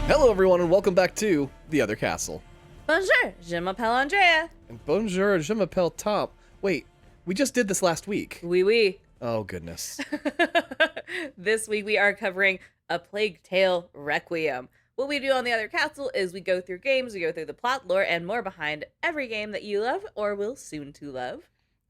Hello everyone and welcome back to The Other Castle. Bonjour, je m'appelle Andrea. And bonjour, je m'appelle Tom. Wait, we just did this last week. Oui, oui. Oh goodness. This week we are covering A Plague Tale Requiem. What we do on The Other Castle is we go through games, we go through the plot, lore, and more behind every game that you love or will soon to love.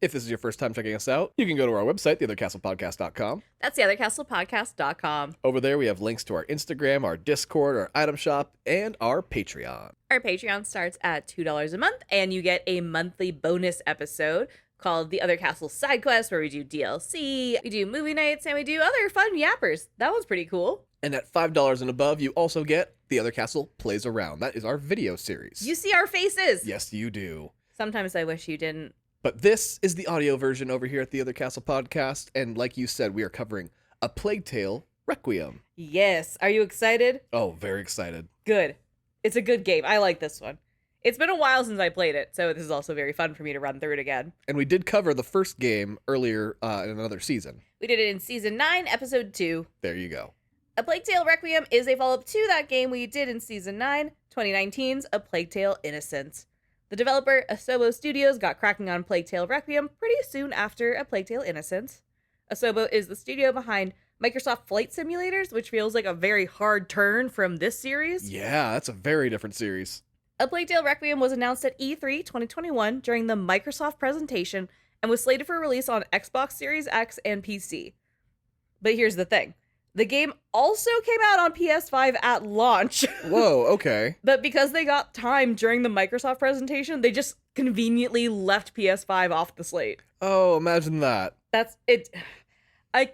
If this is your first time checking us out, you can go to our website, theothercastlepodcast.com. That's theothercastlepodcast.com. Over there we have links to our Instagram, our Discord, our item shop, and our Patreon. Our Patreon starts at $2 a month, and you get a monthly bonus episode called The Other Castle Side Quest, where we do DLC, we do movie nights, and we do other fun yappers. That one's pretty cool. And at $5 and above, you also get The Other Castle Plays Around. That is our video series. You see our faces. Yes, you do. Sometimes I wish you didn't. But this is the audio version over here at the Other Castle Podcast, and like you said, we are covering A Plague Tale Requiem. Yes. Are you excited? Oh, very excited. Good. It's a good game. I like this one. It's been a while since I played it, so this is also very fun for me to run through it again. And we did cover the first game earlier in another season. We did it in Season 9, Episode 2. There you go. A Plague Tale Requiem is a follow-up to that game we did in Season 9, 2019's A Plague Tale Innocence. The developer, Asobo Studios, got cracking on Plague Tale Requiem pretty soon after A Plague Tale Innocence. Asobo is the studio behind Microsoft Flight Simulators, which feels like a very hard turn from this series. Yeah, that's a very different series. A Plague Tale Requiem was announced at E3 2021 during the Microsoft presentation and was slated for release on Xbox Series X and PC. But here's the thing. The game also came out on PS5 at launch. Whoa, okay. But because they got time during the Microsoft presentation, they just conveniently left PS5 off the slate. Oh, imagine that. That's it. I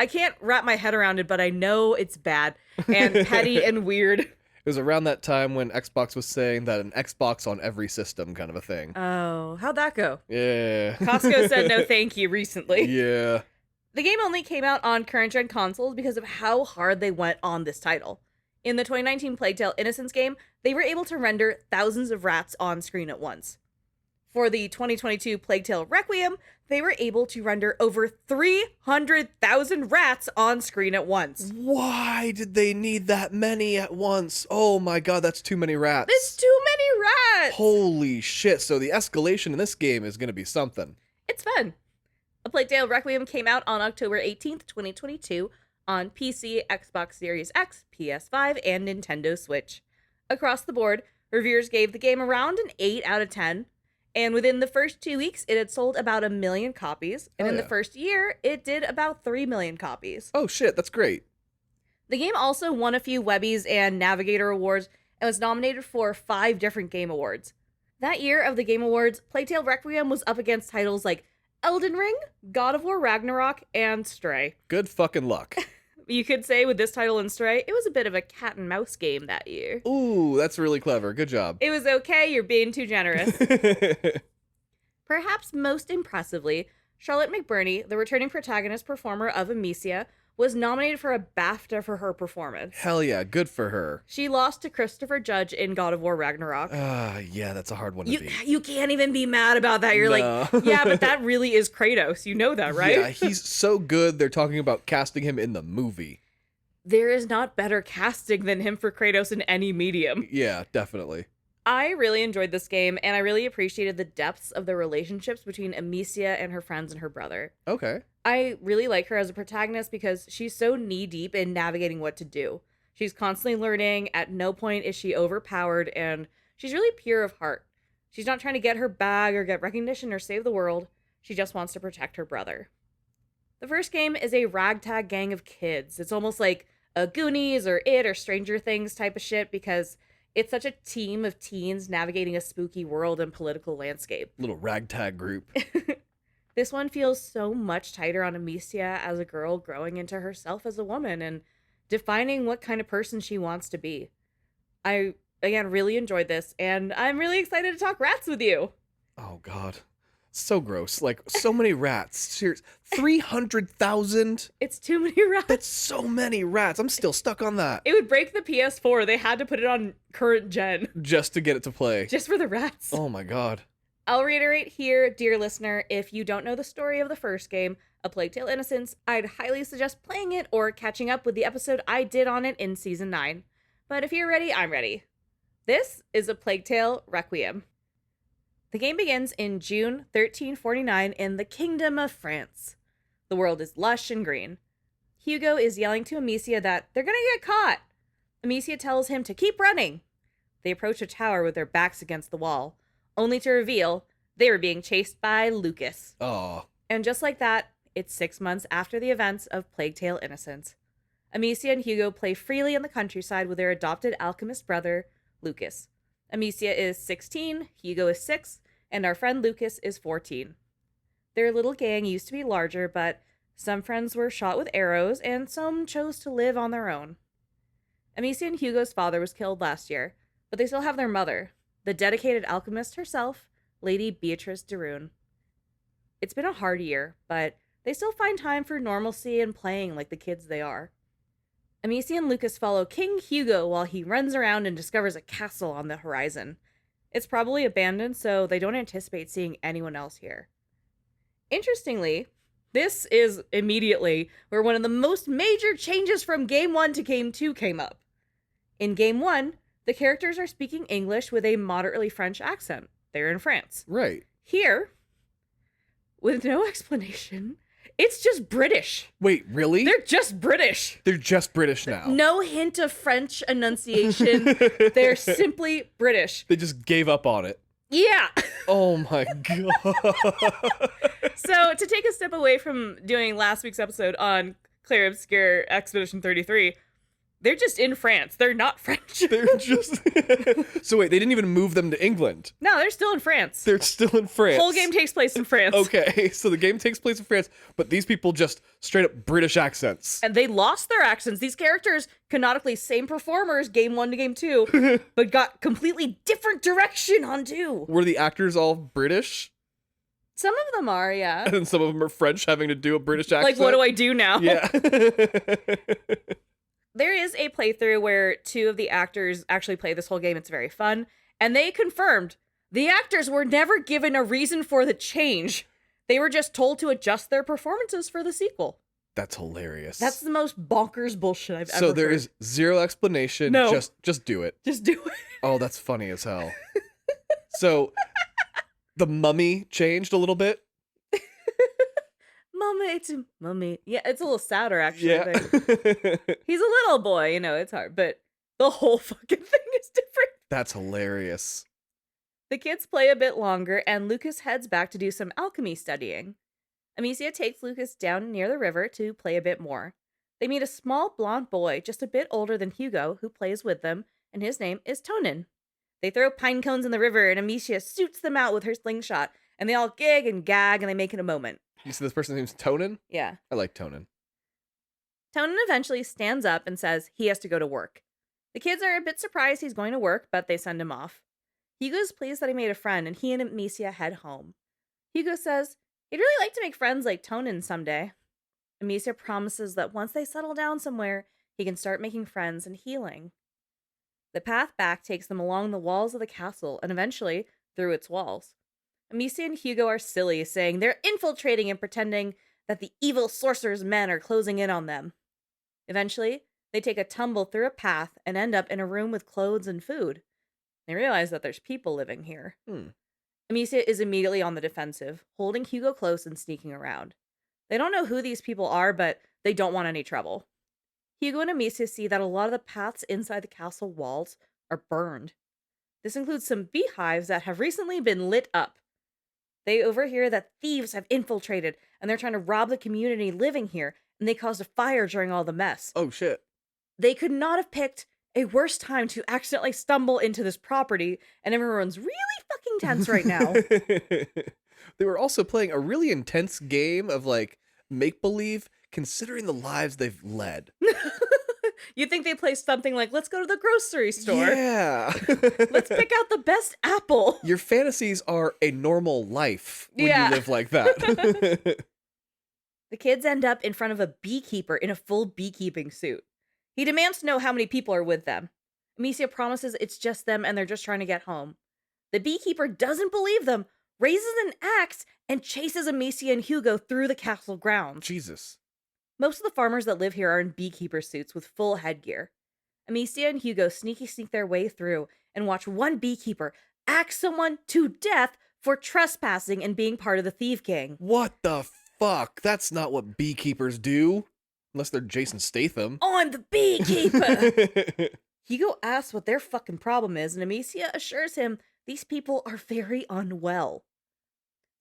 can't wrap my head around it, but I know it's bad and petty and weird. It was around that time when Xbox was saying that an Xbox on every system kind of a thing. Oh, how'd that go? Yeah. Costco said no thank you recently. Yeah. The game only came out on current-gen consoles because of how hard they went on this title. In the 2019 Plague Tale Innocence game, they were able to render thousands of rats on screen at once. For the 2022 Plague Tale Requiem, they were able to render over 300,000 rats on screen at once. Why did they need that many at once? Oh my god, that's too many rats. It's too many rats! Holy shit, so the escalation in this game is going to be something. It's fun. A Plague Tale Requiem came out on October 18th, 2022 on PC, Xbox Series X, PS5, and Nintendo Switch. Across the board, reviewers gave the game around an 8 out of 10, and within the first 2 weeks, it had sold about 1 million copies, and in the first year, it did about 3 million copies. Oh shit, that's great. The game also won a few Webbies and Navigator Awards, and was nominated for 5 different Game Awards. That year of the Game Awards, Plague Tale Requiem was up against titles like Elden Ring, God of War Ragnarok, and Stray. Good fucking luck. You could say with this title and Stray, it was a bit of a cat and mouse game that year. Ooh, that's really clever. Good job. It was okay, you're being too generous. Perhaps most impressively, Charlotte McBurney, the returning protagonist performer of Amicia, was nominated for a BAFTA for her performance. Hell yeah, good for her. She lost to Christopher Judge in God of War Ragnarok. Yeah, that's a hard one to beat. You can't even be mad about that. You're No. like, yeah, but that really is Kratos. You know that, right? Yeah, he's so good, they're talking about casting him in the movie. There is not better casting than him for Kratos in any medium. Yeah, definitely. I really enjoyed this game, and I really appreciated the depths of the relationships between Amicia and her friends and her brother. Okay. I really like her as a protagonist because she's so knee-deep in navigating what to do. She's constantly learning, at no point is she overpowered, and she's really pure of heart. She's not trying to get her bag or get recognition or save the world. She just wants to protect her brother. The first game is a ragtag gang of kids. It's almost like a Goonies or It or Stranger Things type of shit because it's such a team of teens navigating a spooky world and political landscape. Little ragtag group. This one feels so much tighter on Amicia as a girl growing into herself as a woman and defining what kind of person she wants to be. I, again, really enjoyed this, and I'm really excited to talk rats with you. Oh, God. So gross. Like, so many rats. Serious. 300,000? It's too many rats. That's so many rats. I'm still stuck on that. It would break the PS4. They had to put it on current gen. Just to get it to play. Just for the rats. Oh, my God. I'll reiterate here, dear listener, if you don't know the story of the first game, A Plague Tale Innocence, I'd highly suggest playing it or catching up with the episode I did on it in Season 9. But if you're ready, I'm ready. This is A Plague Tale: Requiem. The game begins in June 1349 in the Kingdom of France. The world is lush and green. Hugo is yelling to Amicia that they're gonna get caught. Amicia tells him to keep running. They approach a tower with their backs against the wall, only to reveal they were being chased by Lucas. Oh. And just like that, it's 6 months after the events of Plague Tale Innocence. Amicia and Hugo play freely in the countryside with their adopted alchemist brother, Lucas. Amicia is 16, Hugo is 6, and our friend Lucas is 14. Their little gang used to be larger, but some friends were shot with arrows, and some chose to live on their own. Amicia and Hugo's father was killed last year, but they still have their mother, the dedicated alchemist herself, Lady Beatrice de Rune. It's been a hard year, but they still find time for normalcy and playing like the kids they are. Amicia and Lucas follow King Hugo while he runs around and discovers a castle on the horizon. It's probably abandoned, so they don't anticipate seeing anyone else here. Interestingly, this is immediately where one of the most major changes from Game 1 to Game 2 came up. In Game 1, the characters are speaking English with a moderately French accent. They're in France. Right. Here, with no explanation, it's just British. Wait, really? They're just British. They're just British now. No hint of French enunciation. They're simply British. They just gave up on it. Yeah. Oh my god. So to take a step away from doing last week's episode on Claire Obscure Expedition 33, they're just in France. They're not French. They're just... So wait, they didn't even move them to England. No, they're still in France. They're still in France. Whole game takes place in France. Okay, so the game takes place in France, but these people just straight up British accents. And they lost their accents. These characters, canonically same performers, Game 1 to Game 2, but got completely different direction on 2. Were the actors all British? Some of them are, yeah. And some of them are French, having to do a British accent? Like, what do I do now? Yeah. There is a playthrough where 2 of the actors actually play this whole game. It's very fun. And they confirmed the actors were never given a reason for the change. They were just told to adjust their performances for the sequel. That's hilarious. That's the most bonkers bullshit I've ever So there heard. is zero explanation. No. Just do it. Just do it. Oh, that's funny as hell. So the mummy changed a little bit. Mama, it's a mummy. Yeah, it's a little sadder, actually. Yeah. He's a little boy, it's hard, but the whole fucking thing is different. That's hilarious. The kids play a bit longer, and Lucas heads back to do some alchemy studying. Amicia takes Lucas down near the river to play a bit more. They meet a small blonde boy, just a bit older than Hugo, who plays with them, and his name is Tonin. They throw pine cones in the river, and Amicia shoots them out with her slingshot, and they all gig and gag, and they make it a moment. You said this person's name's Tonin? Yeah. I like Tonin. Tonin eventually stands up and says he has to go to work. The kids are a bit surprised he's going to work, but they send him off. Hugo's pleased that he made a friend, and he and Amicia head home. Hugo says he'd really like to make friends like Tonin someday. Amicia promises that once they settle down somewhere, he can start making friends and healing. The path back takes them along the walls of the castle, and eventually through its walls. Amicia and Hugo are silly, saying they're infiltrating and pretending that the evil sorcerer's men are closing in on them. Eventually, they take a tumble through a path and end up in a room with clothes and food. They realize that there's people living here. Amicia is immediately on the defensive, holding Hugo close and sneaking around. They don't know who these people are, but they don't want any trouble. Hugo and Amicia see that a lot of the paths inside the castle walls are burned. This includes some beehives that have recently been lit up. They overhear that thieves have infiltrated, and they're trying to rob the community living here, and they caused a fire during all the mess. Oh, shit. They could not have picked a worse time to accidentally stumble into this property, and everyone's really fucking tense right now. They were also playing a really intense game of, like, make-believe, considering the lives they've led. You'd think they play something like, let's go to the grocery store. Yeah. Let's pick out the best apple. Your fantasies are a normal life when Yeah. you live like that. The kids end up in front of a beekeeper in a full beekeeping suit. He demands to know how many people are with them. Amicia promises it's just them and they're just trying to get home. The beekeeper doesn't believe them, raises an axe, and chases Amicia and Hugo through the castle grounds. Jesus. Most of the farmers that live here are in beekeeper suits with full headgear. Amicia and Hugo sneak their way through and watch one beekeeper axe someone to death for trespassing and being part of the thief gang. What the fuck? That's not what beekeepers do. Unless they're Jason Statham. I'm the beekeeper! Hugo asks what their fucking problem is, and Amicia assures him these people are very unwell.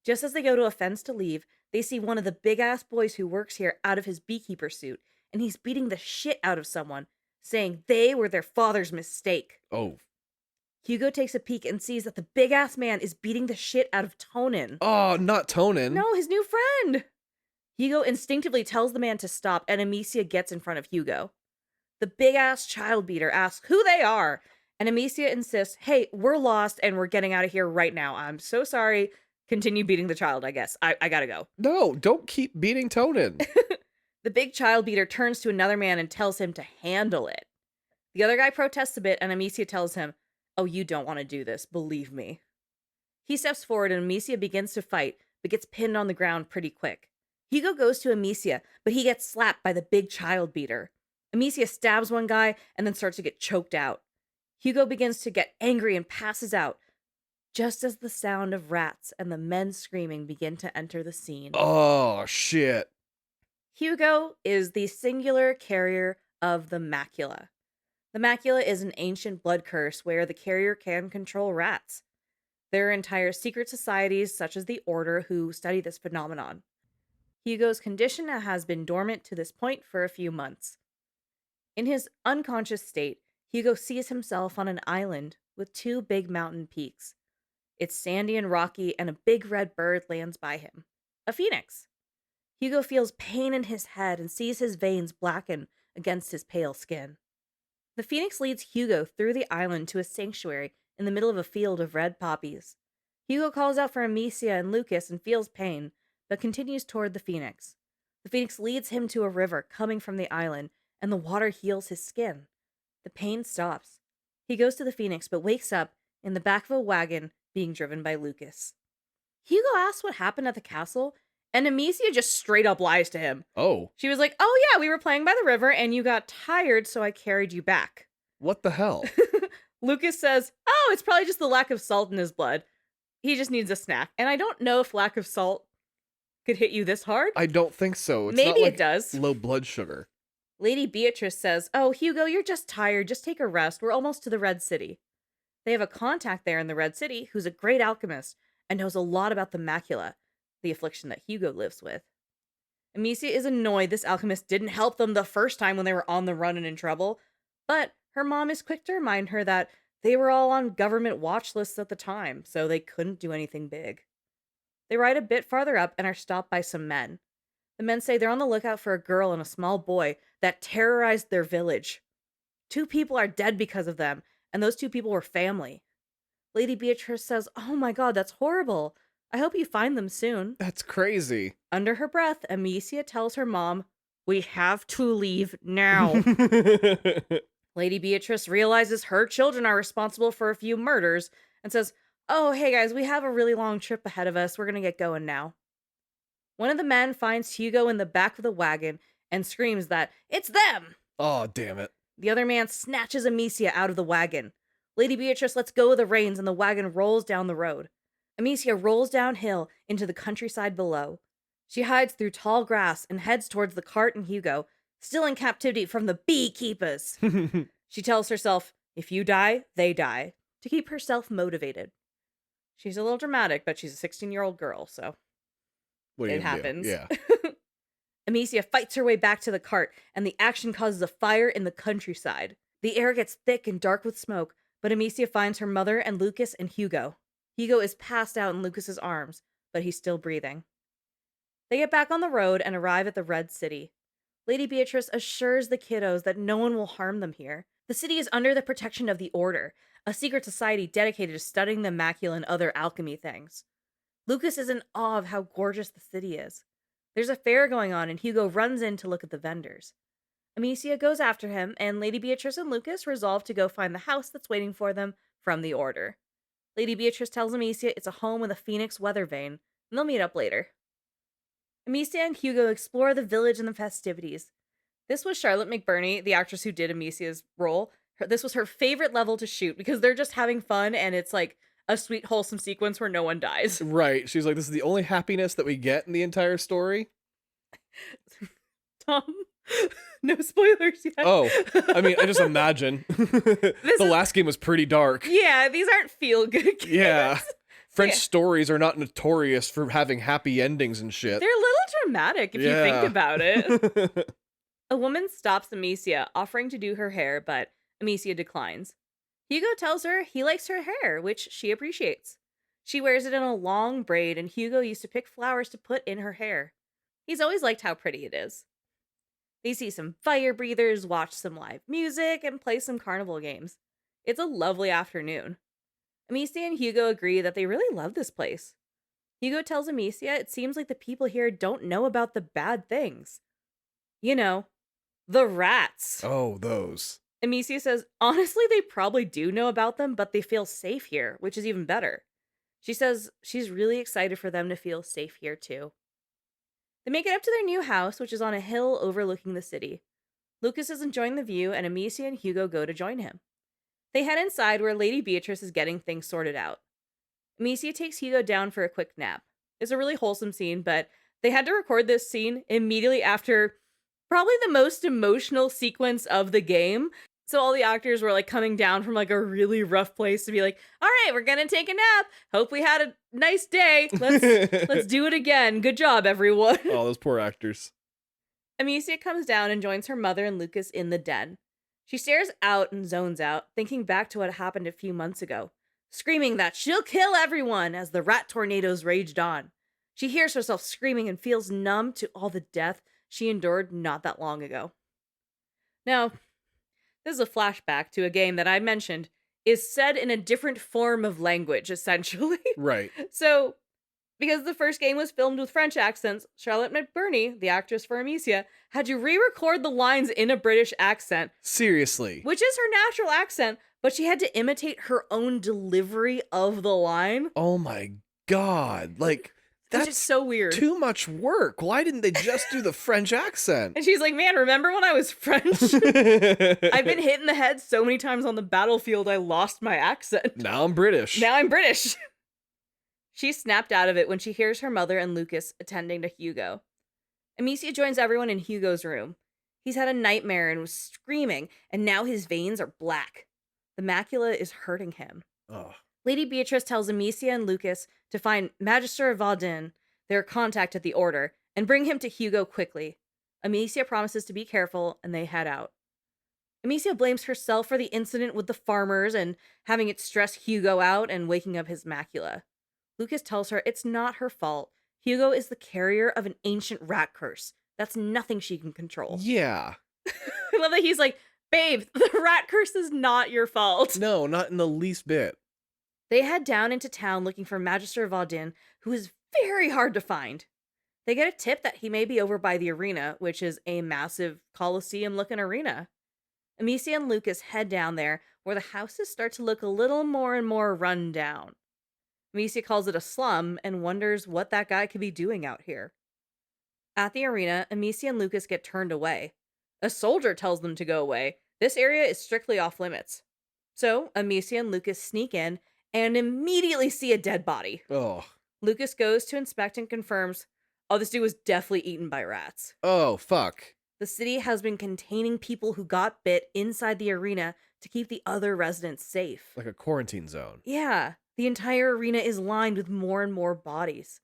Just as they go to a fence to leave, they see one of the big-ass boys who works here out of his beekeeper suit, and he's beating the shit out of someone, saying they were their father's mistake. Oh. Hugo takes a peek and sees that the big-ass man is beating the shit out of Tonin. Oh, not Tonin. No, his new friend! Hugo instinctively tells the man to stop, and Amicia gets in front of Hugo. The big-ass child beater asks who they are, and Amicia insists, hey, we're lost and we're getting out of here right now. I'm so sorry. Continue beating the child, I guess. I gotta go. No, don't keep beating Tonin. The big child beater turns to another man and tells him to handle it. The other guy protests a bit, and Amicia tells him, oh, you don't want to do this, believe me. He steps forward, and Amicia begins to fight, but gets pinned on the ground pretty quick. Hugo goes to Amicia, but he gets slapped by the big child beater. Amicia stabs one guy, and then starts to get choked out. Hugo begins to get angry and passes out, just as the sound of rats and the men screaming begin to enter the scene. Oh, shit. Hugo is the singular carrier of the macula. The macula is an ancient blood curse where the carrier can control rats. There are entire secret societies, such as the Order, who study this phenomenon. Hugo's condition has been dormant to this point for a few months. In his unconscious state, Hugo sees himself on an island with two big mountain peaks. It's sandy and rocky, and a big red bird lands by him. A phoenix. Hugo feels pain in his head and sees his veins blacken against his pale skin. The phoenix leads Hugo through the island to a sanctuary in the middle of a field of red poppies. Hugo calls out for Amicia and Lucas and feels pain, but continues toward the phoenix. The phoenix leads him to a river coming from the island, and the water heals his skin. The pain stops. He goes to the phoenix, but wakes up in the back of a wagon being driven by Lucas. Hugo asks what happened at the castle, and Amicia just straight up lies to him. Oh. She was like, oh yeah, we were playing by the river, and you got tired, so I carried you back. What the hell? Lucas says, oh, it's probably just the lack of salt in his blood. He just needs a snack. And I don't know if lack of salt could hit you this hard. I don't think so. It's Maybe not like it does. Low blood sugar. Lady Beatrice says, oh, Hugo, you're just tired. Just take a rest. We're almost to the Red City. They have a contact there in the Red City who's a great alchemist and knows a lot about the macula, the affliction that Hugo lives with. Amicia is annoyed this alchemist didn't help them the first time when they were on the run and in trouble, but her mom is quick to remind her that they were all on government watch lists at the time, so they couldn't do anything big. They ride a bit farther up and are stopped by some men. The men say they're on the lookout for a girl and a small boy that terrorized their village. 2 people are dead because of them, and those 2 people were family. Lady Beatrice says, oh my god, that's horrible. I hope you find them soon. That's crazy. Under her breath, Amicia tells her mom, we have to leave now. Lady Beatrice realizes her children are responsible for a few murders and says, oh, hey guys, we have a really long trip ahead of us. We're going to get going now. One of the men finds Hugo in the back of the wagon and screams that it's them. Oh, damn it. The other man snatches Amicia out of the wagon. Lady Beatrice lets go of the reins and the wagon rolls down the road. Amicia rolls downhill into the countryside below. She hides through tall grass and heads towards the cart and Hugo, still in captivity from the beekeepers. She tells herself, if you die, they die, to keep herself motivated. She's a little dramatic, but she's a 16-year-old girl, so it happens. Yeah. Amicia fights her way back to the cart, and the action causes a fire in the countryside. The air gets thick and dark with smoke, but Amicia finds her mother and Lucas and Hugo. Hugo is passed out in Lucas's arms, but he's still breathing. They get back on the road and arrive at the Red City. Lady Beatrice assures the kiddos that no one will harm them here. The city is under the protection of the Order, a secret society dedicated to studying the macula and other alchemy things. Lucas is in awe of how gorgeous the city is. There's a fair going on, and Hugo runs in to look at the vendors. Amicia goes after him, and Lady Beatrice and Lucas resolve to go find the house that's waiting for them from the Order. Lady Beatrice tells Amicia it's a home with a phoenix weather vane, and they'll meet up later. Amicia and Hugo explore the village and the festivities. This was Charlotte McBurney, the actress who did Amicia's role. This was her favorite level to shoot because they're just having fun and it's like a sweet, wholesome sequence where no one dies. Right. She's like, this is the only happiness that we get in the entire story. Tom, no spoilers yet. Oh, I mean, I just imagine. The last game was pretty dark. Yeah, these aren't feel-good games. Yeah. French stories are not notorious for having happy endings and shit. They're a little dramatic if you think about it. A woman stops Amicia, offering to do her hair, but Amicia declines. Hugo tells her he likes her hair, which she appreciates. She wears it in a long braid, and Hugo used to pick flowers to put in her hair. He's always liked how pretty it is. They see some fire breathers, watch some live music, and play some carnival games. It's a lovely afternoon. Amicia and Hugo agree that they really love this place. Hugo tells Amicia it seems like the people here don't know about the bad things. You know, the rats. Oh, those. Amicia says, honestly, they probably do know about them, but they feel safe here, which is even better. She says she's really excited for them to feel safe here, too. They make it up to their new house, which is on a hill overlooking the city. Lucas is enjoying the view, and Amicia and Hugo go to join him. They head inside where Lady Beatrice is getting things sorted out. Amicia takes Hugo down for a quick nap. It's a really wholesome scene, but they had to record this scene immediately after probably the most emotional sequence of the game. So all the actors were like coming down from like a really rough place to be like, all right, we're going to take a nap. Hope we had a nice day. Let's do it again. Good job, everyone. Oh, those poor actors. Amicia comes down and joins her mother and Lucas in the den. She stares out and zones out, thinking back to what happened a few months ago, screaming that she'll kill everyone as the rat tornadoes raged on. She hears herself screaming and feels numb to all the death she endured not that long ago. Now, this is a flashback to a game that I mentioned is said in a different form of language, essentially. Right. So, because the first game was filmed with French accents, Charlotte McBurney, the actress for Amicia, had to re-record the lines in a British accent. Seriously. Which is her natural accent, but she had to imitate her own delivery of the line. Oh my god. Like, that's which is so weird. Too much work. Why didn't they just do the French accent? And she's like, man, remember when I was French? I've been hit in the head so many times on the battlefield, I lost my accent. Now I'm British. Now I'm British. She snapped out of it when she hears her mother and Lucas attending to Hugo. Amicia joins everyone in Hugo's room. He's had a nightmare and was screaming, and now his veins are black. The macula is hurting him. Oh. Lady Beatrice tells Amicia and Lucas to find Magister Vaudin, their contact at the Order, and bring him to Hugo quickly. Amicia promises to be careful, and they head out. Amicia blames herself for the incident with the farmers and having it stress Hugo out and waking up his macula. Lucas tells her it's not her fault. Hugo is the carrier of an ancient rat curse. That's nothing she can control. Yeah. I love that he's like, babe, the rat curse is not your fault. No, not in the least bit. They head down into town looking for Magister Vaudin, who is very hard to find. They get a tip that he may be over by the arena, which is a massive Colosseum-looking arena. Amicia and Lucas head down there, where the houses start to look a little more and more run down. Amicia calls it a slum and wonders what that guy could be doing out here. At the arena, Amicia and Lucas get turned away. A soldier tells them to go away. This area is strictly off limits. So, Amicia and Lucas sneak in and immediately see a dead body. Oh. Lucas goes to inspect and confirms, oh, this dude was definitely eaten by rats. Oh, fuck. The city has been containing people who got bit inside the arena to keep the other residents safe. Like a quarantine zone. Yeah, the entire arena is lined with more and more bodies.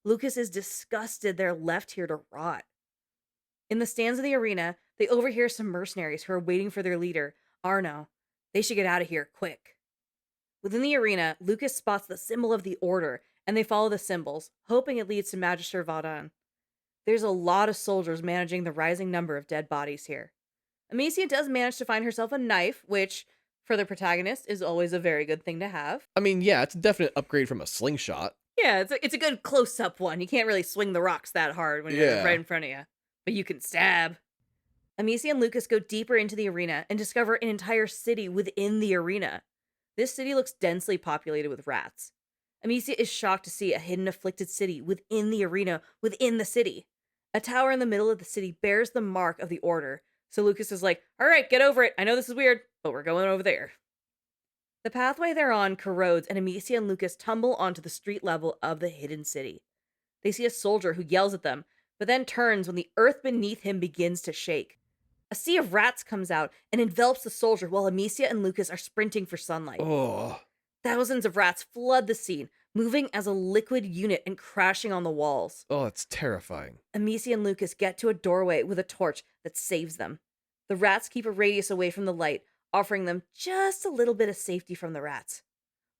Lucas is disgusted they're left here to rot. In the stands of the arena, they overhear some mercenaries who are waiting for their leader, Arno. They should get out of here quick. Within the arena, Lucas spots the symbol of the Order, and they follow the symbols, hoping it leads to Magister Vaudin. There's a lot of soldiers managing the rising number of dead bodies here. Amicia does manage to find herself a knife, which, for the protagonist, is always a very good thing to have. I mean, yeah, it's a definite upgrade from a slingshot. Yeah, it's a good close-up one. You can't really swing the rocks that hard when you're right in front of you. But you can stab. Amicia and Lucas go deeper into the arena and discover an entire city within the arena. This city looks densely populated with rats. Amicia is shocked to see a hidden afflicted city within the arena, within the city. A tower in the middle of the city bears the mark of the Order, So Lucas is like, all right, get over it. I know this is weird, but we're going over there. The pathway they're on corrodes, and Amicia and Lucas tumble onto the street level of the hidden city. They see a soldier who yells at them, but then turns when the earth beneath him begins to shake. A sea of rats comes out and envelops the soldier while Amicia and Lucas are sprinting for sunlight. Oh. Thousands of rats flood the scene, moving as a liquid unit and crashing on the walls. Oh, it's terrifying. Amicia and Lucas get to a doorway with a torch that saves them. The rats keep a radius away from the light, offering them just a little bit of safety from the rats.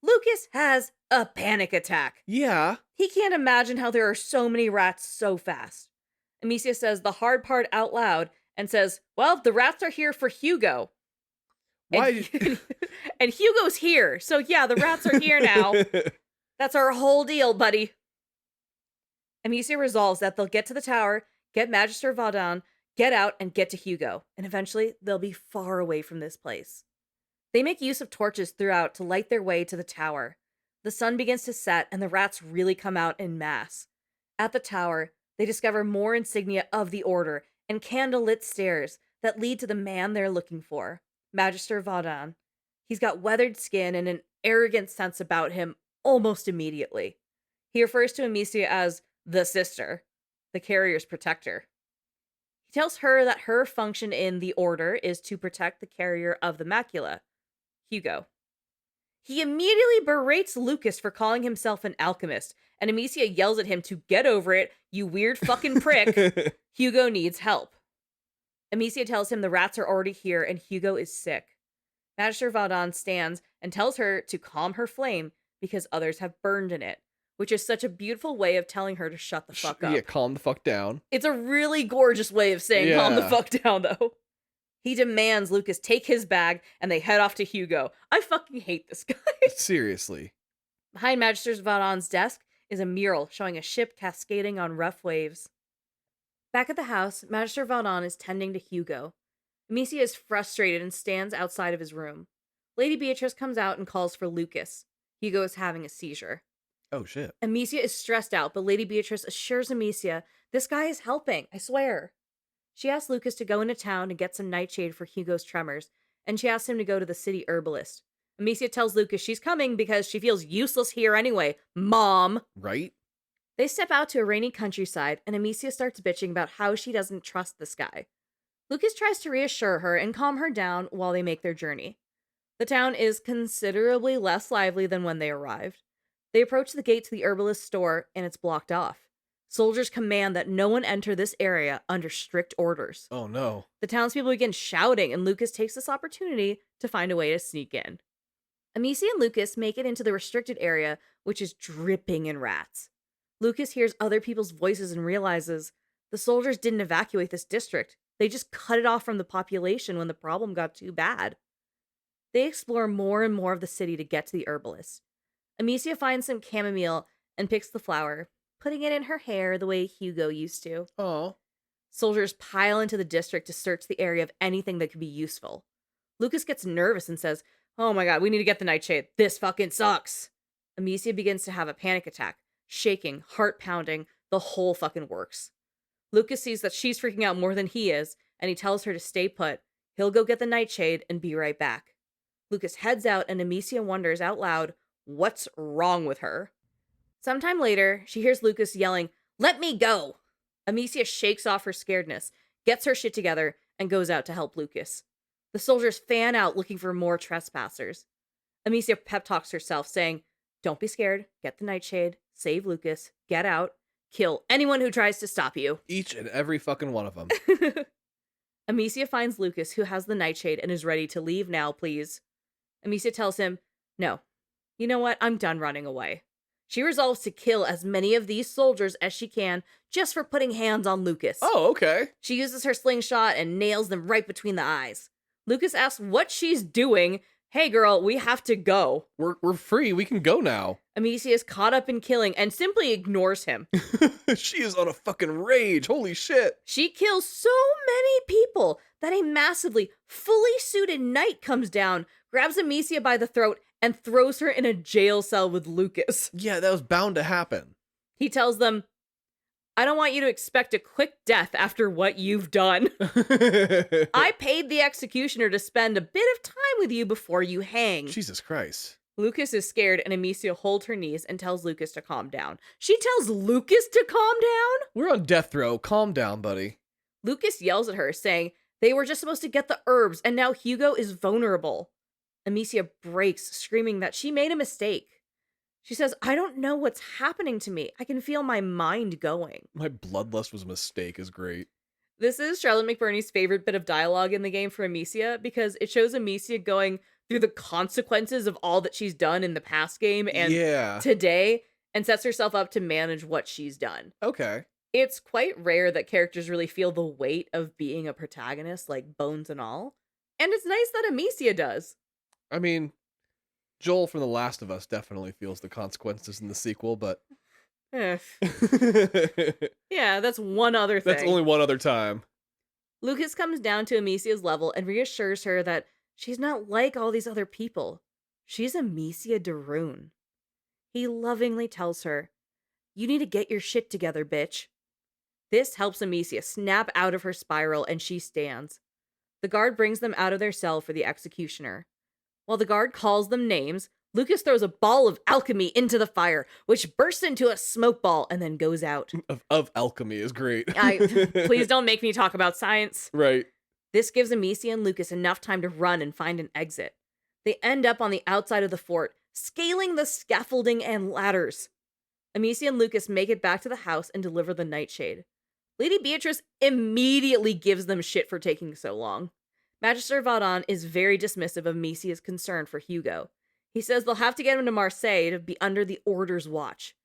Lucas has a panic attack. Yeah. He can't imagine how there are so many rats so fast. Amicia says the hard part out loud and says, well, the rats are here for Hugo. Why? And Hugo's here. So yeah, the rats are here now. That's our whole deal, buddy. Amicia resolves that they'll get to the tower, get Magister Vaudin, get out, and get to Hugo. And eventually, they'll be far away from this place. They make use of torches throughout to light their way to the tower. The sun begins to set, and the rats really come out en masse. At the tower, they discover more insignia of the Order and candlelit stairs that lead to the man they're looking for, Magister Vaudin. He's got weathered skin and an arrogant sense about him almost immediately. He refers to Amicia as the sister, the carrier's protector. He tells her that her function in the Order is to protect the carrier of the macula, Hugo. He immediately berates Lucas for calling himself an alchemist, and Amicia yells at him to get over it, you weird fucking prick. Hugo needs help. Amicia tells him the rats are already here and Hugo is sick. Magister Vaudin stands and tells her to calm her flame because others have burned in it, which is such a beautiful way of telling her to shut the fuck up. Yeah, calm the fuck down. It's a really gorgeous way of saying calm the fuck down, though. He demands Lucas take his bag, and they head off to Hugo. I fucking hate this guy. Seriously. Behind Magister Vaudin's desk is a mural showing a ship cascading on rough waves. Back at the house, Magister Vaudin is tending to Hugo. Amicia is frustrated and stands outside of his room. Lady Beatrice comes out and calls for Lucas. Hugo is having a seizure. Oh, shit. Amicia is stressed out, but Lady Beatrice assures Amicia, this guy is helping, I swear. She asks Lucas to go into town and get some nightshade for Hugo's tremors, and she asks him to go to the city herbalist. Amicia tells Lucas she's coming because she feels useless here anyway. Mom! Right? They step out to a rainy countryside, and Amicia starts bitching about how she doesn't trust this guy. Lucas tries to reassure her and calm her down while they make their journey. The town is considerably less lively than when they arrived. They approach the gate to the herbalist's store, and it's blocked off. Soldiers command that no one enter this area under strict orders. Oh, no. The townspeople begin shouting, and Lucas takes this opportunity to find a way to sneak in. Amicia and Lucas make it into the restricted area, which is dripping in rats. Lucas hears other people's voices and realizes the soldiers didn't evacuate this district. They just cut it off from the population when the problem got too bad. They explore more and more of the city to get to the herbalist. Amicia finds some chamomile and picks the flower, putting it in her hair the way Hugo used to. Oh. Soldiers pile into the district to search the area of anything that could be useful. Lucas gets nervous and says, oh my god, we need to get the nightshade. This fucking sucks. Amicia begins to have a panic attack, shaking, heart pounding, the whole fucking works. Lucas sees that she's freaking out more than he is, and he tells her to stay put. He'll go get the nightshade and be right back. Lucas heads out, and Amicia wonders out loud, what's wrong with her? Sometime later, she hears Lucas yelling, let me go! Amicia shakes off her scaredness, gets her shit together, and goes out to help Lucas. The soldiers fan out looking for more trespassers. Amicia pep talks herself, saying, don't be scared, get the nightshade, save Lucas, get out, kill anyone who tries to stop you. Each and every fucking one of them. Amicia finds Lucas, who has the nightshade and is ready to leave now, please. Amicia tells him, no, you know what, I'm done running away. She resolves to kill as many of these soldiers as she can just for putting hands on Lucas. Oh, okay. She uses her slingshot and nails them right between the eyes. Lucas asks what she's doing. Hey girl, we have to go. We're free, we can go now. Amicia is caught up in killing and simply ignores him. She is on a fucking rage, holy shit. She kills so many people that a massively, fully suited knight comes down, grabs Amicia by the throat, and throws her in a jail cell with Lucas. Yeah, that was bound to happen. He tells them, I don't want you to expect a quick death after what you've done. I paid the executioner to spend a bit of time with you before you hang. Jesus Christ. Lucas is scared and Amicia holds her knees and tells Lucas to calm down. She tells Lucas to calm down? We're on death row. Calm down, buddy. Lucas yells at her, saying they were just supposed to get the herbs and now Hugo is vulnerable. Amicia breaks, screaming that she made a mistake. She says, I don't know what's happening to me. I can feel my mind going. My bloodlust was a mistake is great. This is Charlotte McBurney's favorite bit of dialogue in the game for Amicia because it shows Amicia going through the consequences of all that she's done in the past game and today and sets herself up to manage what she's done. Okay. It's quite rare that characters really feel the weight of being a protagonist, like bones and all. And it's nice that Amicia does. I mean, Joel from The Last of Us definitely feels the consequences in the sequel, but... Yeah, that's one other thing. That's only one other time. Lucas comes down to Amicia's level and reassures her that she's not like all these other people. She's Amicia Daroon. He lovingly tells her, you need to get your shit together, bitch. This helps Amicia snap out of her spiral and she stands. The guard brings them out of their cell for the executioner. While the guard calls them names, Lucas throws a ball of alchemy into the fire, which bursts into a smoke ball and then goes out. Of alchemy is great. Please don't make me talk about science. Right. This gives Amicia and Lucas enough time to run and find an exit. They end up on the outside of the fort, scaling the scaffolding and ladders. Amicia and Lucas make it back to the house and deliver the nightshade. Lady Beatrice immediately gives them shit for taking so long. Magister Vaudin is very dismissive of Amicia's concern for Hugo. He says they'll have to get him to Marseille to be under the Order's watch.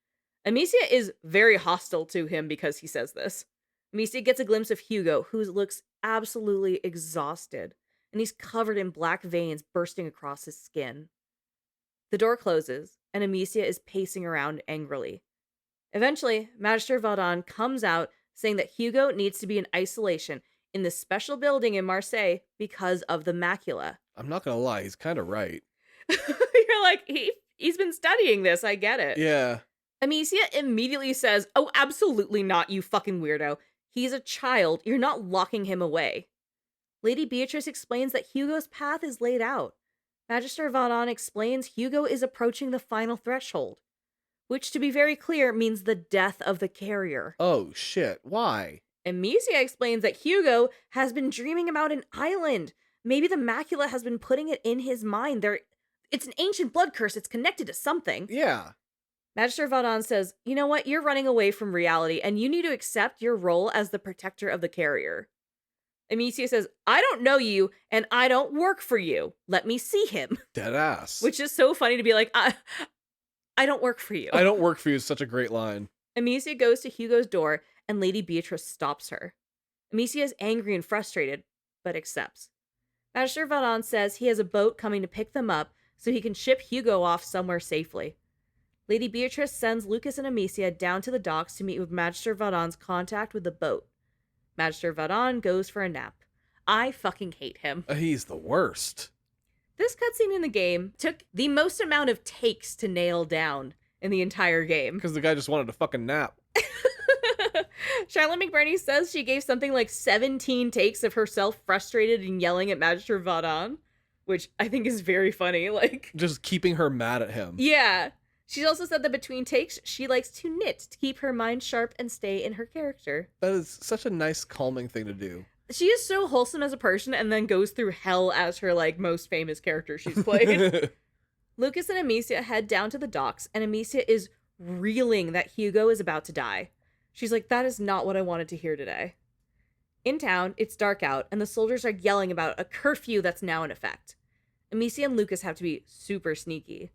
Amicia is very hostile to him because he says this. Amicia gets a glimpse of Hugo, who looks absolutely exhausted, and he's covered in black veins bursting across his skin. The door closes, and Amicia is pacing around angrily. Eventually, Magister Vaudin comes out saying that Hugo needs to be in isolation in this special building in Marseille because of the macula. I'm not gonna lie, he's kind of right. You're like, he's been studying this, I get it. Yeah. Amicia immediately says, oh, absolutely not, you fucking weirdo. He's a child, you're not locking him away. Lady Beatrice explains that Hugo's path is laid out. Magister Vaudin explains Hugo is approaching the final threshold, which, to be very clear, means the death of the carrier. Oh, shit. Why? Amicia explains that Hugo has been dreaming about an island. Maybe the macula has been putting it in his mind. It's an ancient blood curse. It's connected to something. Yeah. Magister Vaudin says, you know what? You're running away from reality, and you need to accept your role as the protector of the carrier. Amicia says, I don't know you, and I don't work for you. Let me see him. Dead ass. Which is so funny to be like, I don't work for you. I don't work for you is such a great line. Amicia goes to Hugo's door, and Lady Beatrice stops her. Amicia is angry and frustrated, but accepts. Magister Vaudin says he has a boat coming to pick them up so he can ship Hugo off somewhere safely. Lady Beatrice sends Lucas and Amicia down to the docks to meet with Magister Vaudin's contact with the boat. Magister Vaudin goes for a nap. I fucking hate him. He's the worst. This cutscene in the game took the most amount of takes to nail down in the entire game. Because the guy just wanted to fucking nap. Charlotte McBurney says she gave something like 17 takes of herself frustrated and yelling at Magister Vaudin, which I think is very funny. Just keeping her mad at him. Yeah. She also said that between takes, she likes to knit to keep her mind sharp and stay in her character. That is such a nice, calming thing to do. She is so wholesome as a person and then goes through hell as her, most famous character she's played. Lucas and Amicia head down to the docks, and Amicia is reeling that Hugo is about to die. She's like, that is not what I wanted to hear today. In town, it's dark out, and the soldiers are yelling about a curfew that's now in effect. Amicia and Lucas have to be super sneaky.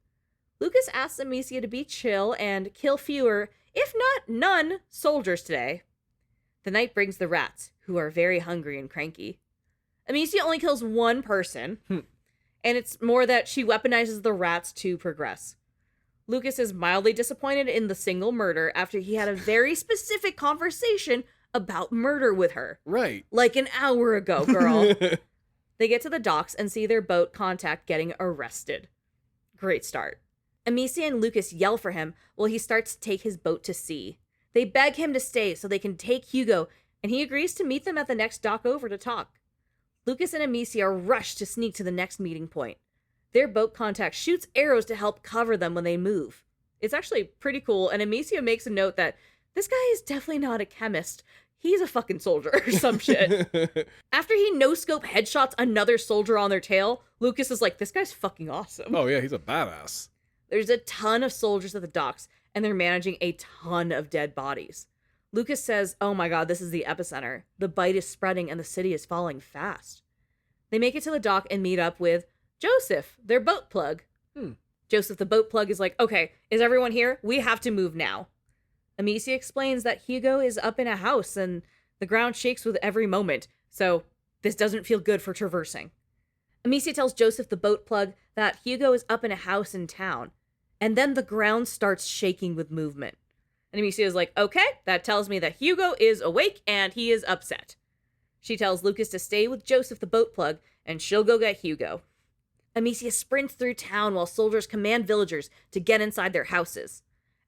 Lucas asks Amicia to be chill and kill fewer, if not none, soldiers today. The night brings the rats, who are very hungry and cranky. Amicia only kills one person, and it's more that she weaponizes the rats to progress. Lucas is mildly disappointed in the single murder after he had a very specific conversation about murder with her. Right. Like an hour ago, girl. They get to the docks and see their boat contact getting arrested. Great start. Amicia and Lucas yell for him while he starts to take his boat to sea. They beg him to stay so they can take Hugo, and he agrees to meet them at the next dock over to talk. Lucas and Amicia rush to sneak to the next meeting point. Their boat contact shoots arrows to help cover them when they move. It's actually pretty cool, and Amicia makes a note that this guy is definitely not a chemist. He's a fucking soldier or some shit. After he no-scope headshots another soldier on their tail, Lucas is like, this guy's fucking awesome. Oh yeah, he's a badass. There's a ton of soldiers at the docks, and they're managing a ton of dead bodies. Lucas says, oh my god, this is the epicenter. The bite is spreading and the city is falling fast. They make it to the dock and meet up with Joseph, their boat plug. Joseph, the boat plug, is like, okay, is everyone here? We have to move now. Amicia explains that Hugo is up in a house and the ground shakes with every moment, so this doesn't feel good for traversing. Amicia tells Joseph, the boat plug, that Hugo is up in a house in town, and then the ground starts shaking with movement. And Amicia is like, okay, that tells me that Hugo is awake and he is upset. She tells Lucas to stay with Joseph, the boat plug, and she'll go get Hugo. Amicia sprints through town while soldiers command villagers to get inside their houses.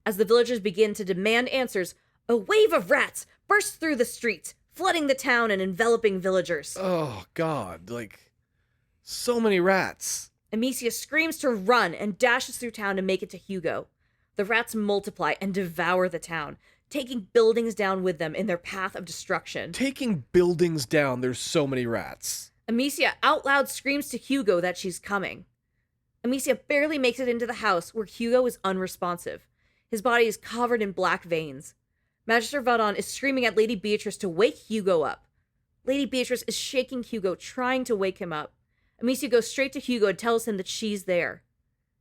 As the villagers begin to demand answers, a wave of rats bursts through the streets, flooding the town and enveloping villagers. Oh god, like, so many rats. Amicia screams to run and dashes through town to make it to Hugo. The rats multiply and devour the town, taking buildings down with them in their path of destruction. Taking buildings down, there's so many rats. Amicia out loud screams to Hugo that she's coming. Amicia barely makes it into the house, where Hugo is unresponsive. His body is covered in black veins. Magister Vaudin is screaming at Lady Beatrice to wake Hugo up. Lady Beatrice is shaking Hugo, trying to wake him up. Amicia goes straight to Hugo and tells him that she's there.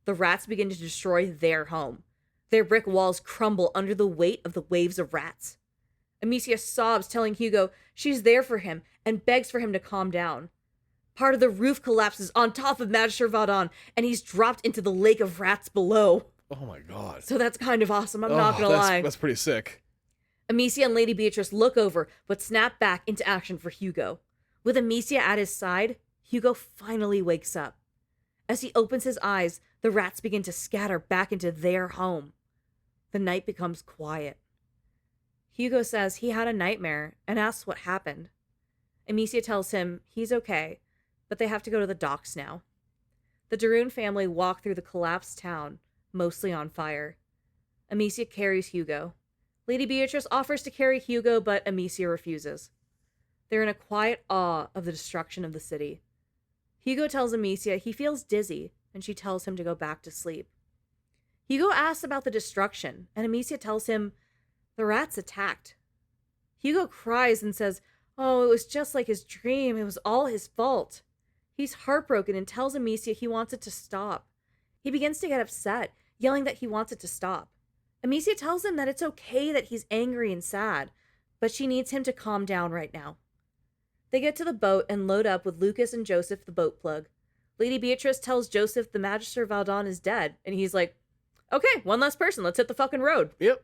The rats begin to destroy their home. Their brick walls crumble under the weight of the waves of rats. Amicia sobs, telling Hugo she's there for him and begs for him to calm down. Part of the roof collapses on top of Magister Vaudin, and he's dropped into the lake of rats below. Oh my god. So that's kind of awesome, I'm not gonna lie. That's pretty sick. Amicia and Lady Beatrice look over, but snap back into action for Hugo. With Amicia at his side, Hugo finally wakes up. As he opens his eyes, the rats begin to scatter back into their home. The night becomes quiet. Hugo says he had a nightmare and asks what happened. Amicia tells him he's okay, but they have to go to the docks now. The Dearn family walk through the collapsed town, mostly on fire. Amicia carries Hugo. Lady Beatrice offers to carry Hugo, but Amicia refuses. They're in a quiet awe of the destruction of the city. Hugo tells Amicia he feels dizzy, and she tells him to go back to sleep. Hugo asks about the destruction, and Amicia tells him the rats attacked. Hugo cries and says, oh, it was just like his dream. It was all his fault. He's heartbroken and tells Amicia he wants it to stop. He begins to get upset, yelling that he wants it to stop. Amicia tells him that it's okay that he's angry and sad, but she needs him to calm down right now. They get to the boat and load up with Lucas and Joseph, the boat plug. Lady Beatrice tells Joseph the Magister Vaudin is dead, and he's like, okay, one less person, let's hit the fucking road. Yep.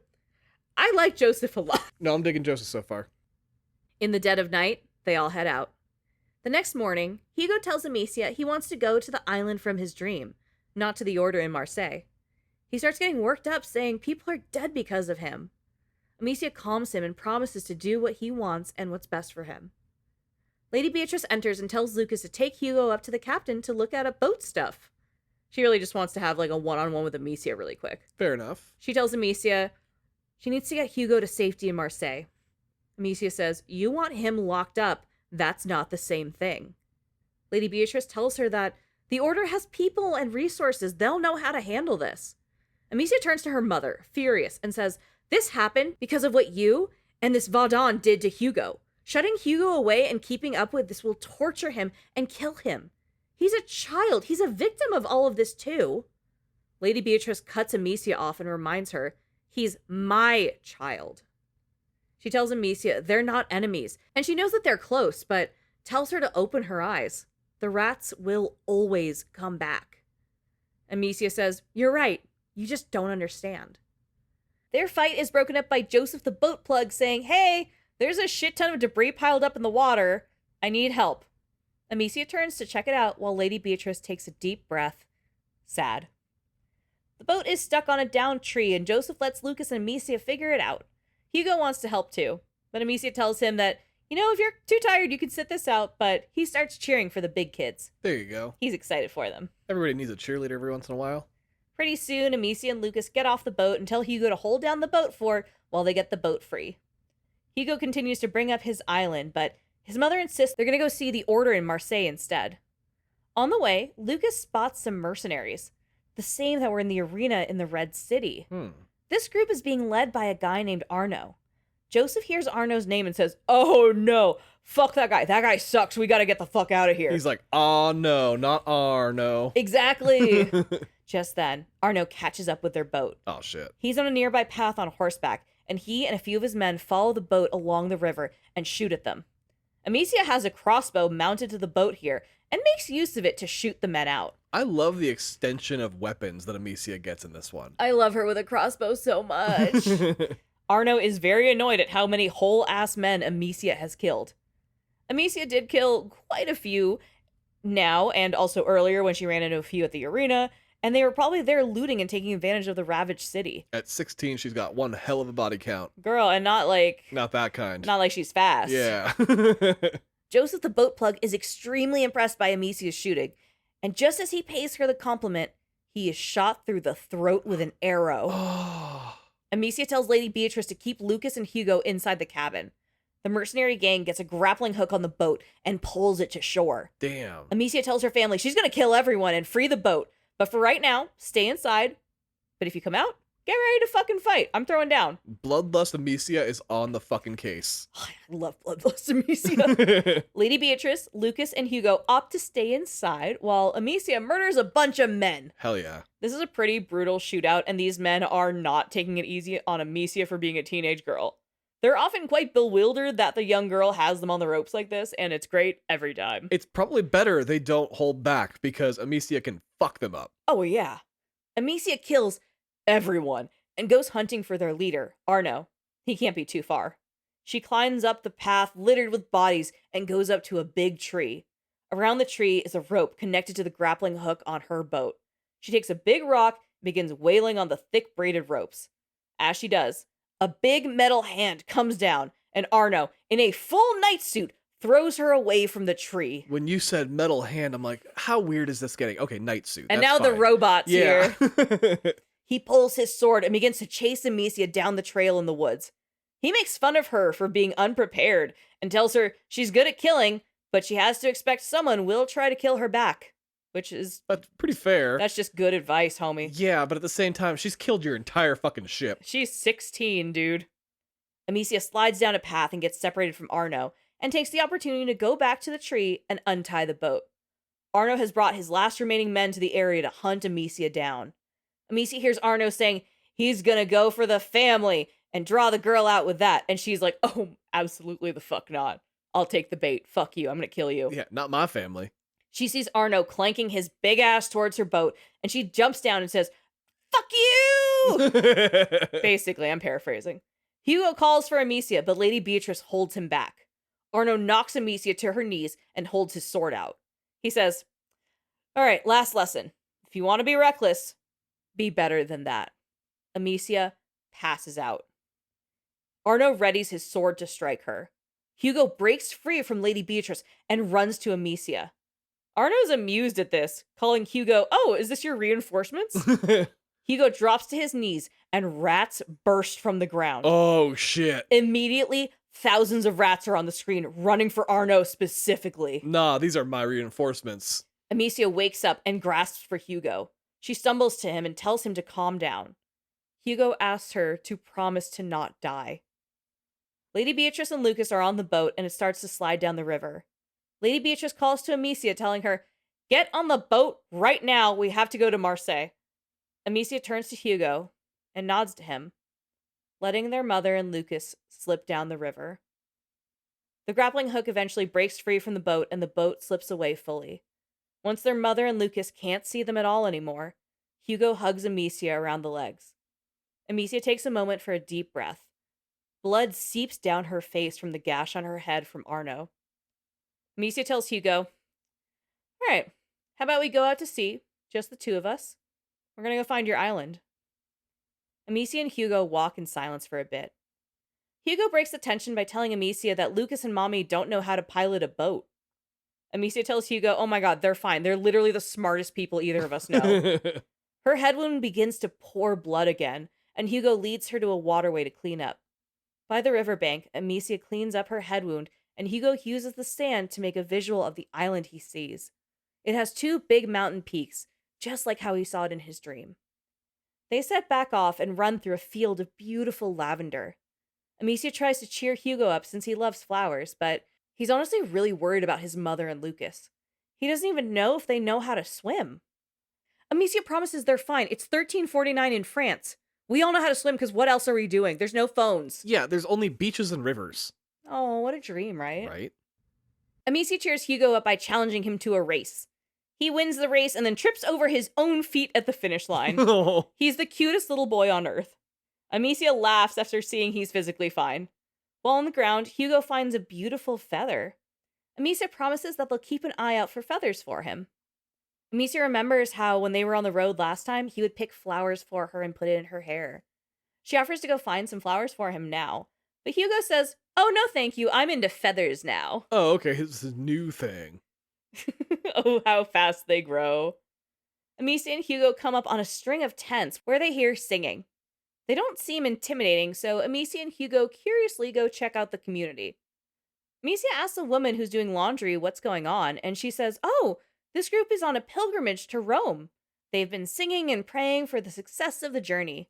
I like Joseph a lot. No, I'm digging Joseph so far. In the dead of night, they all head out. The next morning, Hugo tells Amicia he wants to go to the island from his dream, not to the Order in Marseille. He starts getting worked up, saying people are dead because of him. Amicia calms him and promises to do what he wants and what's best for him. Lady Beatrice enters and tells Lucas to take Hugo up to the captain to look at boat stuff. She really just wants to have like a one-on-one with Amicia really quick. Fair enough. She tells Amicia she needs to get Hugo to safety in Marseille. Amicia says, you want him locked up. That's not the same thing. Lady Beatrice tells her that the Order has people and resources. They'll know how to handle this. Amicia turns to her mother, furious, and says, this happened because of what you and this Vaudin did to Hugo. Shutting Hugo away and keeping up with this will torture him and kill him. He's a child. He's a victim of all of this too. Lady Beatrice cuts Amicia off and reminds her, he's my child. She tells Amicia they're not enemies, and she knows that they're close, but tells her to open her eyes. The rats will always come back. Amicia says, you're right. You just don't understand. Their fight is broken up by Joseph the boat plug saying, hey, there's a shit ton of debris piled up in the water. I need help. Amicia turns to check it out while Lady Beatrice takes a deep breath. Sad. The boat is stuck on a downed tree, and Joseph lets Lucas and Amicia figure it out. Hugo wants to help too, but Amicia tells him that, if you're too tired, you can sit this out, but he starts cheering for the big kids. There you go. He's excited for them. Everybody needs a cheerleader every once in a while. Pretty soon, Amicia and Lucas get off the boat and tell Hugo to hold down the boat fort while they get the boat free. Hugo continues to bring up his island, but his mother insists they're going to go see the Order in Marseille instead. On the way, Lucas spots some mercenaries, the same that were in the arena in the Red City. This group is being led by a guy named Arno. Joseph hears Arno's name and says, "Oh no, fuck that guy. That guy sucks. We gotta get the fuck out of here." He's like, "Oh no, not Arno." Exactly. Just then, Arno catches up with their boat. Oh shit. He's on a nearby path on horseback, and he and a few of his men follow the boat along the river and shoot at them. Amicia has a crossbow mounted to the boat here and makes use of it to shoot the men out. I love the extension of weapons that Amicia gets in this one. I love her with a crossbow so much. Arno is very annoyed at how many whole-ass men Amicia has killed. Amicia did kill quite a few now, and also earlier when she ran into a few at the arena, and they were probably there looting and taking advantage of the ravaged city. At 16, she's got one hell of a body count. Girl, and not like that kind. Not like she's fast. Yeah. Joseph the boat plug is extremely impressed by Amicia's shooting, and just as he pays her the compliment, he is shot through the throat with an arrow. Oh. Amicia tells Lady Beatrice to keep Lucas and Hugo inside the cabin. The mercenary gang gets a grappling hook on the boat and pulls it to shore. Damn. Amicia tells her family she's going to kill everyone and free the boat, but for right now, stay inside. But if you come out, get ready to fucking fight. I'm throwing down. Bloodlust Amicia is on the fucking case. Oh, I love Bloodlust Amicia. Lady Beatrice, Lucas, and Hugo opt to stay inside while Amicia murders a bunch of men. Hell yeah. This is a pretty brutal shootout, and these men are not taking it easy on Amicia for being a teenage girl. They're often quite bewildered that the young girl has them on the ropes like this, and it's great every time. It's probably better they don't hold back because Amicia can fuck them up. Oh, yeah. Amicia kills everyone and goes hunting for their leader, Arno. He can't be too far. She climbs up the path littered with bodies and goes up to a big tree. Around the tree is a rope connected to the grappling hook on her boat. She takes a big rock and begins wailing on the thick braided ropes. As she does, a big metal hand comes down, and Arno, in a full night suit, throws her away from the tree. When you said metal hand, I'm like, how weird is this getting? Okay, night suit. And that's now fine. the robot's yeah. here. He pulls his sword and begins to chase Amicia down the trail in the woods. He makes fun of her for being unprepared and tells her she's good at killing, but she has to expect someone will try to kill her back. Which is... That's pretty fair. That's just good advice, homie. Yeah, but at the same time, she's killed your entire fucking ship. She's 16, dude. Amicia slides down a path and gets separated from Arno, and takes the opportunity to go back to the tree and untie the boat. Arno has brought his last remaining men to the area to hunt Amicia down. Amicia hears Arno saying he's gonna go for the family and draw the girl out with that, and she's like, oh, absolutely the fuck not. I'll take the bait. Fuck you. I'm gonna kill you. Yeah, not my family. She sees Arno clanking his big ass towards her boat, and she jumps down and says, fuck you! Basically, I'm paraphrasing. Hugo calls for Amicia, but Lady Beatrice holds him back. Arno knocks Amicia to her knees and holds his sword out. He says, all right, last lesson. If you want to be reckless, be better than that. Amicia passes out. Arno readies his sword to strike her. Hugo breaks free from Lady Beatrice and runs to Amicia. Arno's amused at this, calling Hugo, oh, is this your reinforcements? Hugo drops to his knees, and rats burst from the ground. Oh, shit. Immediately, thousands of rats are on the screen, running for Arno specifically. Nah, these are my reinforcements. Amicia wakes up and grasps for Hugo. She stumbles to him and tells him to calm down. Hugo asks her to promise to not die. Lady Beatrice and Lucas are on the boat, and it starts to slide down the river. Lady Beatrice calls to Amicia, telling her, get on the boat right now. We have to go to Marseille. Amicia turns to Hugo and nods to him, letting their mother and Lucas slip down the river. The grappling hook eventually breaks free from the boat, and the boat slips away fully. Once their mother and Lucas can't see them at all anymore, Hugo hugs Amicia around the legs. Amicia takes a moment for a deep breath. Blood seeps down her face from the gash on her head from Arno. Amicia tells Hugo, all right, how about we go out to sea, just the two of us? We're going to go find your island. Amicia and Hugo walk in silence for a bit. Hugo breaks the tension by telling Amicia that Lucas and Mommy don't know how to pilot a boat. Amicia tells Hugo, oh my god, they're fine. They're literally the smartest people either of us know. Her head wound begins to pour blood again, and Hugo leads her to a waterway to clean up. By the riverbank, Amicia cleans up her head wound, and Hugo uses the sand to make a visual of the island he sees. It has 2 big mountain peaks, just like how he saw it in his dream. They set back off and run through a field of beautiful lavender. Amicia tries to cheer Hugo up since he loves flowers, but he's honestly really worried about his mother and Lucas. He doesn't even know if they know how to swim. Amicia promises they're fine. It's 1349 in France. We all know how to swim because what else are we doing? There's no phones. Yeah, there's only beaches and rivers. Oh, what a dream, right? Right. Amicia cheers Hugo up by challenging him to a race. He wins the race and then trips over his own feet at the finish line. Oh. He's the cutest little boy on earth. Amicia laughs after seeing he's physically fine. While on the ground, Hugo finds a beautiful feather. Amicia promises that they'll keep an eye out for feathers for him. Amicia remembers how when they were on the road last time, he would pick flowers for her and put it in her hair. She offers to go find some flowers for him now, but Hugo says, oh no thank you, I'm into feathers now. Oh, okay, it's a new thing. Oh, how fast they grow. Amicia and Hugo come up on a string of tents where they hear singing. They don't seem intimidating, so Amicia and Hugo curiously go check out the community. Amicia asks a woman who's doing laundry what's going on, and she says, oh, this group is on a pilgrimage to Rome. They've been singing and praying for the success of the journey.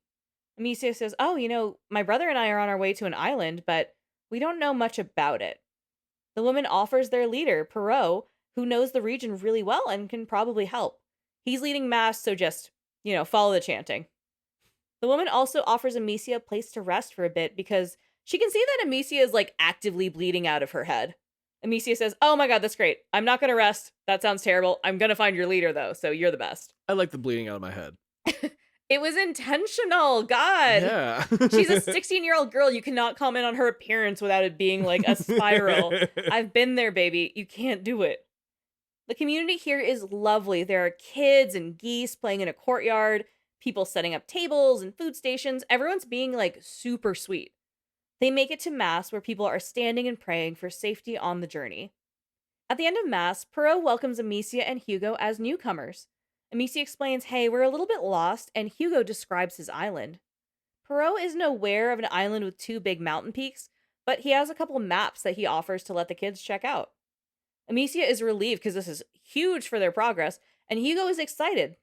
Amicia says, oh, my brother and I are on our way to an island, but we don't know much about it. The woman offers their leader, Brehaut, who knows the region really well and can probably help. He's leading mass, so just, follow the chanting. The woman also offers Amicia a place to rest for a bit because she can see that Amicia is actively bleeding out of her head. Amicia says, oh my god, that's great. I'm not going to rest. That sounds terrible. I'm going to find your leader though, so you're the best. I like the bleeding out of my head. It was intentional. God. Yeah. She's a 16-year-old girl. You cannot comment on her appearance without it being a spiral. I've been there, baby. You can't do it. The community here is lovely. There are kids and geese playing in a courtyard, people setting up tables and food stations. Everyone's being super sweet. They make it to Mass where people are standing and praying for safety on the journey. At the end of Mass, Brehaut welcomes Amicia and Hugo as newcomers. Amicia explains, hey, we're a little bit lost, and Hugo describes his island. Brehaut isn't aware of an island with 2 big mountain peaks, but he has a couple maps that he offers to let the kids check out. Amicia is relieved because this is huge for their progress, and Hugo is excited.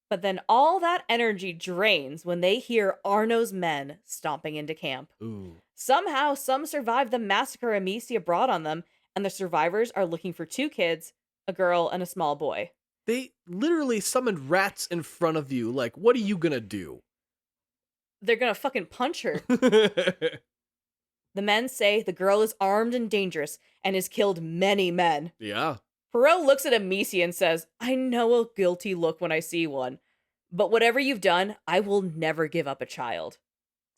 But then all that energy drains when they hear Arno's men stomping into camp. Ooh. Somehow, some survived the massacre Amicia brought on them, and the survivors are looking for 2 kids, a girl and a small boy. They literally summoned rats in front of you. What are you gonna do? They're gonna fucking punch her. The men say the girl is armed and dangerous and has killed many men. Yeah. Brehaut looks at Amicia and says, I know a guilty look when I see one, but whatever you've done, I will never give up a child.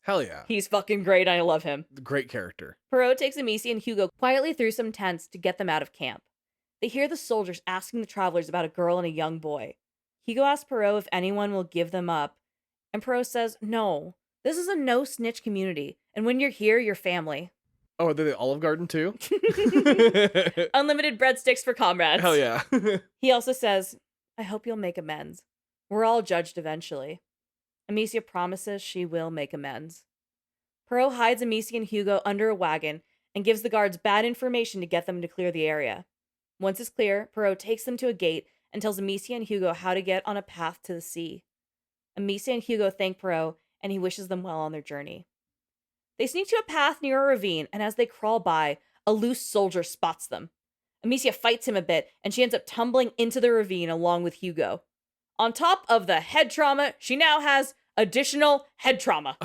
Hell yeah. He's fucking great. I love him. Great character. Brehaut takes Amicia and Hugo quietly through some tents to get them out of camp. They hear the soldiers asking the travelers about a girl and a young boy. Hugo asks Brehaut if anyone will give them up, and Brehaut says, no, this is a no-snitch community, and when you're here, you're family. Oh, are they the Olive Garden too? Unlimited breadsticks for comrades. Hell yeah. He also says, I hope you'll make amends. We're all judged eventually. Amicia promises she will make amends. Brehaut hides Amicia and Hugo under a wagon and gives the guards bad information to get them to clear the area. Once it's clear, Brehaut takes them to a gate and tells Amicia and Hugo how to get on a path to the sea. Amicia and Hugo thank Brehaut, and he wishes them well on their journey. They sneak to a path near a ravine, and as they crawl by, a loose soldier spots them. Amicia fights him a bit, and she ends up tumbling into the ravine along with Hugo. On top of the head trauma, she now has additional head trauma.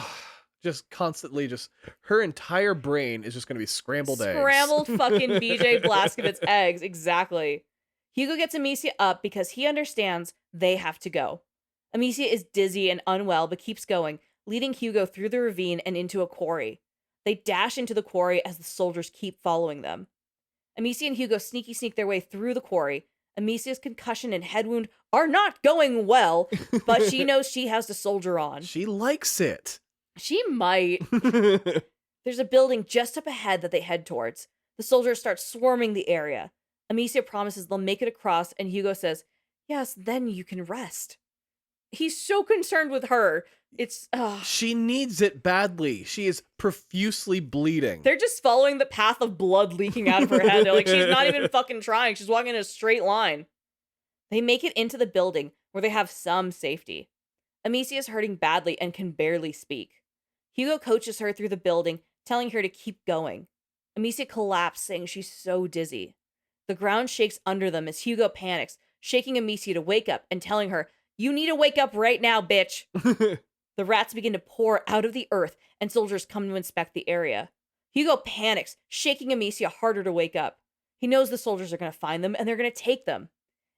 Just constantly, her entire brain is just going to be scrambled eggs. Scrambled fucking BJ Blazkowicz eggs, exactly. Hugo gets Amicia up because he understands they have to go. Amicia is dizzy and unwell but keeps going, leading Hugo through the ravine and into a quarry. They dash into the quarry as the soldiers keep following them. Amicia and Hugo sneak their way through the quarry. Amicia's concussion and head wound are not going well, but she knows she has to soldier on. She likes it. She might. There's a building just up ahead that they head towards. The soldiers start swarming the area. Amicia promises they'll make it across, and Hugo says, yes, then you can rest. He's so concerned with her. It's, She needs it badly. She is profusely bleeding. They're just following the path of blood leaking out of her head. They're like, she's not even fucking trying. She's walking in a straight line. They make it into the building, where they have some safety. Amicia is hurting badly and can barely speak. Hugo coaches her through the building, telling her to keep going. Amicia collapses, saying she's so dizzy. The ground shakes under them as Hugo panics, shaking Amicia to wake up and telling her, you need to wake up right now, bitch. The rats begin to pour out of the earth, and soldiers come to inspect the area. Hugo panics, shaking Amicia harder to wake up. He knows the soldiers are going to find them, and they're going to take them.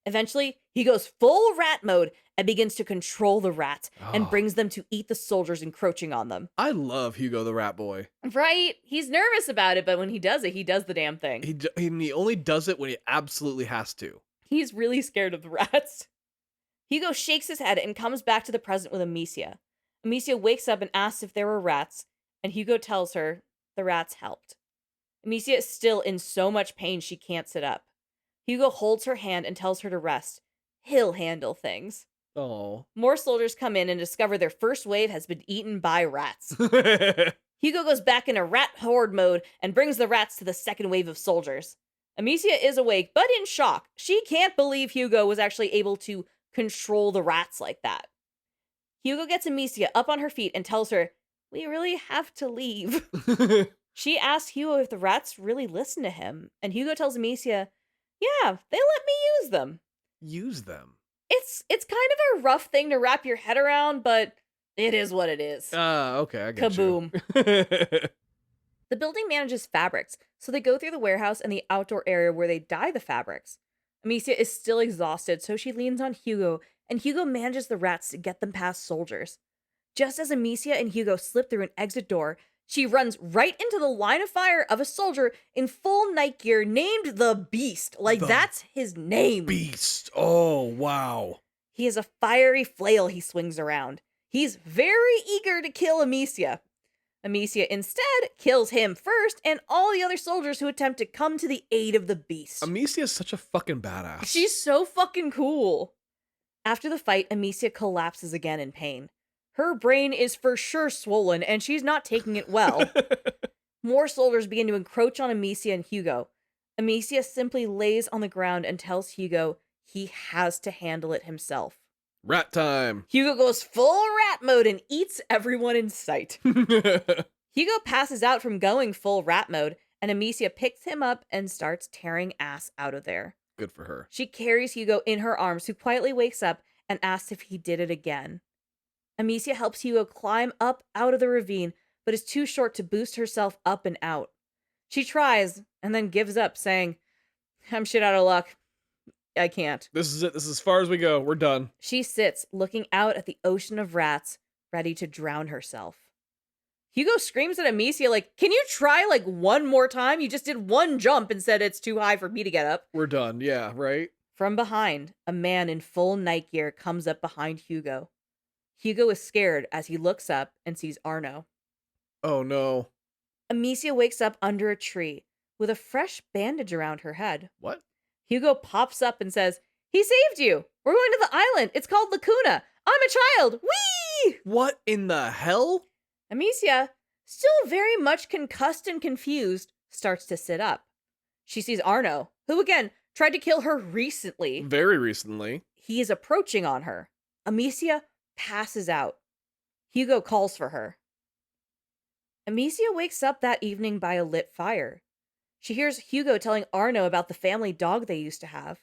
Eventually, he goes full rat mode and begins to control the rats and brings them to eat the soldiers encroaching on them. I love Hugo the Rat Boy. Right? He's nervous about it, but when he does it, he does the damn thing. He only does it when he absolutely has to. He's really scared of the rats. Hugo shakes his head and comes back to the present with Amicia. Amicia wakes up and asks if there were rats, and Hugo tells her the rats helped. Amicia is still in so much pain she can't sit up. Hugo holds her hand and tells her to rest. He'll handle things. Oh. More soldiers come in and discover their first wave has been eaten by rats. Hugo goes back into rat horde mode and brings the rats to the second wave of soldiers. Amicia is awake, but in shock. She can't believe Hugo was actually able to control the rats like that. Hugo gets Amicia up on her feet and tells her, we really have to leave. She asks Hugo if the rats really listen to him, and Hugo tells Amicia, yeah, they let me use them. Use them? It's kind of a rough thing to wrap your head around, but it is what it is. Okay, I get Kaboom. you. The building manages fabrics, so they go through the warehouse and the outdoor area where they dye the fabrics. Amicia is still exhausted, so she leans on Hugo, and Hugo manages the rats to get them past soldiers. Just as Amicia and Hugo slip through an exit door, she runs right into the line of fire of a soldier in full night gear named the Beast. That's his name. Beast. Oh, wow. He has a fiery flail he swings around. He's very eager to kill Amicia. Amicia instead kills him first and all the other soldiers who attempt to come to the aid of the Beast. Amicia is such a fucking badass. She's so fucking cool. After the fight, Amicia collapses again in pain. Her brain is for sure swollen, and she's not taking it well. More soldiers begin to encroach on Amicia and Hugo. Amicia simply lays on the ground and tells Hugo he has to handle it himself. Rat time. Hugo goes full rat mode and eats everyone in sight. Hugo passes out from going full rat mode, and Amicia picks him up and starts tearing ass out of there. Good for her. She carries Hugo in her arms, who quietly wakes up and asks if he did it again. Amicia helps Hugo climb up out of the ravine, but is too short to boost herself up and out. She tries, and then gives up, saying, I'm shit out of luck. I can't. This is it. This is as far as we go. We're done. She sits, looking out at the ocean of rats, ready to drown herself. Hugo screams at Amicia, can you try, one more time? You just did one jump and said it's too high for me to get up. We're done. Yeah, right? From behind, a man in full night gear comes up behind Hugo. Hugo is scared as he looks up and sees Arno. Oh, no. Amicia wakes up under a tree with a fresh bandage around her head. What? Hugo pops up and says, he saved you. We're going to the island. It's called Lacuna. I'm a child. Whee! What in the hell? Amicia, still very much concussed and confused, starts to sit up. She sees Arno, who again tried to kill her recently. Very recently. He is approaching on her. Amicia passes out. Hugo calls for her. Amicia wakes up that evening by a lit fire. She hears Hugo telling Arno about the family dog they used to have.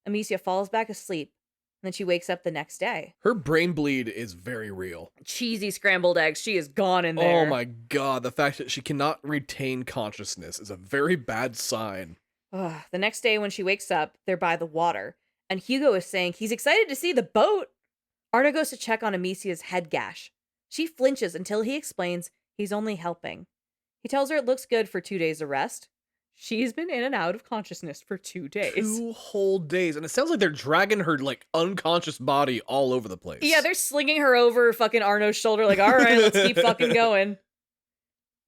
Amicia falls back asleep, and then she wakes up the next day. Her brain bleed is very real. Cheesy scrambled eggs. She is gone in there. Oh my god, the fact that she cannot retain consciousness is a very bad sign. The next day when she wakes up, they're by the water, and Hugo is saying he's excited to see the boat. Arno goes to check on Amicia's head gash. She flinches until he explains he's only helping. He tells her it looks good for 2 days of rest. She's been in and out of consciousness for 2 days. 2 whole days. And it sounds like they're dragging her, unconscious body all over the place. Yeah, they're slinging her over fucking Arno's shoulder all right, let's keep fucking going.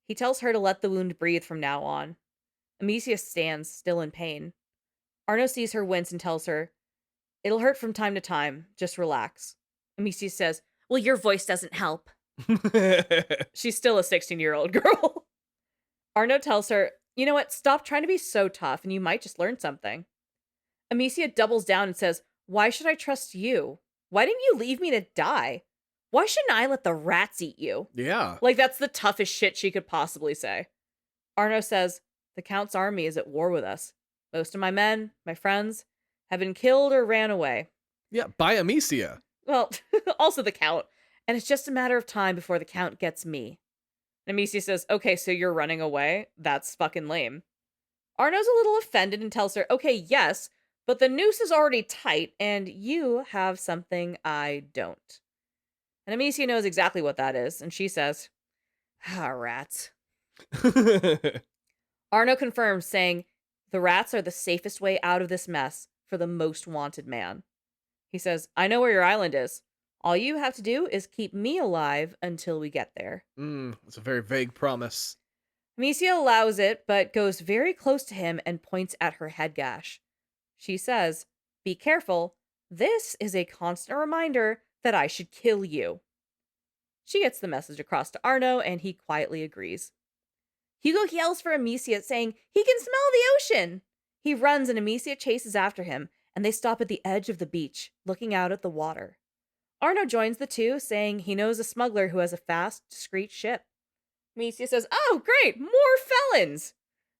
He tells her to let the wound breathe from now on. Amicia stands, still in pain. Arno sees her wince and tells her, "It'll hurt from time to time. Just relax." Amicia says, "Well, your voice doesn't help." She's still a 16-year-old girl. Arno tells her, "You know what? Stop trying to be so tough and you might just learn something." Amicia doubles down and says, "Why should I trust you? Why didn't you leave me to die? Why shouldn't I let the rats eat you?" Yeah. Like, that's the toughest shit she could possibly say. Arno says, "The Count's army is at war with us. Most of my men, my friends, have been killed or ran away." Yeah, by Amicia. Well, also the Count. "And it's just a matter of time before the Count gets me." And Amicia says, "Okay, so you're running away? That's fucking lame." Arno's a little offended and tells her, "Okay, yes, but the noose is already tight, and you have something I don't." And Amicia knows exactly what that is, and she says, "Rats." Arno confirms, saying, "The rats are the safest way out of this mess for the most wanted man." He says, "I know where your island is. All you have to do is keep me alive until we get there." It's a very vague promise. Amicia allows it, but goes very close to him and points at her head gash. She says, "Be careful. This is a constant reminder that I should kill you." She gets the message across to Arno, and he quietly agrees. Hugo yells for Amicia, saying he can smell the ocean. He runs, and Amicia chases after him, and they stop at the edge of the beach, looking out at the water. Arno joins the two, saying he knows a smuggler who has a fast, discreet ship. Amicia says, "Oh, great, more felons."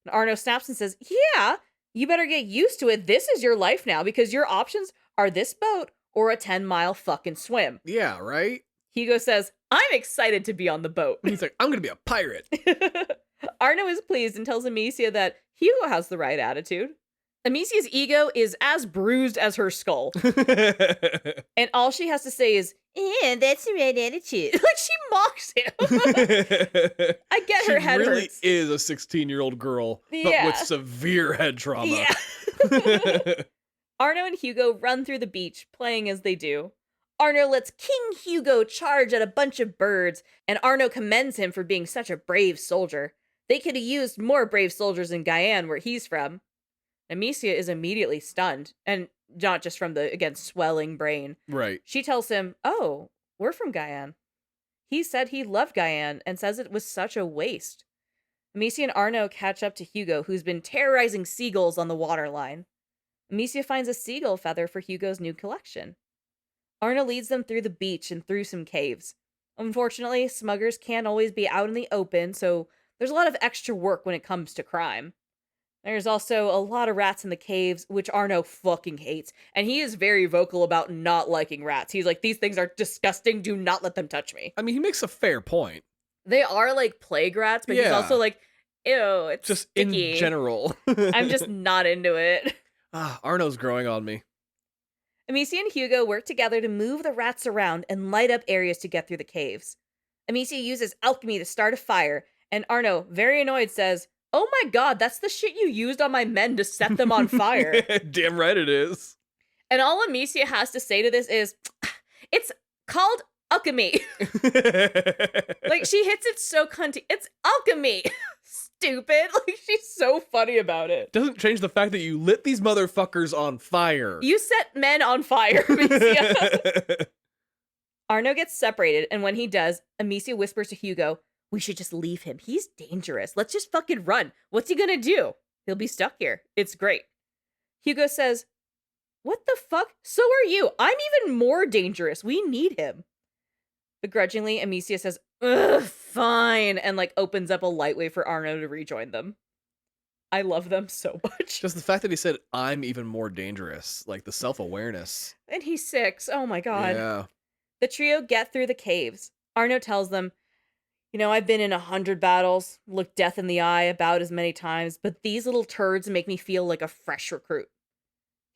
And Arno snaps and says, "Yeah, you better get used to it. This is your life now, because your options are this boat or a 10-mile fucking swim." Yeah, right? Hugo says, "I'm excited to be on the boat." He's like, "I'm going to be a pirate." Arno is pleased and tells Amicia that Hugo has the right attitude. Amicia's ego is as bruised as her skull. And all she has to say is, "That's the right attitude." Like, she mocks him. I get her head really hurts. is a 16-year-old girl, but Yeah. with severe head trauma. Yeah. Arno and Hugo run through the beach, playing as they do. Arno lets King Hugo charge at a bunch of birds, and Arno commends him for being such a brave soldier. They could have used more brave soldiers in Guyane, where he's from. Amicia is immediately stunned, and not just from the, again, swelling brain. Right. She tells him, "Oh, we're from Guyane." He said he loved Guyane and says it was such a waste. Amicia and Arno catch up to Hugo, who's been terrorizing seagulls on the waterline. Amicia finds a seagull feather for Hugo's new collection. Arno leads them through the beach and through some caves. Unfortunately, smugglers can't always be out in the open, so there's a lot of extra work when it comes to crime. There's also a lot of rats in the caves, which Arno fucking hates. And he is very vocal about not liking rats. He's like, "These things are disgusting. Do not let them touch me." I mean, he makes a fair point. They are like plague rats, but he's Yeah. also like, "Ew, it's Just sticky." in general. I'm just not into it. Arno's growing on me. Amicia and Hugo work together to move the rats around and light up areas to get through the caves. Amicia uses alchemy to start a fire, and Arno, very annoyed, says, "Oh my god, that's the shit you used on my men to set them on fire." Damn right it is. And all Amicia has to say to this is, "It's called alchemy." Like, she hits it so cunty. It's alchemy. Stupid. Like, she's so funny about it. Doesn't change the fact that you lit these motherfuckers on fire. You set men on fire, Amicia. Arno gets separated, and when he does, Amicia whispers to Hugo, "We should just leave him. He's dangerous. Let's just fucking run. What's he gonna do? He'll be stuck here. It's great." Hugo says, "What the fuck? So are you. I'm even more dangerous. We need him." Begrudgingly, Amicia says, "Ugh, fine," and like opens up a light way for Arno to rejoin them. I love them so much. Just the fact that he said, "I'm even more dangerous," like the self-awareness. And he's 6. Oh my god. Yeah. The trio get through the caves. Arno tells them, "I've been in 100 battles, looked death in the eye about as many times, but these little turds make me feel like a fresh recruit."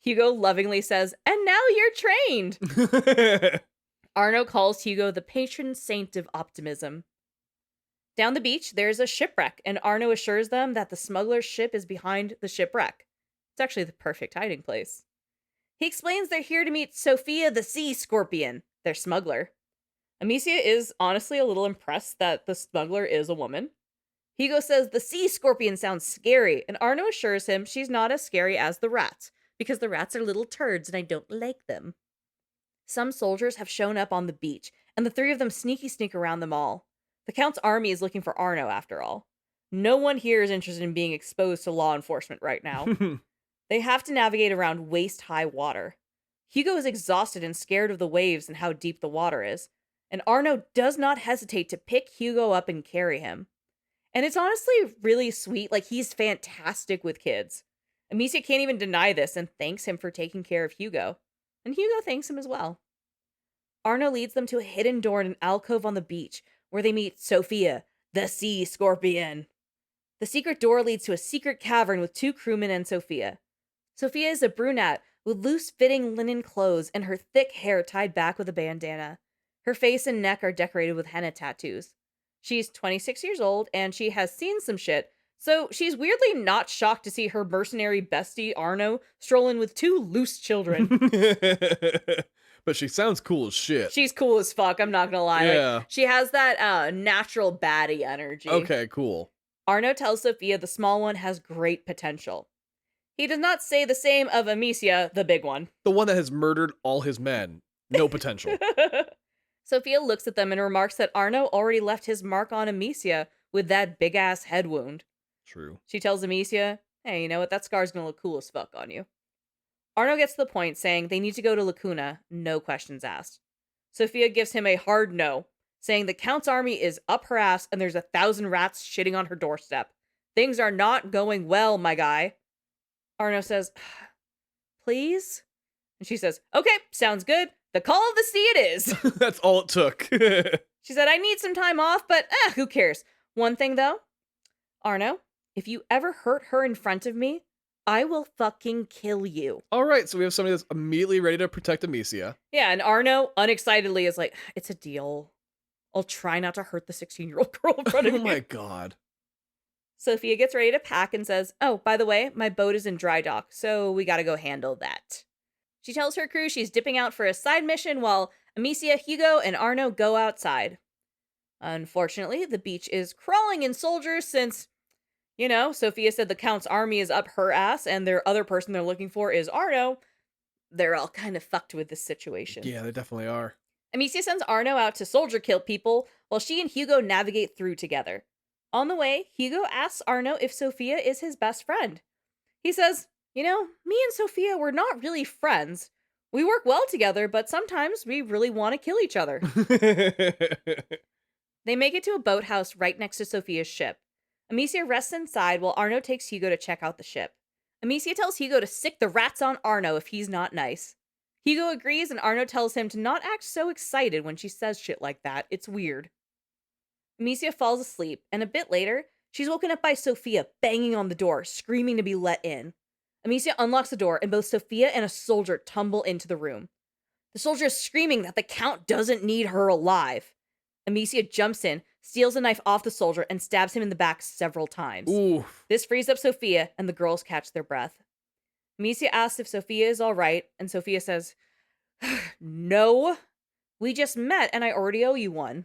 Hugo lovingly says, "And now you're trained." Arno calls Hugo the patron saint of optimism. Down the beach, there's a shipwreck, and Arno assures them that the smuggler's ship is behind the shipwreck. It's actually the perfect hiding place. He explains they're here to meet Sophia the Sea Scorpion, their smuggler. Amicia is honestly a little impressed that the smuggler is a woman. Hugo says the sea scorpion sounds scary, and Arno assures him she's not as scary as the rats, because the rats are little turds and I don't like them. Some soldiers have shown up on the beach, and the three of them sneak around them all. The Count's army is looking for Arno, after all. No one here is interested in being exposed to law enforcement right now. They have to navigate around waist-high water. Hugo is exhausted and scared of the waves and how deep the water is, and Arno does not hesitate to pick Hugo up and carry him. And it's honestly really sweet, like he's fantastic with kids. Amicia can't even deny this and thanks him for taking care of Hugo. And Hugo thanks him as well. Arno leads them to a hidden door in an alcove on the beach, where they meet Sophia, the sea scorpion. The secret door leads to a secret cavern with 2 crewmen and Sophia. Sophia is a brunette with loose-fitting linen clothes and her thick hair tied back with a bandana. Her face and neck are decorated with henna tattoos. She's 26 years old, and she has seen some shit, so she's weirdly not shocked to see her mercenary bestie, Arno, stroll in with 2 loose children. But she sounds cool as shit. She's cool as fuck, I'm not gonna lie. Yeah. Like, she has that natural baddie energy. Okay, cool. Arno tells Sophia the small one has great potential. He does not say the same of Amicia, the big one. The one that has murdered all his men. No potential. Sophia looks at them and remarks that Arno already left his mark on Amicia with that big-ass head wound. True. She tells Amicia, hey, you know what? That scar's gonna look cool as fuck on you. Arno gets to the point, saying they need to go to Lacuna, no questions asked. Sophia gives him a hard no, saying the Count's army is up her ass and there's 1,000 rats shitting on her doorstep. Things are not going well, my guy. Arno says, please? And she says, okay, sounds good. The call of the sea it is. That's all it took. She said, I need some time off, but who cares? One thing, though. Arno, if you ever hurt her in front of me, I will fucking kill you. All right, so we have somebody that's immediately ready to protect Amicia. Yeah, and Arno, unexcitedly, is like, it's a deal. I'll try not to hurt the 16-year-old girl in front of you. Oh my god. Sophia gets ready to pack and says, oh, by the way, my boat is in dry dock, so we gotta go handle that. She tells her crew she's dipping out for a side mission while Amicia, Hugo, and Arno go outside. Unfortunately, the beach is crawling in soldiers since, you know, Sophia said the Count's army is up her ass and their other person they're looking for is Arno. They're all kind of fucked with this situation. Yeah, they definitely are. Amicia sends Arno out to soldier kill people while she and Hugo navigate through together. On the way, Hugo asks Arno if Sophia is his best friend. He says, you know, me and Sophia, we're not really friends. We work well together, but sometimes we really want to kill each other. They make it to a boathouse right next to Sophia's ship. Amicia rests inside while Arno takes Hugo to check out the ship. Amicia tells Hugo to sick the rats on Arno if he's not nice. Hugo agrees and Arno tells him to not act so excited when she says shit like that. It's weird. Amicia falls asleep, and a bit later, she's woken up by Sophia banging on the door, screaming to be let in. Amicia unlocks the door, and both Sophia and a soldier tumble into the room. The soldier is screaming that the Count doesn't need her alive. Amicia jumps in, steals a knife off the soldier, and stabs him in the back several times. Oof. This frees up Sophia, and the girls catch their breath. Amicia asks if Sophia is all right, and Sophia says, no, we just met, and I already owe you one.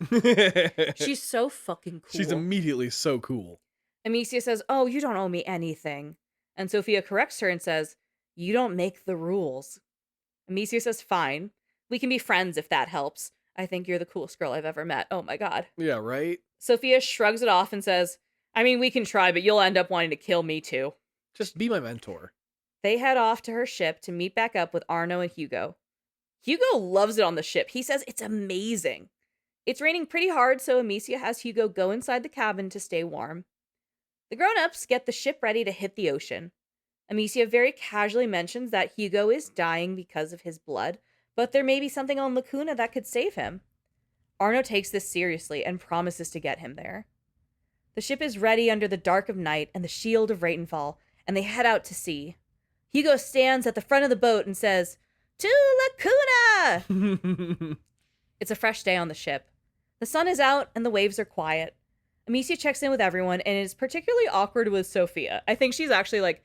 She's so fucking cool. She's immediately so cool. Amicia says, oh, you don't owe me anything. And Sophia corrects her and says, you don't make the rules. Amicia says, fine. We can be friends if that helps. I think you're the coolest girl I've ever met. Oh my god. Yeah, right? Sophia shrugs it off and says, I mean, we can try, but you'll end up wanting to kill me too. Just be my mentor. They head off to her ship to meet back up with Arno and Hugo. Hugo loves it on the ship. He says it's amazing. It's raining pretty hard, so Amicia has Hugo go inside the cabin to stay warm. The grown-ups get the ship ready to hit the ocean. Amicia very casually mentions that Hugo is dying because of his blood, but there may be something on Lacuna that could save him. Arno takes this seriously and promises to get him there. The ship is ready under the dark of night and the shield of Ratenfall, and they head out to sea. Hugo stands at the front of the boat and says, to Lacuna! It's a fresh day on the ship. The sun is out and the waves are quiet. Amicia checks in with everyone and is particularly awkward with Sophia. I think she's actually like,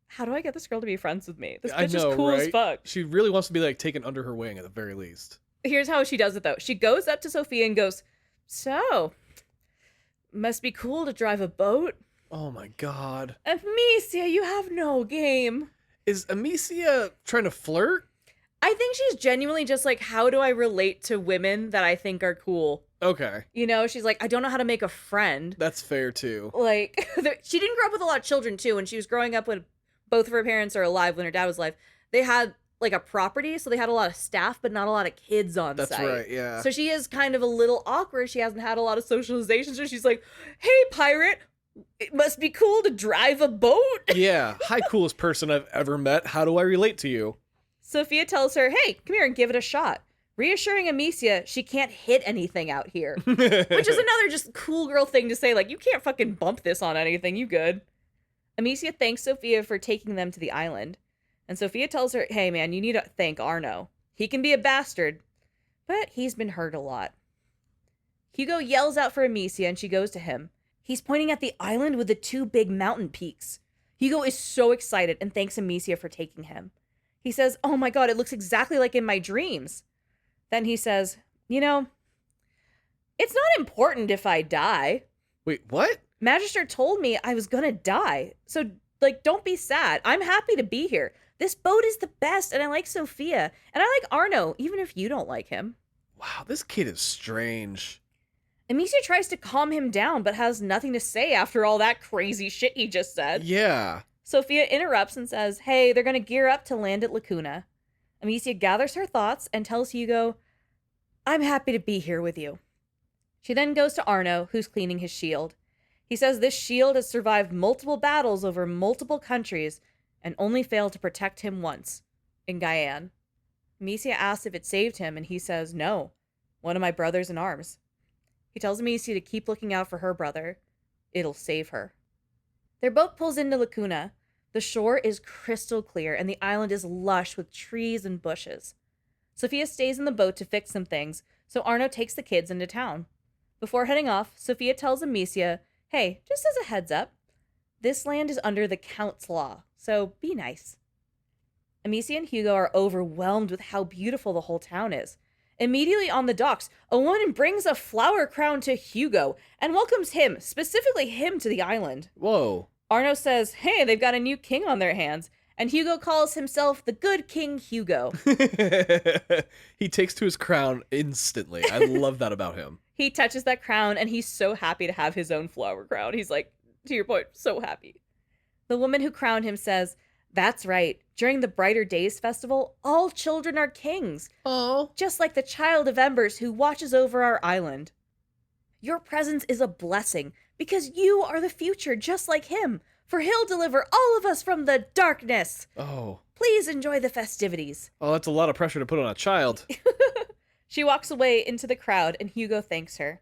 how do I get this girl to be friends with me? This bitch is cool as fuck. She really wants to be like taken under her wing at the very least. Here's how she does it though. She goes up to Sophia and goes, so, Must be cool to drive a boat. Oh my god. Amicia, you have no game. Is Amicia trying to flirt? I think she's genuinely just like, how do I relate to women that I think are cool? Okay. You know, she's like, I don't know how to make a friend. That's fair too. Like, she didn't grow up with a lot of children too. When she was growing up, when both of her parents are alive, when her dad was alive, they had like a property, so they had a lot of staff, but not a lot of kids on site. That's right, yeah. So she is kind of a little awkward. She hasn't had a lot of socialization, so she's like, hey, pirate, it must be cool to drive a boat. Yeah. Hi, coolest person I've ever met. How do I relate to you? Sophia tells her, hey, come here and give it a shot. Reassuring Amicia she can't hit anything out here. Which is another just cool girl thing to say, like, you can't fucking bump this on anything, you good. Amicia thanks Sophia for taking them to the island. And Sophia tells her, hey man, you need to thank Arno. He can be a bastard, but he's been hurt a lot. Hugo yells out for Amicia and she goes to him. He's pointing at the island with the two big mountain peaks. Hugo is so excited and thanks Amicia for taking him. He says, oh my god, it looks exactly like in my dreams. Then he says, you know, it's not important if I die. Wait, what? Magister told me I was gonna die. So, like, don't be sad. I'm happy to be here. This boat is the best, and I like Sophia. And I like Arno, even if you don't like him. Wow, this kid is strange. Amicia tries to calm him down, but has nothing to say after all that crazy shit he just said. Yeah. Sophia interrupts and says, hey, they're gonna gear up to land at Lacuna. Amicia gathers her thoughts and tells Hugo, I'm happy to be here with you. She then goes to Arno, who's cleaning his shield. He says this shield has survived multiple battles over multiple countries and only failed to protect him once, in Guyane. Amicia asks if it saved him, and he says, no, one of my brothers in arms. He tells Amicia to keep looking out for her brother. It'll save her. Their boat pulls into Lacuna. The shore is crystal clear, and the island is lush with trees and bushes. Sophia stays in the boat to fix some things, so Arno takes the kids into town. Before heading off, Sophia tells Amicia, hey, just as a heads up, this land is under the Count's law, so be nice. Amicia and Hugo are overwhelmed with how beautiful the whole town is. Immediately on the docks, a woman brings a flower crown to Hugo and welcomes him, specifically him, to the island. Whoa. Arno says, hey, they've got a new king on their hands, and Hugo calls himself the good King Hugo. He takes to his crown instantly. I love that about him. He touches that crown, and he's so happy to have his own flower crown. He's like, to your point, so happy. The woman who crowned him says, that's right. During the Brighter Days festival, all children are kings. Oh. Just like the Child of Embers who watches over our island. Your presence is a blessing because you are the future just like him, for he'll deliver all of us from the darkness. Oh. Please enjoy the festivities. Oh, that's a lot of pressure to put on a child. She walks away into the crowd and Hugo thanks her.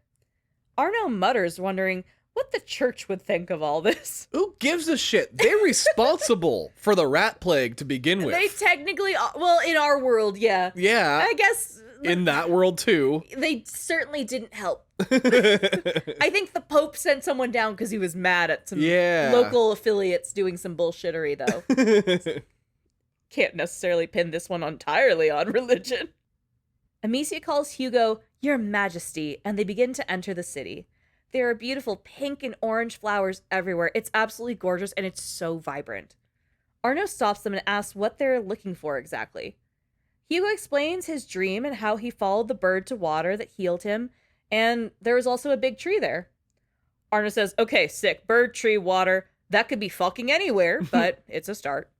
Arno mutters, wondering what the church would think of all this. Who gives a shit? They're responsible for the rat plague to begin with. They technically, well, in our world, yeah. Yeah. I guess. In that world, too. They certainly didn't help. I think the Pope sent someone down because he was mad at some local affiliates doing some bullshittery, though. Can't necessarily pin this one entirely on religion. Amicia calls Hugo, Your Majesty, and they begin to enter the city. There are beautiful pink and orange flowers everywhere. It's absolutely gorgeous, and it's so vibrant. Arno stops them and asks what they're looking for exactly. Hugo explains his dream and how he followed the bird to water that healed him, and there was also a big tree there. Arno says, okay, sick, bird, tree, water, that could be fucking anywhere, but it's a start.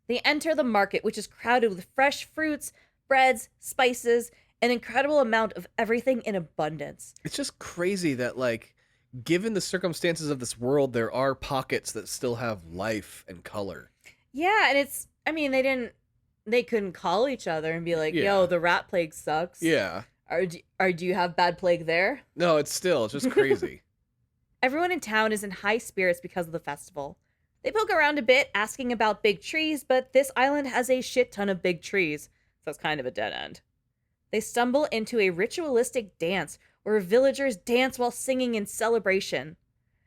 They enter the market, which is crowded with fresh fruits, breads, spices, an incredible amount of everything in abundance. It's just crazy that, like, given the circumstances of this world, there are pockets that still have life and color. Yeah, and it's, I mean, they couldn't call each other and be like, yo, the rat plague sucks. Yeah. Do you have bad plague there? No, it's just crazy. Everyone in town is in high spirits because of the festival. They poke around a bit, asking about big trees, but this island has a shit ton of big trees, so it's kind of a dead end. They stumble into a ritualistic dance where villagers dance while singing in celebration.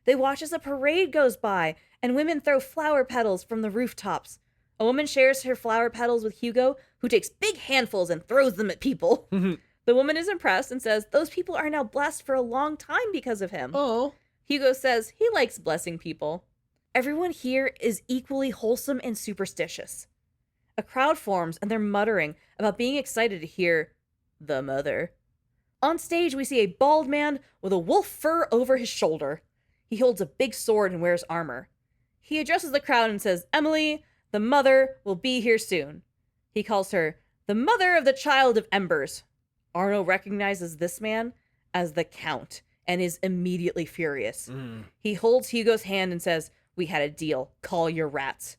They watch as a parade goes by, and women throw flower petals from the rooftops. A woman shares her flower petals with Hugo, who takes big handfuls and throws them at people. The The woman is impressed and says those people are now blessed for a long time because of him. Oh. Hugo says he likes blessing people. Everyone here is equally wholesome and superstitious. A crowd forms and they're muttering about being excited to hear the mother. On stage, we see a bald man with a wolf fur over his shoulder. He holds a big sword and wears armor. He addresses the crowd and says, Emily, the mother, will be here soon. He calls her the mother of the child of embers. Arno recognizes this man as the Count and is immediately furious. He holds Hugo's hand and says, we had a deal. Call your rats.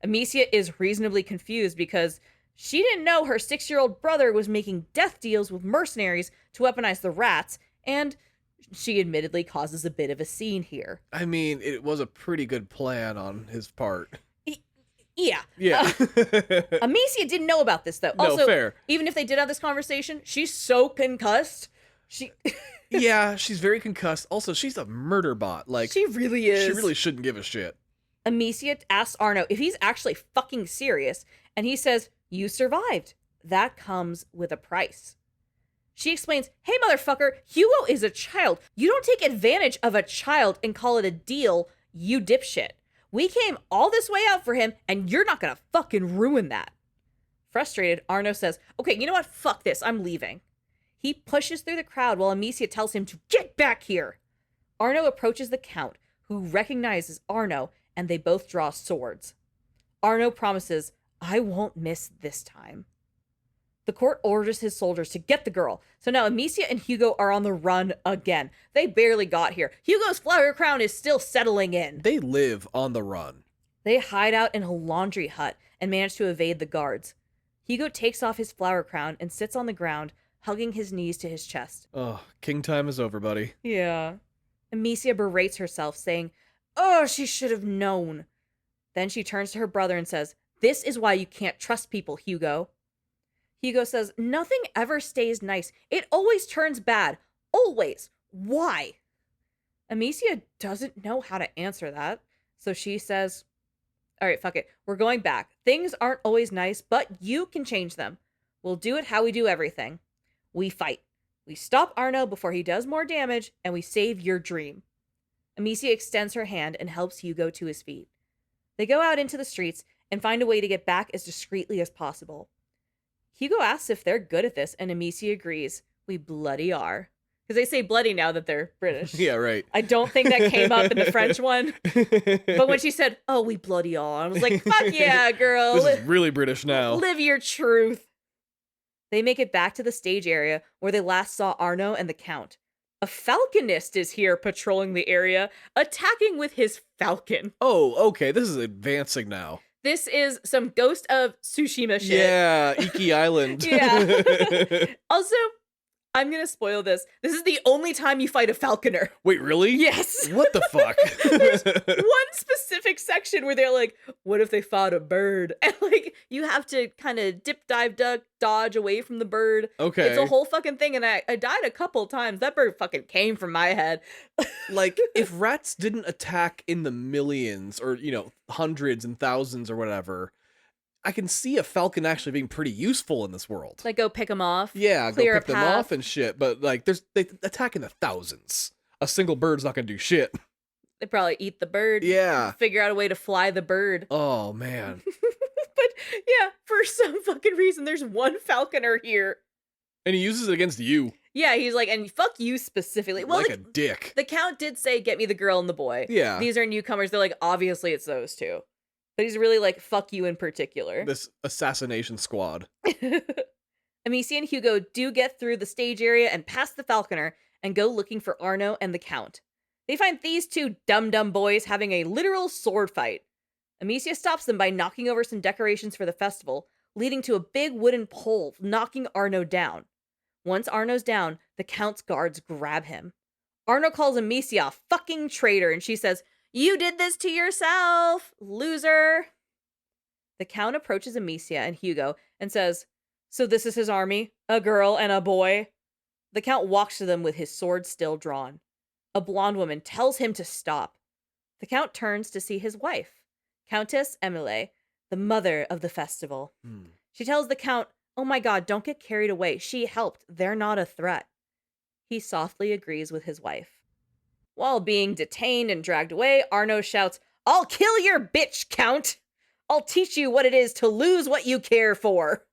Amicia is reasonably confused because she didn't know her 6-year-old brother was making death deals with mercenaries to weaponize the rats, and she admittedly causes a bit of a scene here. I mean, it was a pretty good plan on his part. Yeah. Amicia didn't know about this, though. No, Also, fair. Even if they did have this conversation, she's so concussed. Yeah, she's very concussed. Also, she's a murder bot. Like, she really is. She really shouldn't give a shit. Amicia asks Arno if he's actually fucking serious, and he says, you survived. That comes with a price. She explains, hey, motherfucker, Hugo is a child. You don't take advantage of a child and call it a deal, you dipshit. We came all this way out for him, and you're not gonna fucking ruin that. Frustrated, Arno says, okay, you know what? Fuck this. I'm leaving. He pushes through the crowd while Amicia tells him to get back here. Arno approaches the Count, who recognizes Arno, and they both draw swords. Arno promises, I won't miss this time. The court orders his soldiers to get the girl, so now Amicia and Hugo are on the run again. They barely got here. Hugo's flower crown is still settling in. They live on the run. They hide out in a laundry hut and manage to evade the guards. Hugo takes off his flower crown and sits on the ground, hugging his knees to his chest. Oh, king time is over, buddy. Yeah. Amicia berates herself, saying, oh, she should have known. Then she turns to her brother and says, this is why you can't trust people, Hugo. Hugo says, nothing ever stays nice. It always turns bad. Always. Why? Amicia doesn't know how to answer that. So she says, all right, fuck it. We're going back. Things aren't always nice, but you can change them. We'll do it how we do everything. We fight. We stop Arno before he does more damage, and we save your dream. Amicia extends her hand and helps Hugo to his feet. They go out into the streets and find a way to get back as discreetly as possible. Hugo asks if they're good at this, and Amicia agrees. We bloody are. Because they say bloody now that they're British. Yeah, right. I don't think that came up in the French one. But when she said, oh, we bloody are, I was like, fuck yeah, girl. This is really British now. Live your truth. They make it back to the stage area where they last saw Arno and the Count. A falconist is here patrolling the area, attacking with his falcon. Oh, okay. This is advancing now. This is some Ghost of Tsushima shit. Yeah, Iki Island. Yeah. Also, I'm going to spoil this. This is the only time you fight a falconer. Wait, really? Yes. What the fuck? There's one specific section where they're like, what if they fought a bird? And like, you have to kind of dip, dive, duck, dodge away from the bird. Okay. It's a whole fucking thing. And I died a couple times. That bird fucking came from my head. Like, if rats didn't attack in the millions or, you know, hundreds and thousands or whatever, I can see a falcon actually being pretty useful in this world. Like, go pick them off. Yeah, clear go pick a them path. off and shit. But, like, they attack in the thousands. A single bird's not gonna do shit. They probably eat the bird. Yeah. Figure out a way to fly the bird. Oh, man. But, yeah, for some fucking reason, there's one falconer here. And he uses it against you. Yeah, he's like, and fuck you specifically. Well, like a dick. The Count did say, get me the girl and the boy. Yeah. These are newcomers. They're like, obviously it's those two. But he's really like, fuck you in particular. This assassination squad. Amicia and Hugo do get through the stage area and past the falconer and go looking for Arno and the Count. They find these two dumb boys having a literal sword fight. Amicia stops them by knocking over some decorations for the festival, leading to a big wooden pole, knocking Arno down. Once Arno's down, the Count's guards grab him. Arno calls Amicia a fucking traitor, and she says, you did this to yourself, loser. The Count approaches Amicia and Hugo and says, so this is his army, a girl and a boy? The Count walks to them with his sword still drawn. A blonde woman tells him to stop. The Count turns to see his wife, Countess Emily, the mother of the festival. She tells the Count, "Oh my god, don't get carried away. She helped. They're not a threat." He softly agrees with his wife. While being detained and dragged away, Arno shouts, "I'll kill your bitch, Count! I'll teach you what it is to lose what you care for."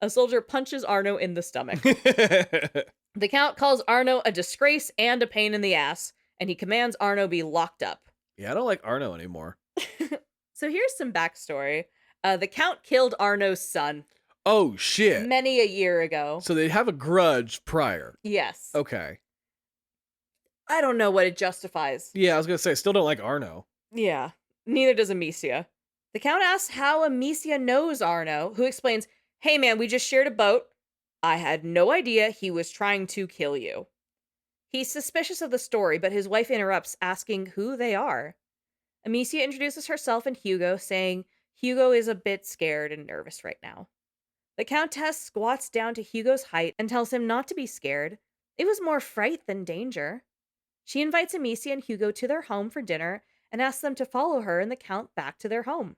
A soldier punches Arno in the stomach. The Count calls Arno a disgrace and a pain in the ass, and he commands Arno be locked up. Yeah, I don't like Arno anymore. So here's some backstory. The Count killed Arno's son. Oh, shit. Many a year ago. So they have a grudge prior. Yes. Okay. I don't know what it justifies. Yeah, I was going to say, I still don't like Arno. Yeah. Neither does Amicia. The Count asks how Amicia knows Arno, who explains, "Hey man, we just shared a boat. I had no idea he was trying to kill you." He's suspicious of the story, but his wife interrupts, asking who they are. Amicia introduces herself and Hugo, saying Hugo is a bit scared and nervous right now. The Countess squats down to Hugo's height and tells him not to be scared. It was more fright than danger. She invites Amicia and Hugo to their home for dinner and asks them to follow her and the Count back to their home.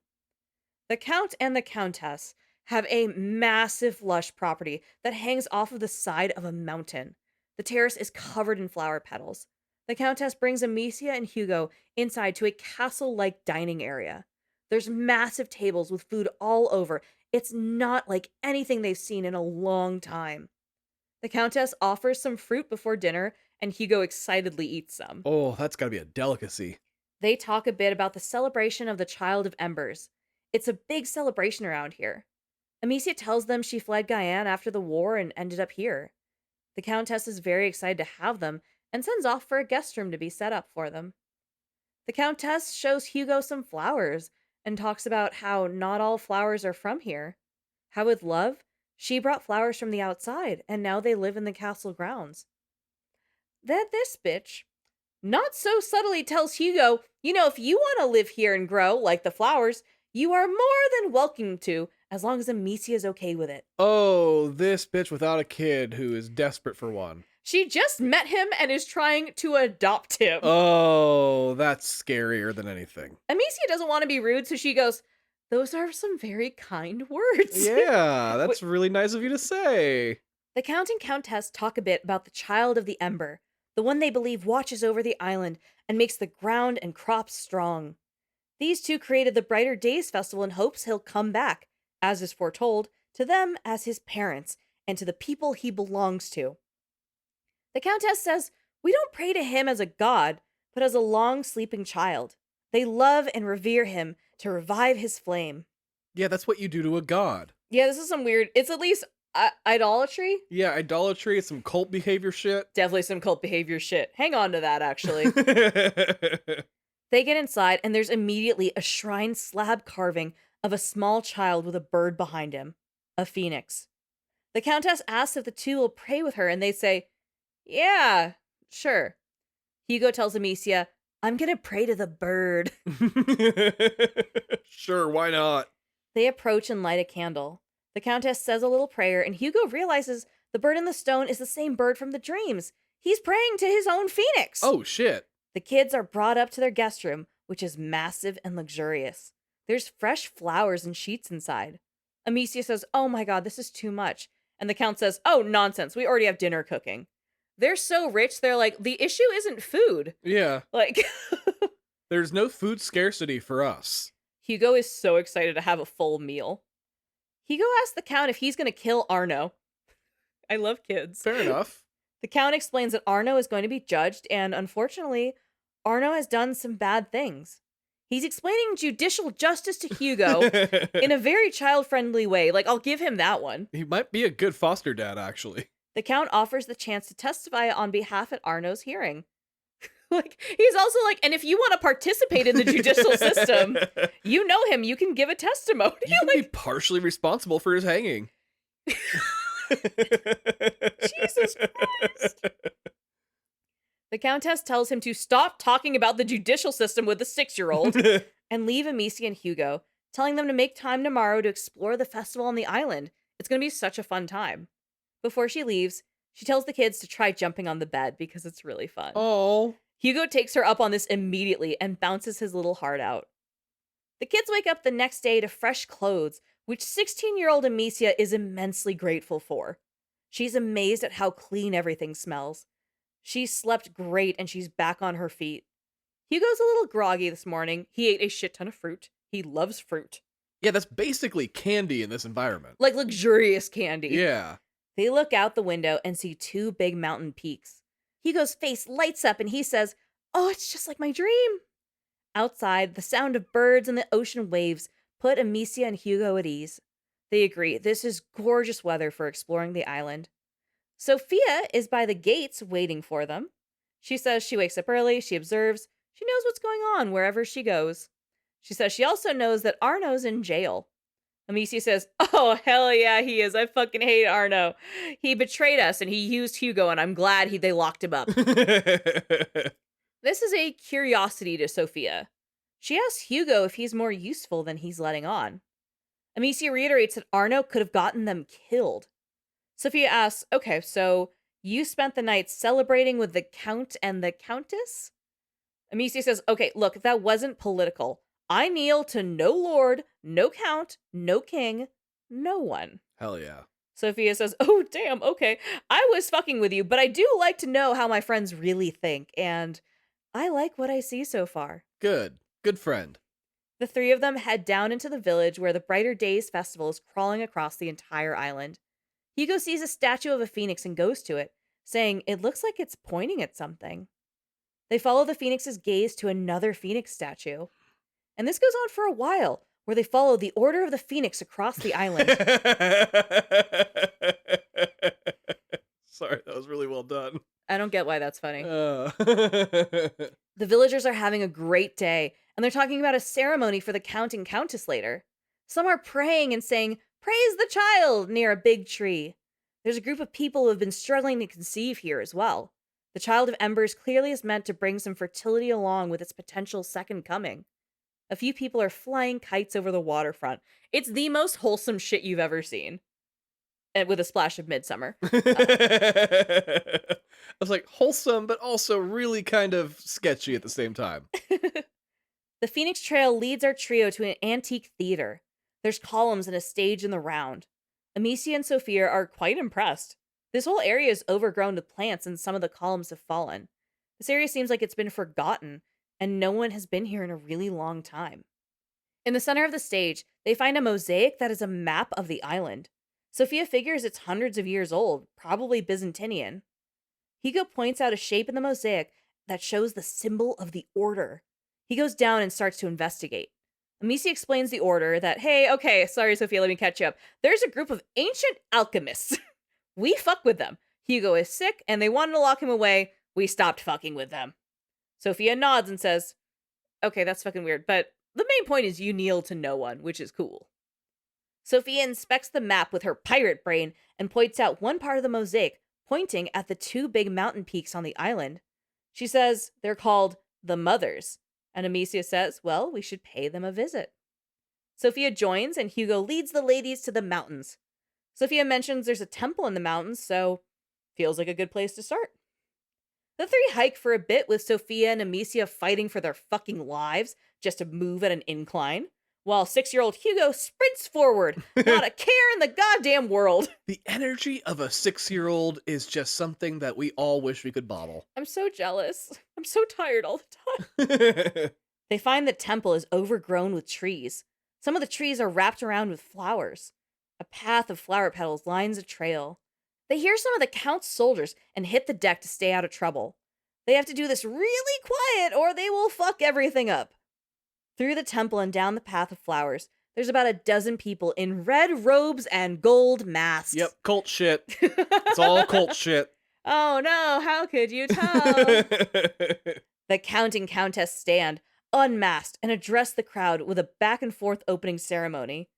The Count and the Countess have a massive lush property that hangs off of the side of a mountain. The terrace is covered in flower petals. The Countess brings Amicia and Hugo inside to a castle-like dining area. There's massive tables with food all over. It's not like anything they've seen in a long time. The Countess offers some fruit before dinner, and Hugo excitedly eats some. Oh, that's got to be a delicacy. They talk a bit about the celebration of the Child of Embers. It's a big celebration around here. Amicia tells them she fled Guyane after the war and ended up here. The Countess is very excited to have them and sends off for a guest room to be set up for them. The Countess shows Hugo some flowers and talks about how not all flowers are from here. How with love, she brought flowers from the outside and now they live in the castle grounds. Then this bitch, not so subtly, tells Hugo, if you want to live here and grow like the flowers, you are more than welcome to, as long as Amicia's okay with it. Oh, this bitch without a kid who is desperate for one. She just met him and is trying to adopt him. Oh, that's scarier than anything. Amicia doesn't want to be rude, so she goes, "Those are some very kind words." Yeah, that's really nice of you to say. The Count and Countess talk a bit about the Child of the Ember, the one they believe watches over the island and makes the ground and crops strong. These two created the Brighter Days Festival in hopes he'll come back, as is foretold, to them as his parents and to the people he belongs to. The Countess says, "We don't pray to him as a god, but as a long-sleeping child. They love and revere him to revive his flame." Yeah, that's what you do to a god. Yeah, this is some weird, it's at least idolatry? Yeah, idolatry, some cult behavior shit. Definitely some cult behavior shit. Hang on to that, actually. They get inside, and there's immediately a shrine slab carving of a small child with a bird behind him. A phoenix. The Countess asks if the two will pray with her, and they say, "Yeah, sure." Hugo tells Amicia, "I'm gonna pray to the bird." Sure, why not? They approach and light a candle. The Countess says a little prayer, and Hugo realizes the bird in the stone is the same bird from the dreams. He's praying to his own phoenix. Oh, shit. The kids are brought up to their guest room, which is massive and luxurious. There's fresh flowers and sheets inside. Amicia says, "Oh my god, this is too much." And the Count says, "Oh, nonsense. We already have dinner cooking." They're so rich, they're like, the issue isn't food. Yeah. Like, there's no food scarcity for us. Hugo is so excited to have a full meal. Hugo asks the Count if he's going to kill Arno. I love kids. Fair enough. The Count explains that Arno is going to be judged, and unfortunately, Arno has done some bad things. He's explaining judicial justice to Hugo in a very child-friendly way. Like, I'll give him that one. He might be a good foster dad, actually. The Count offers the chance to testify on behalf at Arno's hearing. Like, he's also like, and if you want to participate in the judicial system, you know him, you can give a testimony. You can be partially responsible for his hanging. Jesus Christ. The Countess tells him to stop talking about the judicial system with the 6-year-old and leave Amicia and Hugo, telling them to make time tomorrow to explore the festival on the island. It's going to be such a fun time. Before she leaves, she tells the kids to try jumping on the bed because it's really fun. Oh. Hugo takes her up on this immediately and bounces his little heart out. The kids wake up the next day to fresh clothes which 16-year-old Amicia is immensely grateful for. She's amazed at how clean everything smells. She slept great and she's back on her feet. Hugo's a little groggy this morning. He ate a shit ton of fruit. He loves fruit. Yeah, that's basically candy in this environment. Like luxurious candy. Yeah. They look out the window and see two big mountain peaks. Hugo's face lights up and he says, "Oh, it's just like my dream." Outside, the sound of birds and the ocean waves put Amicia and Hugo at ease. They agree this is gorgeous weather for exploring the island. Sophia is by the gates waiting for them. She says she wakes up early, she observes, she knows what's going on wherever she goes. She says she also knows that Arno's in jail. Amicia says, "Oh, hell yeah, he is. I fucking hate Arno. He betrayed us and he used Hugo and I'm glad they locked him up." This is a curiosity to Sophia. She asks Hugo if he's more useful than he's letting on. Amicia reiterates that Arno could have gotten them killed. Sophia asks, "Okay, so you spent the night celebrating with the Count and the Countess?" Amicia says, "Okay, look, that wasn't political. I kneel to no lord, no count, no king, no one." Hell yeah. Sophia says, "Oh, damn, okay. I was fucking with you, but I do like to know how my friends really think, and I like what I see so far." Good. Good friend. The three of them head down into the village where the Brighter Days festival is crawling across the entire island. Hugo sees a statue of a phoenix and goes to it, saying it looks like it's pointing at something. They follow the phoenix's gaze to another phoenix statue. And this goes on for a while, where they follow the Order of the Phoenix across the island. Sorry, that was really well done. I don't get why that's funny. The The villagers are having a great day, and they're talking about a ceremony for the Count and Countess later. Some are praying and saying, "Praise the child," near a big tree. There's a group of people who have been struggling to conceive here as well. The Child of Embers clearly is meant to bring some fertility along with its potential second coming. A few people are flying kites over the waterfront. It's the most wholesome shit you've ever seen. And with a splash of midsummer. I was like, wholesome, but also really kind of sketchy at the same time. The Phoenix Trail leads our trio to an antique theater. There's columns and a stage in the round. Amicia and Sophia are quite impressed. This whole area is overgrown with plants and some of the columns have fallen. This area seems like it's been forgotten, and no one has been here in a really long time. In the center of the stage, they find a mosaic that is a map of the island. Sophia figures it's hundreds of years old, probably Byzantinian. Hugo points out a shape in the mosaic that shows the symbol of the Order. He goes down and starts to investigate. Amicia explains the Order that, "Hey, okay, sorry, Sophia, let me catch you up. There's a group of ancient alchemists. We fuck with them. Hugo is sick, and they wanted to lock him away. We stopped fucking with them." Sophia nods and says, "Okay, that's fucking weird, but the main point is you kneel to no one, which is cool." Sophia inspects the map with her pirate brain and points out one part of the mosaic, pointing at the two big mountain peaks on the island. She says they're called the Mothers, and Amicia says, well, we should pay them a visit. Sophia joins, and Hugo leads the ladies to the mountains. Sophia mentions there's a temple in the mountains, so feels like a good place to start. The three hike for a bit with Sophia and Amicia fighting for their fucking lives just to move at an incline, while 6-year-old Hugo sprints forward, not a care in the goddamn world. The energy of a 6-year-old is just something that we all wish we could bottle. I'm so jealous. I'm so tired all the time. They find the temple is overgrown with trees. Some of the trees are wrapped around with flowers. A path of flower petals lines a trail. They hear some of the Count's soldiers and hit the deck to stay out of trouble. They have to do this really quiet or they will fuck everything up. Through the temple and down the path of flowers, there's about a dozen people in red robes and gold masks. Yep, cult shit. It's all cult shit. Oh no, how could you tell? The Count and Countess stand, unmasked, and address the crowd with a back and forth opening ceremony.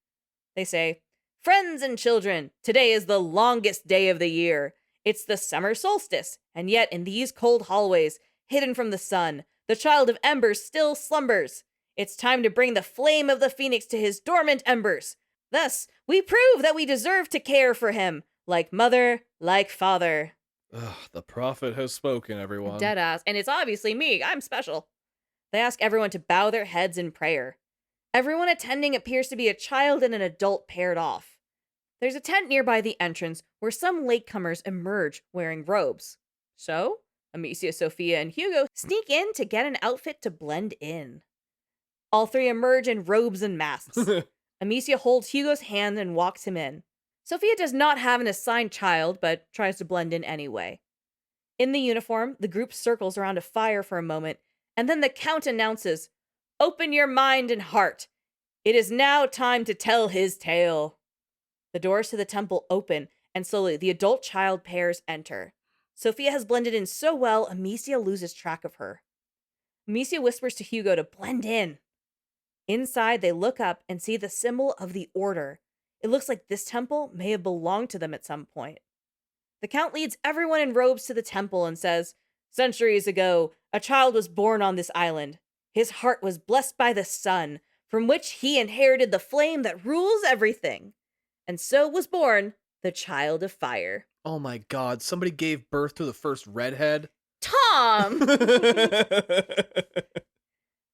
They say, "Friends and children, today is the longest day of the year. It's the summer solstice, and yet in these cold hallways, hidden from the sun, the Child of Embers still slumbers. It's time to bring the flame of the phoenix to his dormant embers. Thus, we prove that we deserve to care for him, like mother, like father." Ugh, the prophet has spoken, everyone. Deadass. And it's obviously me. I'm special. They ask everyone to bow their heads in prayer. Everyone attending appears to be a child and an adult paired off. There's a tent nearby the entrance where some latecomers emerge wearing robes. So, Amicia, Sophia, and Hugo sneak in to get an outfit to blend in. All three emerge in robes and masks. Amicia holds Hugo's hand and walks him in. Sophia does not have an assigned child, but tries to blend in anyway. In the uniform, the group circles around a fire for a moment, and then the Count announces, "Open your mind and heart. It is now time to tell his tale." The doors to the temple open, and slowly the adult-child pairs enter. Sophia has blended in so well, Amicia loses track of her. Amicia whispers to Hugo to blend in. Inside, they look up and see the symbol of the Order. It looks like this temple may have belonged to them at some point. The Count leads everyone in robes to the temple and says, "Centuries ago, a child was born on this island. His heart was blessed by the sun, from which he inherited the flame that rules everything. And so was born the Child of Fire." Oh my god, somebody gave birth to the first redhead? Tom!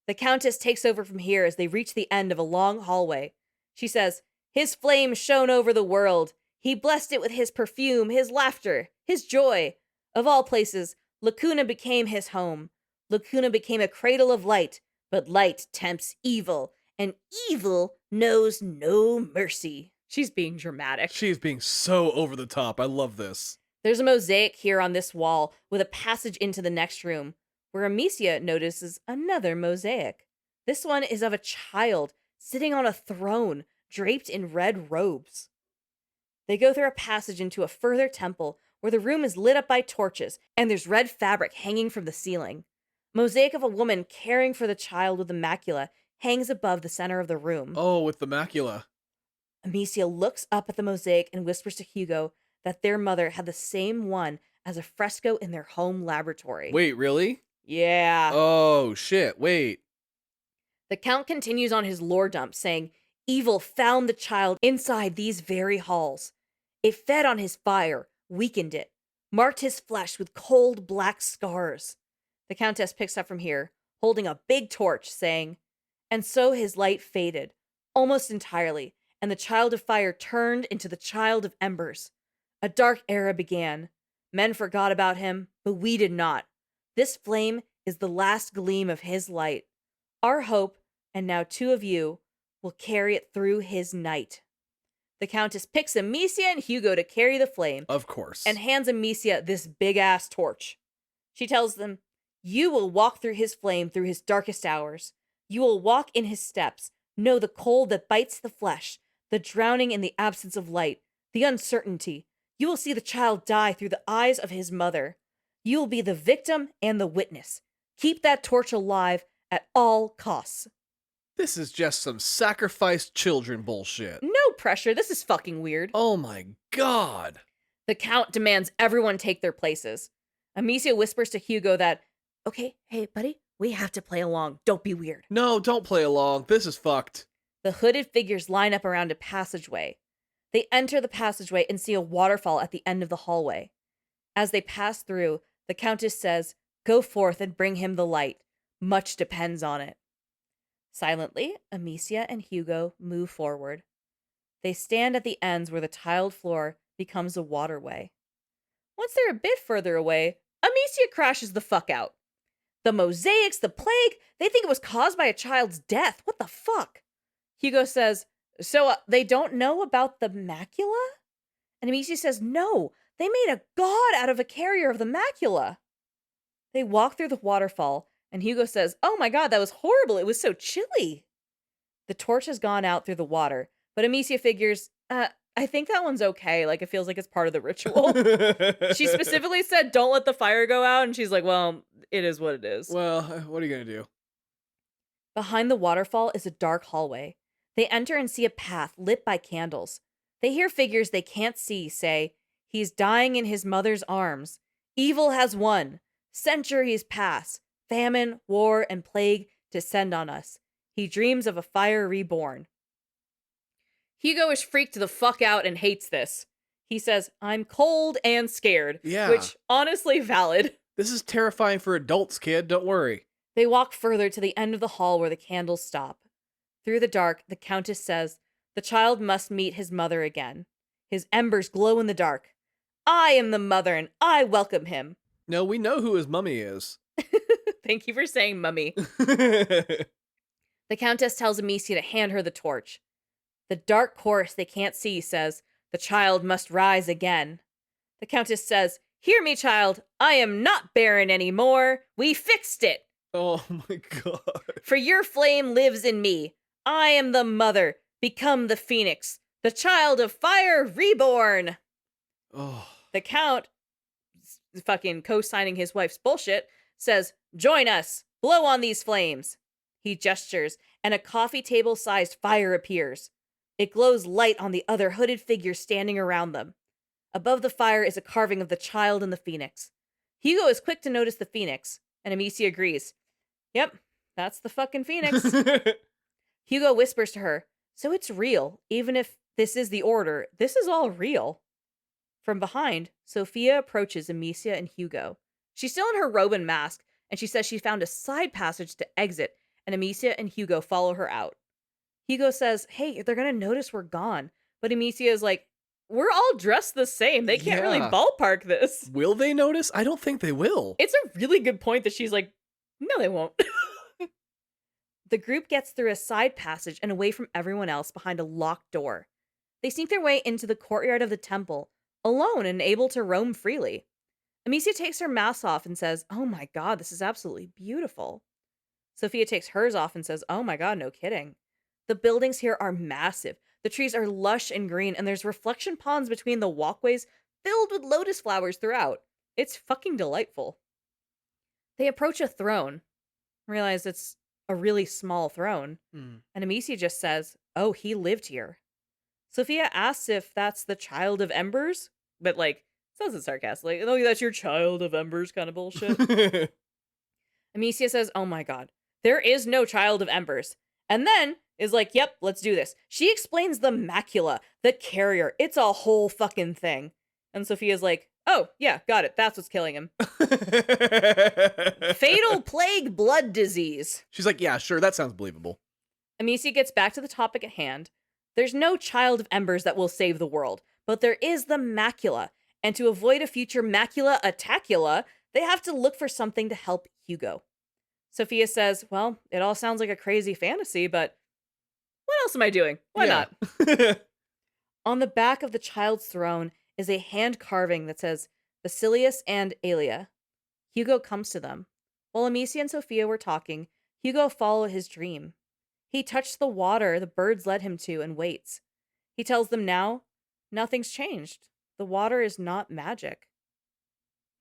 The Countess takes over from here as they reach the end of a long hallway. She says, "His flame shone over the world. He blessed it with his perfume, his laughter, his joy. Of all places, Lacuna became his home. Lacuna became a cradle of light, but light tempts evil, and evil knows no mercy." She's being dramatic. She's being so over the top. I love this. There's a mosaic here on this wall with a passage into the next room, where Amicia notices another mosaic. This one is of a child sitting on a throne, draped in red robes. They go through a passage into a further temple where the room is lit up by torches, and there's red fabric hanging from the ceiling. Mosaic of a woman caring for the child with the macula hangs above the center of the room. Oh, with the macula. Amicia looks up at the mosaic and whispers to Hugo that their mother had the same one as a fresco in their home laboratory. Wait, really? Yeah. Oh, shit, wait. The Count continues on his lore dump, saying, "Evil found the child inside these very halls. It fed on his fire, weakened it, marked his flesh with cold black scars." The Countess picks up from here, holding a big torch, saying, "And so his light faded, almost entirely, and the Child of Fire turned into the Child of Embers. A dark era began. Men forgot about him, but we did not. This flame is the last gleam of his light. Our hope, and now two of you, will carry it through his night." The Countess picks Amicia and Hugo to carry the flame. Of course. And hands Amicia this big-ass torch. She tells them, "You will walk through his flame through his darkest hours. You will walk in his steps, know the cold that bites the flesh, the drowning in the absence of light, the uncertainty. You will see the child die through the eyes of his mother. You will be the victim and the witness. Keep that torch alive at all costs." This is just some sacrificed children bullshit. No pressure. This is fucking weird. Oh my god. The Count demands everyone take their places. Amicia whispers to Hugo that, "Okay, hey, buddy, we have to play along. Don't be weird." No, don't play along. This is fucked. The hooded figures line up around a passageway. They enter the passageway and see a waterfall at the end of the hallway. As they pass through, the Countess says, "Go forth and bring him the light. Much depends on it." Silently, Amicia and Hugo move forward. They stand at the ends where the tiled floor becomes a waterway. Once they're a bit further away, Amicia crashes the fuck out. The mosaics, the plague, they think it was caused by a child's death. What the fuck? Hugo says, "So they don't know about the macula?" And Amicia says, "No, they made a god out of a carrier of the macula." They walk through the waterfall, and Hugo says, "Oh my god, that was horrible. It was so chilly." The torch has gone out through the water, but Amicia figures, I think that one's okay. Like, it feels like it's part of the ritual. She specifically said, "Don't let the fire go out," and she's like, "Well, it is what it is." Well, what are you gonna do? Behind the waterfall is a dark hallway. They enter and see a path lit by candles. They hear figures they can't see say, "He's dying in his mother's arms. Evil has won. Centuries pass. Famine, war, and plague descend on us. He dreams of a fire reborn." Hugo is freaked the fuck out and hates this. He says, "I'm cold and scared." Yeah. Which, honestly, valid. This is terrifying for adults, kid. Don't worry. They walk further to the end of the hall where the candles stop. Through the dark, the Countess says, the child must meet his mother again. His embers glow in the dark. I am the mother, and I welcome him. No, we know who his mummy is. Thank you for saying mummy. The Countess tells Amicia to hand her the torch. The dark chorus they can't see says, the child must rise again. The Countess says, hear me, child. I am not barren anymore. We fixed it. Oh my god. For your flame lives in me. I am the mother. Become the phoenix. The child of fire reborn. Oh. The Count, fucking co-signing his wife's bullshit, says, join us. Blow on these flames. He gestures, and a coffee table-sized fire appears. It glows light on the other hooded figures standing around them. Above the fire is a carving of the child and the phoenix. Hugo is quick to notice the phoenix, and Amicia agrees. Yep, that's the fucking phoenix. Hugo whispers to her, so it's real, even if this is the order, this is all real. From behind, Sophia approaches Amicia and Hugo. She's still in her robe and mask, and she says she found a side passage to exit, and Amicia and Hugo follow her out. Hugo says, hey, they're gonna notice we're gone. But Amicia is like, we're all dressed the same. They can't really ballpark this. Will they notice? I don't think they will. It's a really good point that she's like, no, they won't. The group gets through a side passage and away from everyone else behind a locked door. They sneak their way into the courtyard of the temple, alone and able to roam freely. Amicia takes her mask off and says, oh my god, this is absolutely beautiful. Sophia takes hers off and says, oh my god, no kidding. The buildings here are massive. The trees are lush and green, and there's reflection ponds between the walkways filled with lotus flowers throughout. It's fucking delightful. They approach a throne, realize it's a really small throne, and Amicia just says, oh, he lived here. Sophia asks if that's the child of embers, but like, says it sarcastically, like, oh, that's your child of embers kind of bullshit. Amicia says, oh my god, there is no child of embers. And then is like, yep, let's do this. She explains the macula, the carrier. It's a whole fucking thing. And Sophia's like, oh, yeah, got it. That's what's killing him. Fatal plague blood disease. She's like, yeah, sure, that sounds believable. Amicia gets back to the topic at hand. There's no child of embers that will save the world, but there is the macula. And to avoid a future macula attacula, they have to look for something to help Hugo. Sophia says, well, it all sounds like a crazy fantasy, but what else am I doing? Why not? On the back of the child's throne is a hand carving that says Basilius and Aelia. Hugo comes to them. While Amicia and Sophia were talking, Hugo followed his dream. He touched the water the birds led him to and waits. He tells them now, nothing's changed. The water is not magic.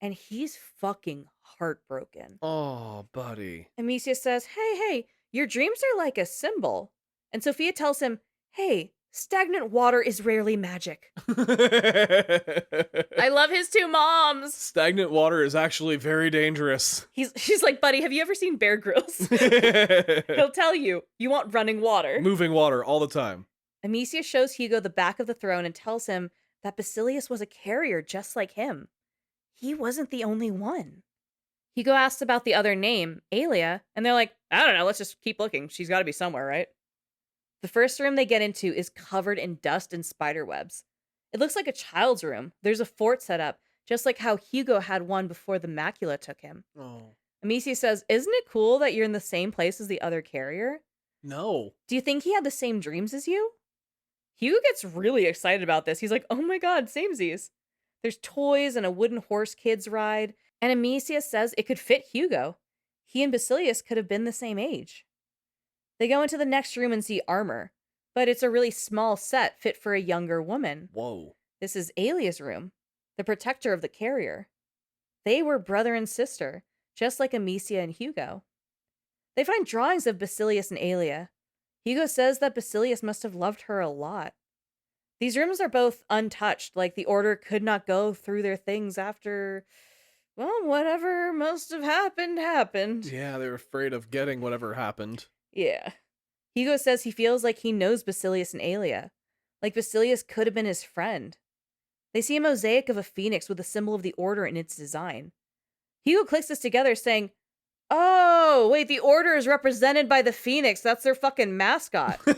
And he's fucking heartbroken. Oh, buddy. Amicia says, hey, your dreams are like a symbol. And Sophia tells him, hey, stagnant water is rarely magic. I love his two moms. Stagnant water is actually very dangerous. She's like, buddy, have you ever seen Bear Grylls? He'll tell you, you want running water. Moving water all the time. Amicia shows Hugo the back of the throne and tells him that Basilius was a carrier just like him. He wasn't the only one. Hugo asks about the other name, Aelia, and they're like, I don't know, let's just keep looking. She's got to be somewhere, right? The first room they get into is covered in dust and spider webs. It looks like a child's room. There's a fort set up, just like how Hugo had one before the macula took him. Oh. Amicia says, isn't it cool that you're in the same place as the other carrier? No. Do you think he had the same dreams as you? Hugo gets really excited about this. He's like, oh my god, samesies. There's toys and a wooden horse kids ride, and Amicia says it could fit Hugo. He and Basilius could have been the same age. They go into the next room and see armor, but it's a really small set fit for a younger woman. Whoa. This is Aelia's room, the protector of the carrier. They were brother and sister, just like Amicia and Hugo. They find drawings of Basilius and Aelia. Hugo says that Basilius must have loved her a lot. These rooms are both untouched, like the Order could not go through their things after, well, whatever must have happened. Yeah, they were afraid of getting whatever happened. Yeah. Hugo says he feels like he knows Basilius and Aelia, like Basilius could have been his friend. They see a mosaic of a phoenix with a symbol of the Order in its design. Hugo clicks this together saying, Oh, wait, the Order is represented by the Phoenix. That's their fucking mascot. Wait,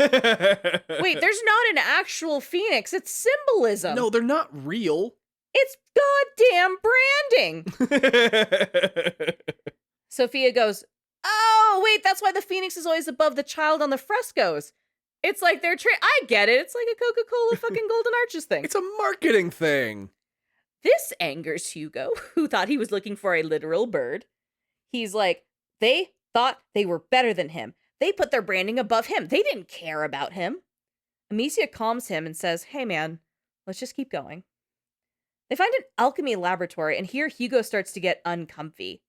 there's not an actual Phoenix. It's symbolism. No, they're not real. It's goddamn branding. Sophia goes, oh, wait, that's why the Phoenix is always above the child on the frescoes. It's like they're I get it. It's like a Coca-Cola fucking Golden Arches thing. It's a marketing thing. This angers Hugo, who thought he was looking for a literal bird. He's like, they thought they were better than him. They put their branding above him. They didn't care about him. Amicia calms him and says, hey man, let's just keep going. They find an alchemy laboratory, and here Hugo starts to get uncomfy.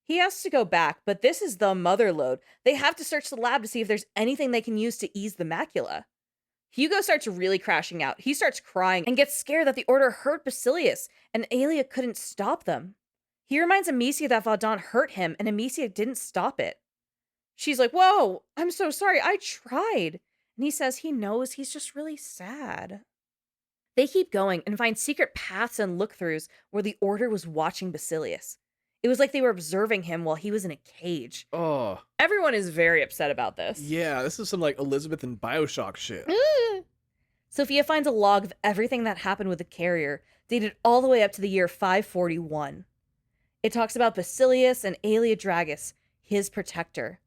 He has to go back, but this is the mother lode. They have to search the lab to see if there's anything they can use to ease the macula. Hugo starts really crashing out. He starts crying and gets scared that the Order hurt Basilius, and Aelia couldn't stop them. He reminds Amicia that Vaudin hurt him, and Amicia didn't stop it. She's like, whoa, I'm so sorry, I tried. And he says he knows, he's just really sad. They keep going and find secret paths and look-throughs where the Order was watching Basilius. It was like they were observing him while he was in a cage. Oh. Everyone is very upset about this. Yeah, this is some like Elizabeth and BioShock shit. Sophia finds a log of everything that happened with the carrier, dated all the way up to the year 541. It talks about Basilius and Aelia Dragus, his protector.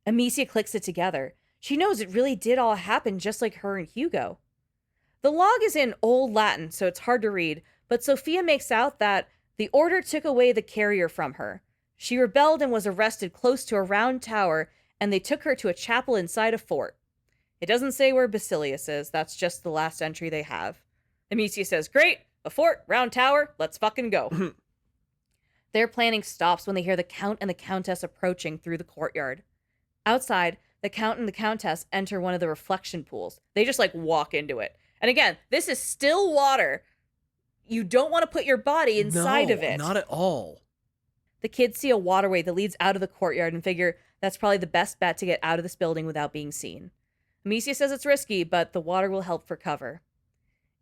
Amicia clicks it together. She knows it really did all happen just like her and Hugo. The log is in Old Latin, so it's hard to read, but Sophia makes out that the Order took away the carrier from her. She rebelled and was arrested close to a round tower, and they took her to a chapel inside a fort. It doesn't say where Basilius is, that's just the last entry they have. Amicia says, great, a fort, round tower, let's fucking go. Their planning stops when they hear the Count and the Countess approaching through the courtyard. Outside, the Count and the Countess enter one of the reflection pools. They just like walk into it. And again, this is still water. You don't want to put your body inside of it. Not at all. The kids see a waterway that leads out of the courtyard and figure that's probably the best bet to get out of this building without being seen. Amicia says it's risky, but the water will help for cover.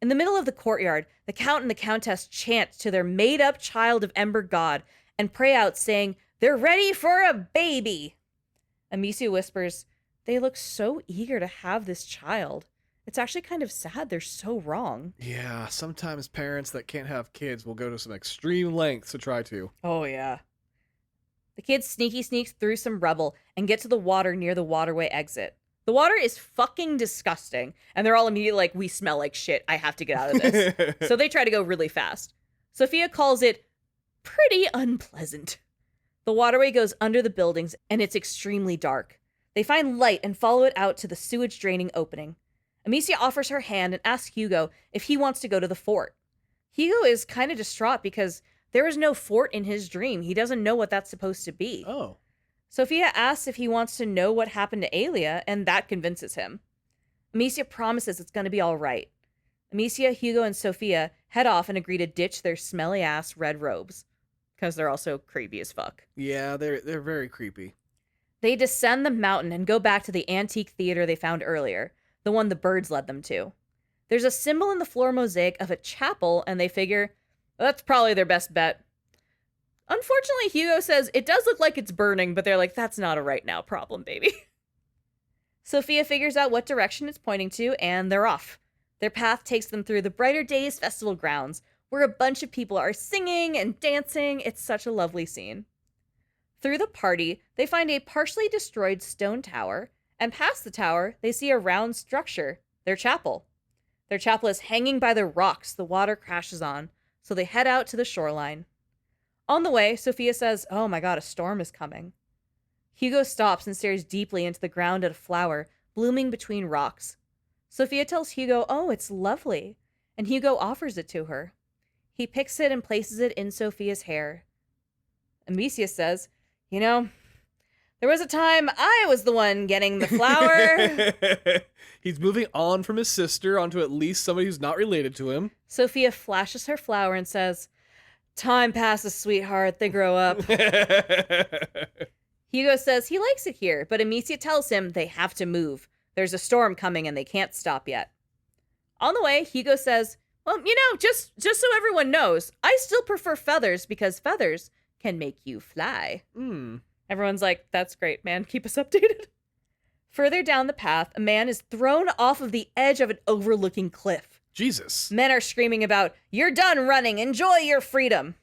In the middle of the courtyard, the Count and the Countess chant to their made-up child of Ember God and pray out saying, they're ready for a baby. Amicia whispers, they look so eager to have this child. It's actually kind of sad they're so wrong. Yeah, sometimes parents that can't have kids will go to some extreme lengths to try to. Oh, yeah. The kids sneaks through some rubble and get to the water near the waterway exit. The water is fucking disgusting, and they're all immediately like, we smell like shit, I have to get out of this. So they try to go really fast. Sophia calls it pretty unpleasant. The waterway goes under the buildings, and it's extremely dark. They find light and follow it out to the sewage draining opening. Amicia offers her hand and asks Hugo if he wants to go to the fort. Hugo is kind of distraught because there is no fort in his dream. He doesn't know what that's supposed to be. Oh. Sophia asks if he wants to know what happened to Aelia, and that convinces him. Amicia promises it's going to be all right. Amicia, Hugo, and Sophia head off and agree to ditch their smelly-ass red robes, because they're also creepy as fuck. Yeah, they're very creepy. They descend the mountain and go back to the antique theater they found earlier, the one the birds led them to. There's a symbol in the floor mosaic of a chapel, and they figure, that's probably their best bet. Unfortunately, Hugo says it does look like it's burning, but they're like, that's not a right now problem, baby. Sophia figures out what direction it's pointing to, and they're off. Their path takes them through the Brighter Days festival grounds, where a bunch of people are singing and dancing. It's such a lovely scene. Through the party, they find a partially destroyed stone tower, and past the tower, they see a round structure, their chapel. Their chapel is hanging by the rocks the water crashes on, so they head out to the shoreline. On the way, Sophia says, oh my god, a storm is coming. Hugo stops and stares deeply into the ground at a flower blooming between rocks. Sophia tells Hugo, oh, it's lovely, and Hugo offers it to her. He picks it and places it in Sophia's hair. Amicia says, you know, there was a time I was the one getting the flower. He's moving on from his sister onto at least somebody who's not related to him. Sophia flashes her flower and says, time passes, sweetheart. They grow up. Hugo says he likes it here, but Amicia tells him they have to move. There's a storm coming and they can't stop yet. On the way, Hugo says, well, you know, just so everyone knows, I still prefer feathers because feathers can make you fly. Everyone's like, that's great, man. Keep us updated. Further down the path, a man is thrown off of the edge of an overlooking cliff. Jesus. Men are screaming about, "You're done running. Enjoy your freedom."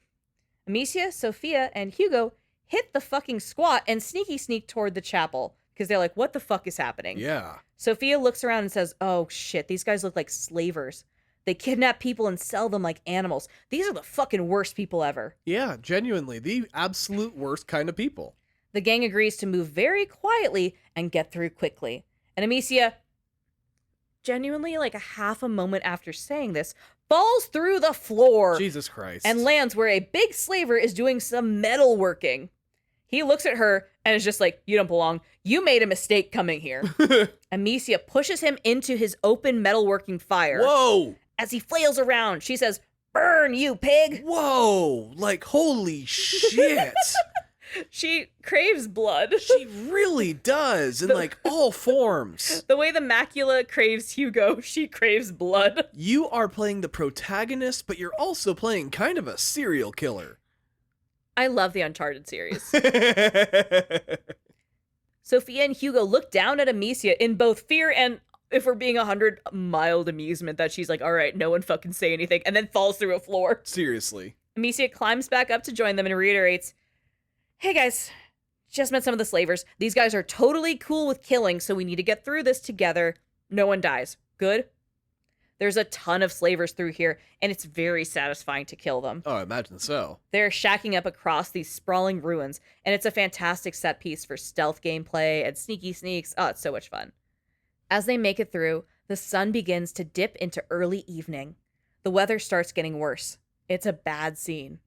Amicia, Sophia, and Hugo hit the fucking squat and sneak toward the chapel because they're like, what the fuck is happening? Yeah. Sophia looks around and says, oh shit, these guys look like slavers. They kidnap people and sell them like animals. These are the fucking worst people ever. Yeah, genuinely. The absolute worst kind of people. The gang agrees to move very quietly and get through quickly. And Amicia, genuinely like a half a moment after saying this, falls through the floor. Jesus Christ. And lands where a big slaver is doing some metal working. He looks at her and is just like, you don't belong. You made a mistake coming here. Amicia pushes him into his open metalworking fire. Whoa! As he flails around, she says, burn, you pig! Whoa! Like, holy shit! She craves blood. She really does, in like all forms. The way the macula craves Hugo, she craves blood. You are playing the protagonist, but you're also playing kind of a serial killer. I love the Uncharted series. Sophia and Hugo look down at Amicia in both fear and, if we're being 100, mild amusement that she's like, all right, no one fucking say anything, and then falls through a floor. Seriously. Amicia climbs back up to join them and reiterates, hey guys, just met some of the slavers. These guys are totally cool with killing, so we need to get through this together. No one dies. Good? There's a ton of slavers through here, and it's very satisfying to kill them. Oh, I imagine so. They're shacking up across these sprawling ruins, and it's a fantastic set piece for stealth gameplay and sneaky sneaks. Oh, it's so much fun. As they make it through, the sun begins to dip into early evening. The weather starts getting worse. It's a bad scene.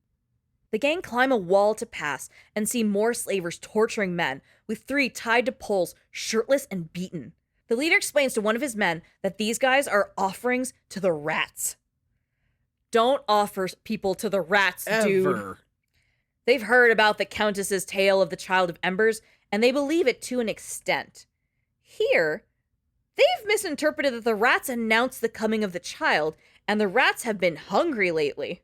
The gang climb a wall to pass and see more slavers torturing men, with 3 tied to poles, shirtless and beaten. The leader explains to one of his men that these guys are offerings to the rats. Don't offer people to the rats, dude. Ever. They've heard about the Countess's tale of the Child of Embers, and they believe it to an extent. Here, they've misinterpreted that the rats announced the coming of the child, and the rats have been hungry lately.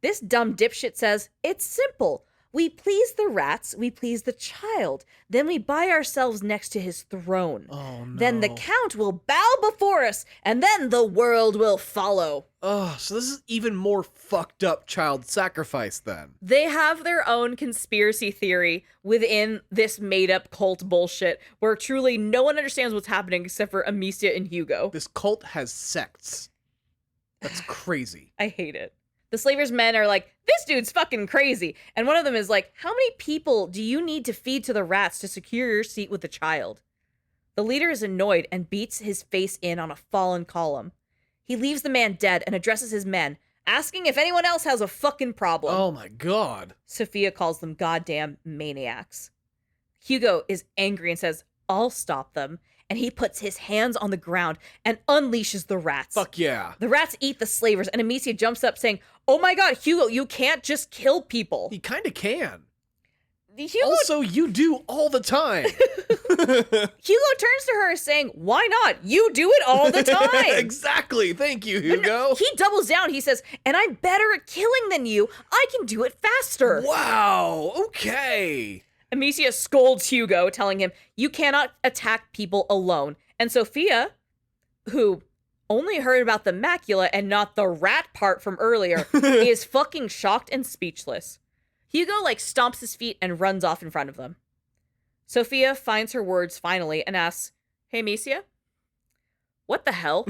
This dumb dipshit says, it's simple. We please the rats, we please the child. Then we buy ourselves next to his throne. Oh, no. Then the count will bow before us, and then the world will follow. Oh, so this is even more fucked up child sacrifice then. They have their own conspiracy theory within this made-up cult bullshit, where truly no one understands what's happening except for Amicia and Hugo. This cult has sects. That's crazy. I hate it. The slavers' men are like, this dude's fucking crazy. And one of them is like, how many people do you need to feed to the rats to secure your seat with the child? The leader is annoyed and beats his face in on a fallen column. He leaves the man dead and addresses his men, asking if anyone else has a fucking problem. Oh my god. Sophia calls them goddamn maniacs. Hugo is angry and says, I'll stop them. And he puts his hands on the ground and unleashes the rats. Fuck yeah. The rats eat the slavers, and Amicia jumps up saying, oh my god, Hugo, you can't just kill people. He kind of can. Hugo, Also, you do all the time. Hugo turns to her saying, why not? You do it all the time. Exactly. Thank you, But Hugo. no, he doubles down. He says, and I'm better at killing than you. I can do it faster. Wow. Okay. Amicia scolds Hugo, telling him, you cannot attack people alone. And Sophia, who only heard about the macula and not the rat part from earlier, is fucking shocked and speechless. Hugo, stomps his feet and runs off in front of them. Sophia finds her words finally and asks, hey, Amicia? What the hell?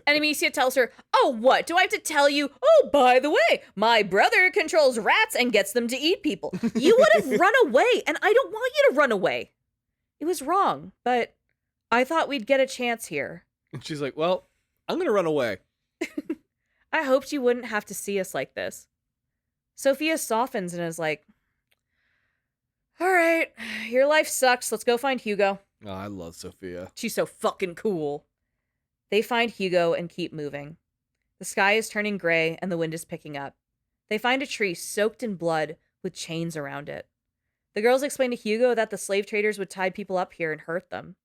And Amicia tells her, oh, what? Do I have to tell you? Oh, by the way, my brother controls rats and gets them to eat people. You would have run away, and I don't want you to run away. It was wrong, but I thought we'd get a chance here. And she's like, well, I'm going to run away. I hoped you wouldn't have to see us like this. Sophia softens and is like, all right, your life sucks. Let's go find Hugo. Oh, I love Sophia. She's so fucking cool. They find Hugo and keep moving. The sky is turning gray and the wind is picking up. They find a tree soaked in blood with chains around it. The girls explain to Hugo that the slave traders would tie people up here and hurt them.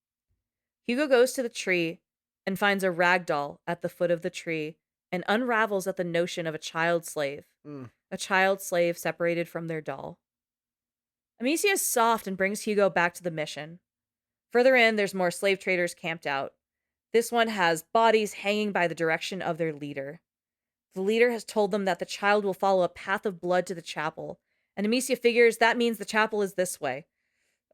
Hugo goes to the tree and finds a rag doll at the foot of the tree and unravels at the notion of a child slave. A child slave separated from their doll. Amicia is soft and brings Hugo back to the mission. Further in, there's more slave traders camped out. This one has bodies hanging by the direction of their leader. The leader has told them that the child will follow a path of blood to the chapel, and Amicia figures that means the chapel is this way.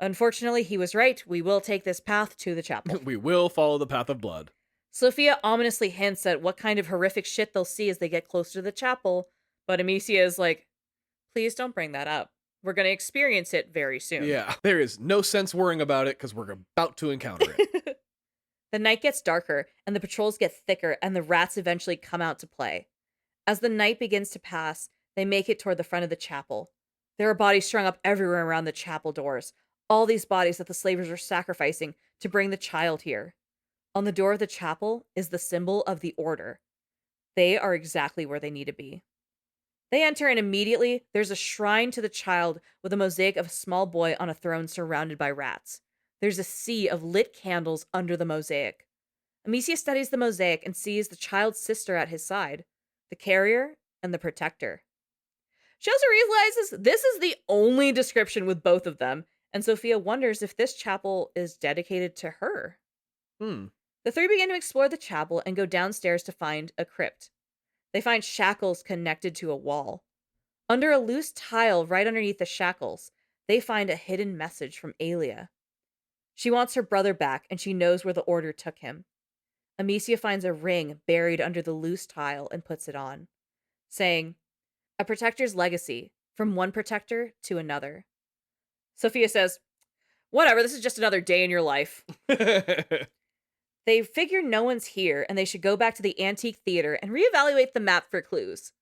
Unfortunately, he was right. We will take this path to the chapel. We will follow the path of blood. Sophia ominously hints at what kind of horrific shit they'll see as they get closer to the chapel, but Amicia is like, please don't bring that up. We're going to experience it very soon. Yeah, there is no sense worrying about it because we're about to encounter it. The night gets darker, and the patrols get thicker, and the rats eventually come out to play. As the night begins to pass, they make it toward the front of the chapel. There are bodies strung up everywhere around the chapel doors. All these bodies that the slavers are sacrificing to bring the child here. On the door of the chapel is the symbol of the order. They are exactly where they need to be. They enter, and immediately there's a shrine to the child with a mosaic of a small boy on a throne surrounded by rats. There's a sea of lit candles under the mosaic. Amicia studies the mosaic and sees the child's sister at his side, the carrier and the protector. She also realizes this is the only description with both of them, and Sophia wonders if this chapel is dedicated to her. The three begin to explore the chapel and go downstairs to find a crypt. They find shackles connected to a wall. Under a loose tile right underneath the shackles, they find a hidden message from Alia. She wants her brother back, and she knows where the order took him. Amicia finds a ring buried under the loose tile and puts it on, saying, "A protector's legacy, from one protector to another." Sophia says, "Whatever, this is just another day in your life." They figure no one's here, and they should go back to the antique theater and reevaluate the map for clues.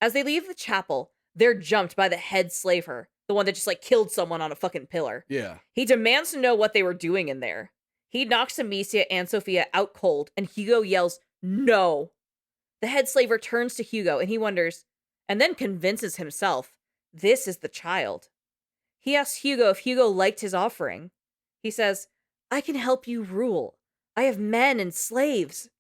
As they leave the chapel, they're jumped by the head slaver, the one that just killed someone on a fucking pillar. Yeah. He demands to know what they were doing in there. He knocks Amicia and Sophia out cold, and Hugo yells, "No!" The head slaver turns to Hugo, and he wonders, and then convinces himself, this is the child. He asks Hugo if Hugo liked his offering. He says, "I can help you rule. I have men and slaves."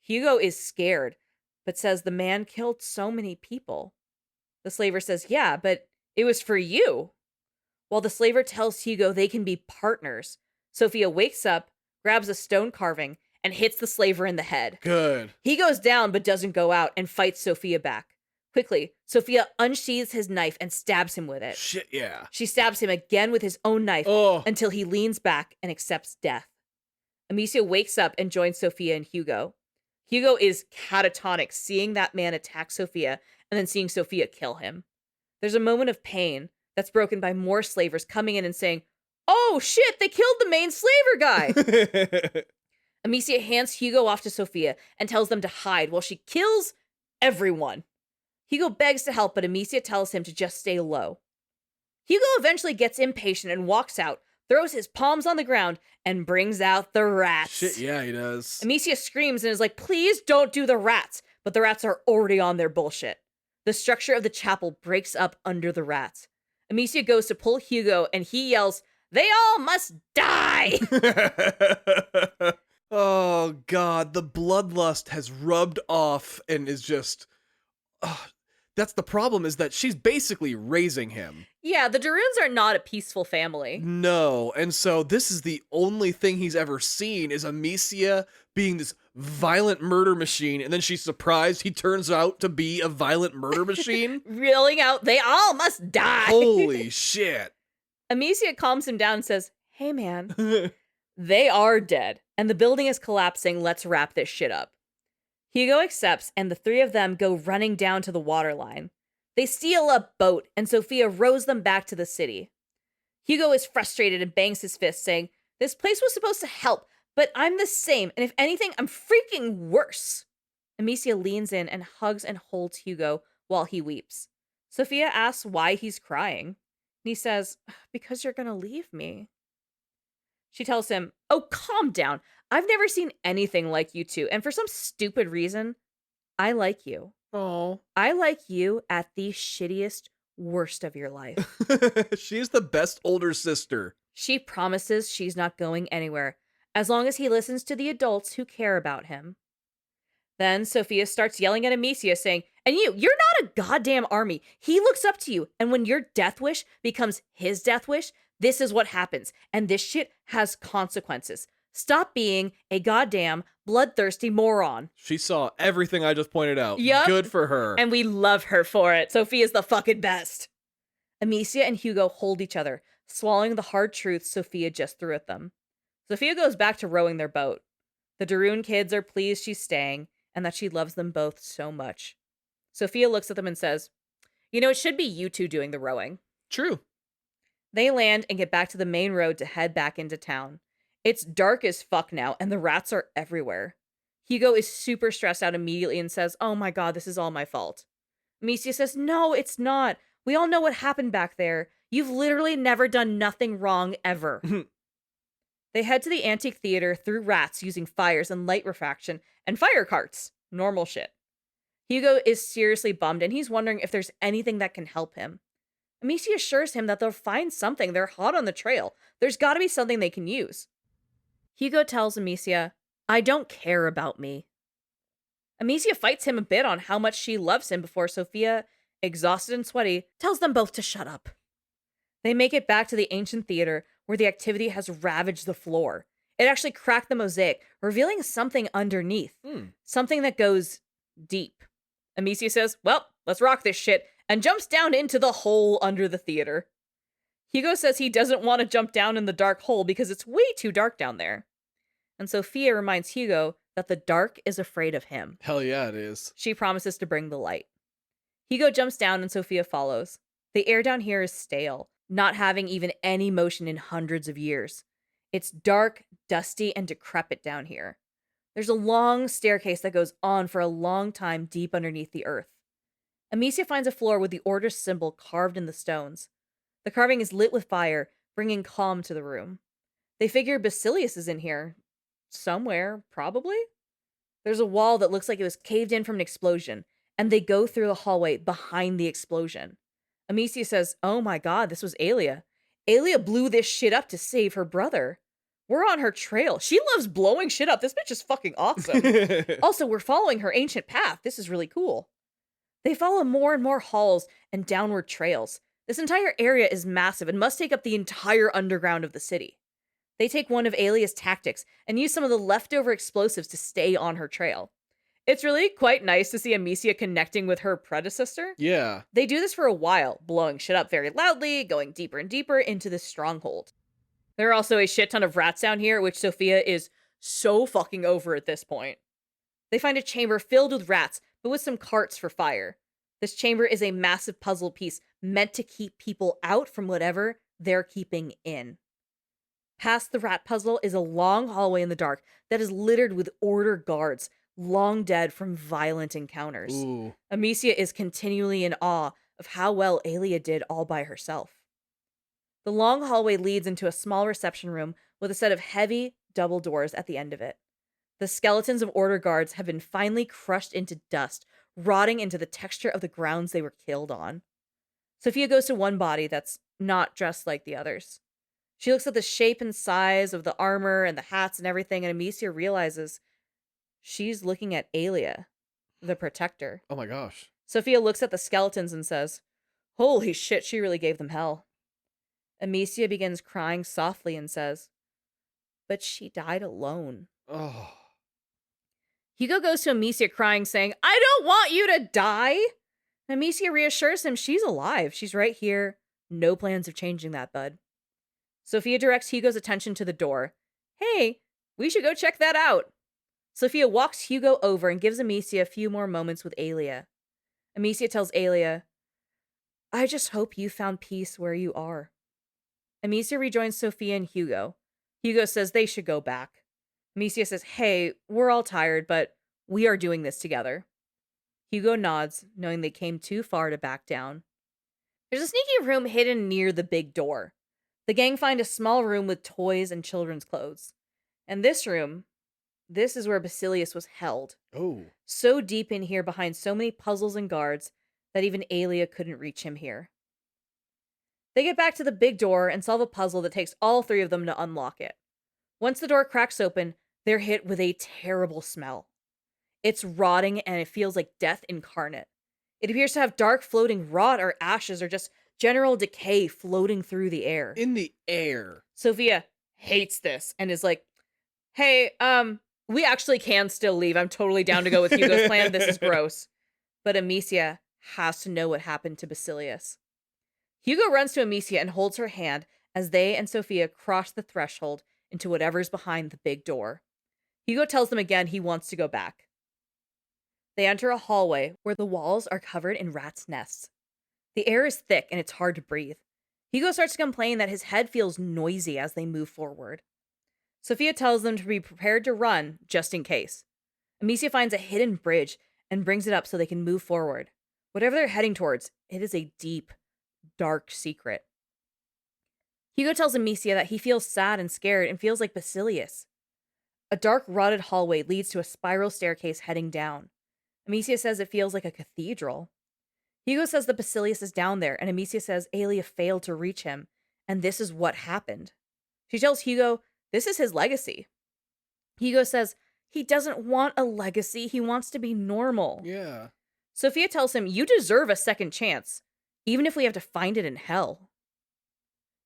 Hugo is scared, but says the man killed so many people. The slaver says, "Yeah, but it was for you." While the slaver tells Hugo they can be partners, Sophia wakes up, grabs a stone carving, and hits the slaver in the head. Good. He goes down but doesn't go out and fights Sophia back. Quickly, Sophia unsheathes his knife and stabs him with it. Shit, yeah. She stabs him again with his own knife until he leans back and accepts death. Amicia wakes up and joins Sophia and Hugo. Hugo is catatonic, seeing that man attack Sophia and then seeing Sophia kill him. There's a moment of pain that's broken by more slavers coming in and saying, "Oh shit, they killed the main slaver guy." Amicia hands Hugo off to Sophia and tells them to hide while she kills everyone. Hugo begs to help, but Amicia tells him to just stay low. Hugo eventually gets impatient and walks out, throws his palms on the ground, and brings out the rats. Shit, yeah, he does. Amicia screams and is like, "Please don't do the rats," but the rats are already on their bullshit. The structure of the chapel breaks up under the rats. Amicia goes to pull Hugo, and he yells, "They all must die!" Oh, God. The bloodlust has rubbed off and is just... that's the problem, is that she's basically raising him. Yeah, the Dearns are not a peaceful family. No, and so this is the only thing he's ever seen is Amicia being this violent murder machine, and then she's surprised he turns out to be a violent murder machine. Reeling out, "They all must die!" Holy shit. Amicia calms him down and says, "Hey man, they are dead, and the building is collapsing. Let's wrap this shit up." Hugo accepts, and the three of them go running down to the waterline. They steal a boat, and Sophia rows them back to the city. Hugo is frustrated and bangs his fist, saying, "This place was supposed to help, but I'm the same, and if anything, I'm freaking worse." Amicia leans in and hugs and holds Hugo while he weeps. Sophia asks why he's crying, and he says, "Because you're gonna leave me." She tells him, "Oh, calm down. I've never seen anything like you two, and for some stupid reason, I like you. Oh. I like you at the shittiest, worst of your life." She's the best older sister. She promises she's not going anywhere, as long as he listens to the adults who care about him. Then Sophia starts yelling at Amicia, saying, "And you're not a goddamn army. He looks up to you, and when your death wish becomes his death wish, this is what happens, and this shit has consequences. Stop being a goddamn bloodthirsty moron." She saw everything I just pointed out. Yup. Good for her. And we love her for it. Sophia's the fucking best. Amicia and Hugo hold each other, swallowing the hard truths Sophia just threw at them. Sophia goes back to rowing their boat. The Dearn kids are pleased she's staying, and that she loves them both so much. Sophia looks at them and says, it should be you two doing the rowing. True. They land and get back to the main road to head back into town. It's dark as fuck now, and the rats are everywhere. Hugo is super stressed out immediately and says, "Oh my god, this is all my fault." Amicia says, "No, it's not. We all know what happened back there. You've literally never done nothing wrong ever." They head to the antique theater through rats using fires and light refraction and fire carts. Normal shit. Hugo is seriously bummed, and he's wondering if there's anything that can help him. Amicia assures him that they'll find something. They're hot on the trail. There's got to be something they can use. Hugo tells Amicia, "I don't care about me." Amicia fights him a bit on how much she loves him before Sophia, exhausted and sweaty, tells them both to shut up. They make it back to the ancient theater where the activity has ravaged the floor. It actually cracked the mosaic, revealing something underneath. Something that goes deep. Amicia says, "Well, let's rock this shit," and jumps down into the hole under the theater. Hugo says he doesn't want to jump down in the dark hole because it's way too dark down there. And Sophia reminds Hugo that the dark is afraid of him. Hell yeah, it is. She promises to bring the light. Hugo jumps down and Sophia follows. The air down here is stale, not having even any motion in hundreds of years. It's dark, dusty, and decrepit down here. There's a long staircase that goes on for a long time deep underneath the earth. Amicia finds a floor with the order's symbol carved in the stones. The carving is lit with fire, bringing calm to the room. They figure Basilius is in here. Somewhere, probably? There's a wall that looks like it was caved in from an explosion, and they go through the hallway behind the explosion. Amicia says, "Oh my god, this was Aelia. Aelia blew this shit up to save her brother. We're on her trail. She loves blowing shit up. This bitch is fucking awesome. Also, we're following her ancient path. This is really cool." They follow more and more halls and downward trails. This entire area is massive and must take up the entire underground of the city. They take one of Aelia's tactics and use some of the leftover explosives to stay on her trail. It's really quite nice to see Amicia connecting with her predecessor. Yeah. They do this for a while, blowing shit up very loudly, going deeper and deeper into this stronghold. There are also a shit ton of rats down here, which Sophia is so fucking over at this point. They find a chamber filled with rats, but with some carts for fire. This chamber is a massive puzzle piece meant to keep people out from whatever they're keeping in. Past the rat puzzle is a long hallway in the dark that is littered with order guards, long dead from violent encounters. Ooh. Amicia is continually in awe of how well Aelia did all by herself. The long hallway leads into a small reception room with a set of heavy double doors at the end of it. The skeletons of order guards have been finely crushed into dust, rotting into the texture of the grounds they were killed on. Sophia goes to one body that's not dressed like the others. She looks at the shape and size of the armor and the hats and everything, and Amicia realizes she's looking at Aelia, the protector. Oh my gosh. Sophia looks at the skeletons and says, "Holy shit, she really gave them hell." Amicia begins crying softly and says, "But she died alone." Oh. Hugo goes to Amicia crying, saying, "I don't want you to die." Amicia reassures him she's alive. She's right here. No plans of changing that, bud. Sophia directs Hugo's attention to the door. "Hey, we should go check that out." Sophia walks Hugo over and gives Amicia a few more moments with Aelia. Amicia tells Aelia, "I just hope you found peace where you are." Amicia rejoins Sophia and Hugo. Hugo says they should go back. Amicia says, "Hey, we're all tired, but we are doing this together." Hugo nods, knowing they came too far to back down. There's a sneaky room hidden near the big door. The gang find a small room with toys and children's clothes. And this room, this is where Basilius was held. Oh. So deep in here behind so many puzzles and guards that even Aelia couldn't reach him here. They get back to the big door and solve a puzzle that takes all three of them to unlock it. Once the door cracks open, they're hit with a terrible smell. It's rotting and it feels like death incarnate. It appears to have dark floating rot or ashes or just general decay floating through the air. In the air. Sophia hates this and is like, hey, we actually can still leave. I'm totally down to go with Hugo's plan. This is gross. But Amicia has to know what happened to Basilius. Hugo runs to Amicia and holds her hand as they and Sophia cross the threshold into whatever's behind the big door. Hugo tells them again he wants to go back. They enter a hallway where the walls are covered in rats' nests. The air is thick and it's hard to breathe. Hugo starts to complain that his head feels noisy as they move forward. Sophia tells them to be prepared to run, just in case. Amicia finds a hidden bridge and brings it up so they can move forward. Whatever they're heading towards, it is a deep, dark secret. Hugo tells Amicia that he feels sad and scared and feels like Basilius. A dark, rotted hallway leads to a spiral staircase heading down. Amicia says it feels like a cathedral. Hugo says that Basilius is down there, and Amicia says Aelia failed to reach him, and this is what happened. She tells Hugo this is his legacy. Hugo says he doesn't want a legacy, he wants to be normal. Yeah. Sophia tells him, you deserve a second chance, even if we have to find it in hell.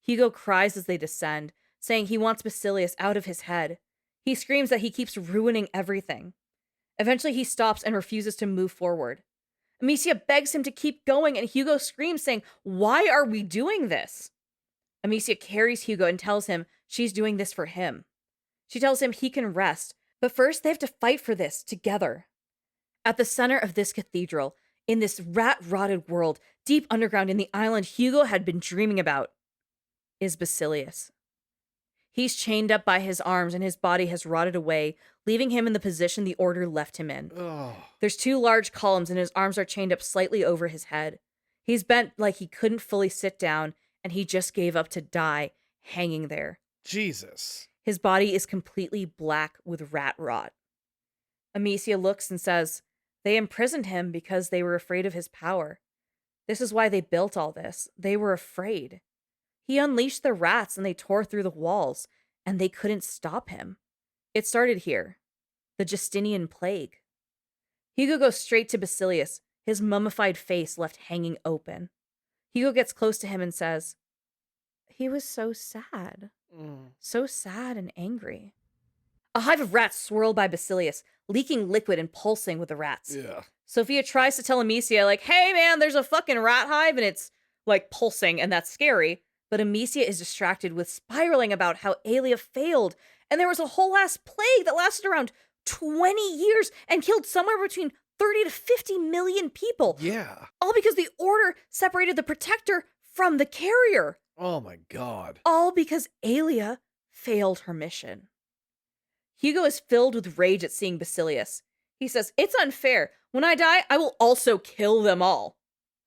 Hugo cries as they descend, saying he wants Basilius out of his head. He screams that he keeps ruining everything. Eventually he stops and refuses to move forward. Amicia begs him to keep going, and Hugo screams, saying, why are we doing this? Amicia carries Hugo and tells him she's doing this for him. She tells him he can rest, but first they have to fight for this together. At the center of this cathedral, in this rat-rotted world, deep underground in the island Hugo had been dreaming about, is Basilius. He's chained up by his arms and his body has rotted away, leaving him in the position the Order left him in. Oh. There's 2 large columns and his arms are chained up slightly over his head. He's bent like he couldn't fully sit down, and he just gave up to die, hanging there. Jesus. His body is completely black with rat rot. Amicia looks and says, they imprisoned him because they were afraid of his power. This is why they built all this. They were afraid. He unleashed the rats and they tore through the walls, and they couldn't stop him. It started here. The Justinian plague. Hugo goes straight to Basilius, his mummified face left hanging open. Hugo gets close to him and says, he was so sad. So sad and angry. A hive of rats swirled by Basilius, leaking liquid and pulsing with the rats. Yeah. Sophia tries to tell Amicia, like, hey man, there's a fucking rat hive and it's like pulsing and that's scary. But Amicia is distracted with spiraling about how Aelia failed, and there was a whole ass plague that lasted around 20 years and killed somewhere between 30 to 50 million people. Yeah. All because the Order separated the Protector from the Carrier. Oh my God. All because Aelia failed her mission. Hugo is filled with rage at seeing Basilius. He says, it's unfair. When I die, I will also kill them all.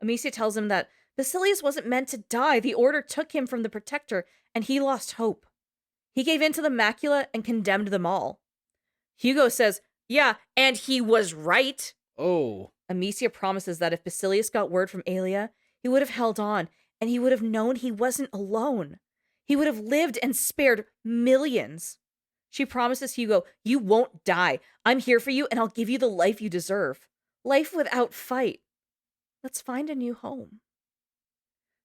Amicia tells him that Basilius wasn't meant to die. The Order took him from the Protector, and he lost hope. He gave in to the macula and condemned them all. Hugo says, yeah, and he was right. Oh. Amicia promises that if Basilius got word from Aelia, he would have held on, and he would have known he wasn't alone. He would have lived and spared millions. She promises Hugo, you won't die. I'm here for you, and I'll give you the life you deserve. Life without fight. Let's find a new home.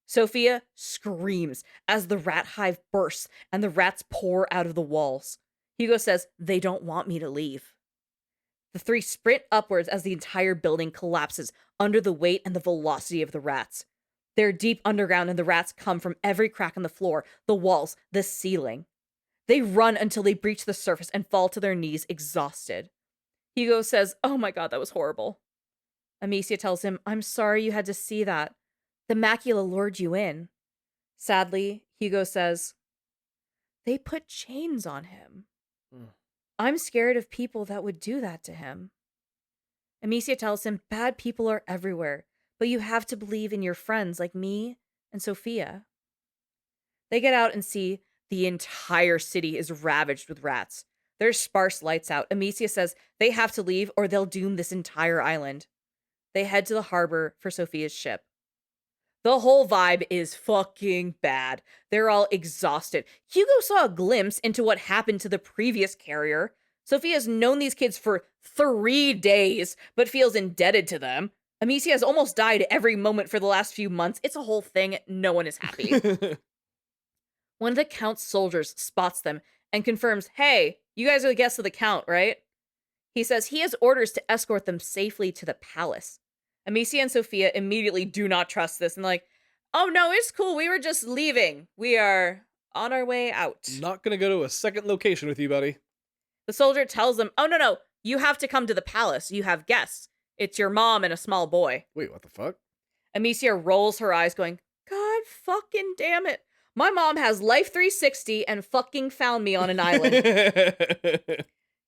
Sophia screams as the rat hive bursts and the rats pour out of the walls. Hugo says, they don't want me to leave. The 3 sprint upwards as the entire building collapses under the weight and the velocity of the rats. They're deep underground and the rats come from every crack in the floor, the walls, the ceiling. They run until they breach the surface and fall to their knees exhausted. Hugo says, oh my God, that was horrible. Amicia tells him, I'm sorry you had to see that. The macula lured you in. Sadly, Hugo says, they put chains on him. I'm scared of people that would do that to him. Amicia tells him bad people are everywhere, but you have to believe in your friends like me and Sophia. They get out and see the entire city is ravaged with rats. There's sparse lights out. Amicia says they have to leave or they'll doom this entire island. They head to the harbor for Sophia's ship. The whole vibe is fucking bad. They're all exhausted. Hugo saw a glimpse into what happened to the previous carrier. Sophia's known these kids for 3 days, but feels indebted to them. Amicia has almost died every moment for the last few months. It's a whole thing. No one is happy. One of the Count's soldiers spots them and confirms, hey, you guys are the guests of the Count, right? He says he has orders to escort them safely to the palace. Amicia and Sophia immediately do not trust this and like, oh no, it's cool. We were just leaving. We are on our way out. Not gonna go to a second location with you, buddy. The soldier tells them, oh no, you have to come to the palace. You have guests. It's your mom and a small boy. Wait, what the fuck? Amicia rolls her eyes going, God fucking damn it. My mom has Life 360 and fucking found me on an island.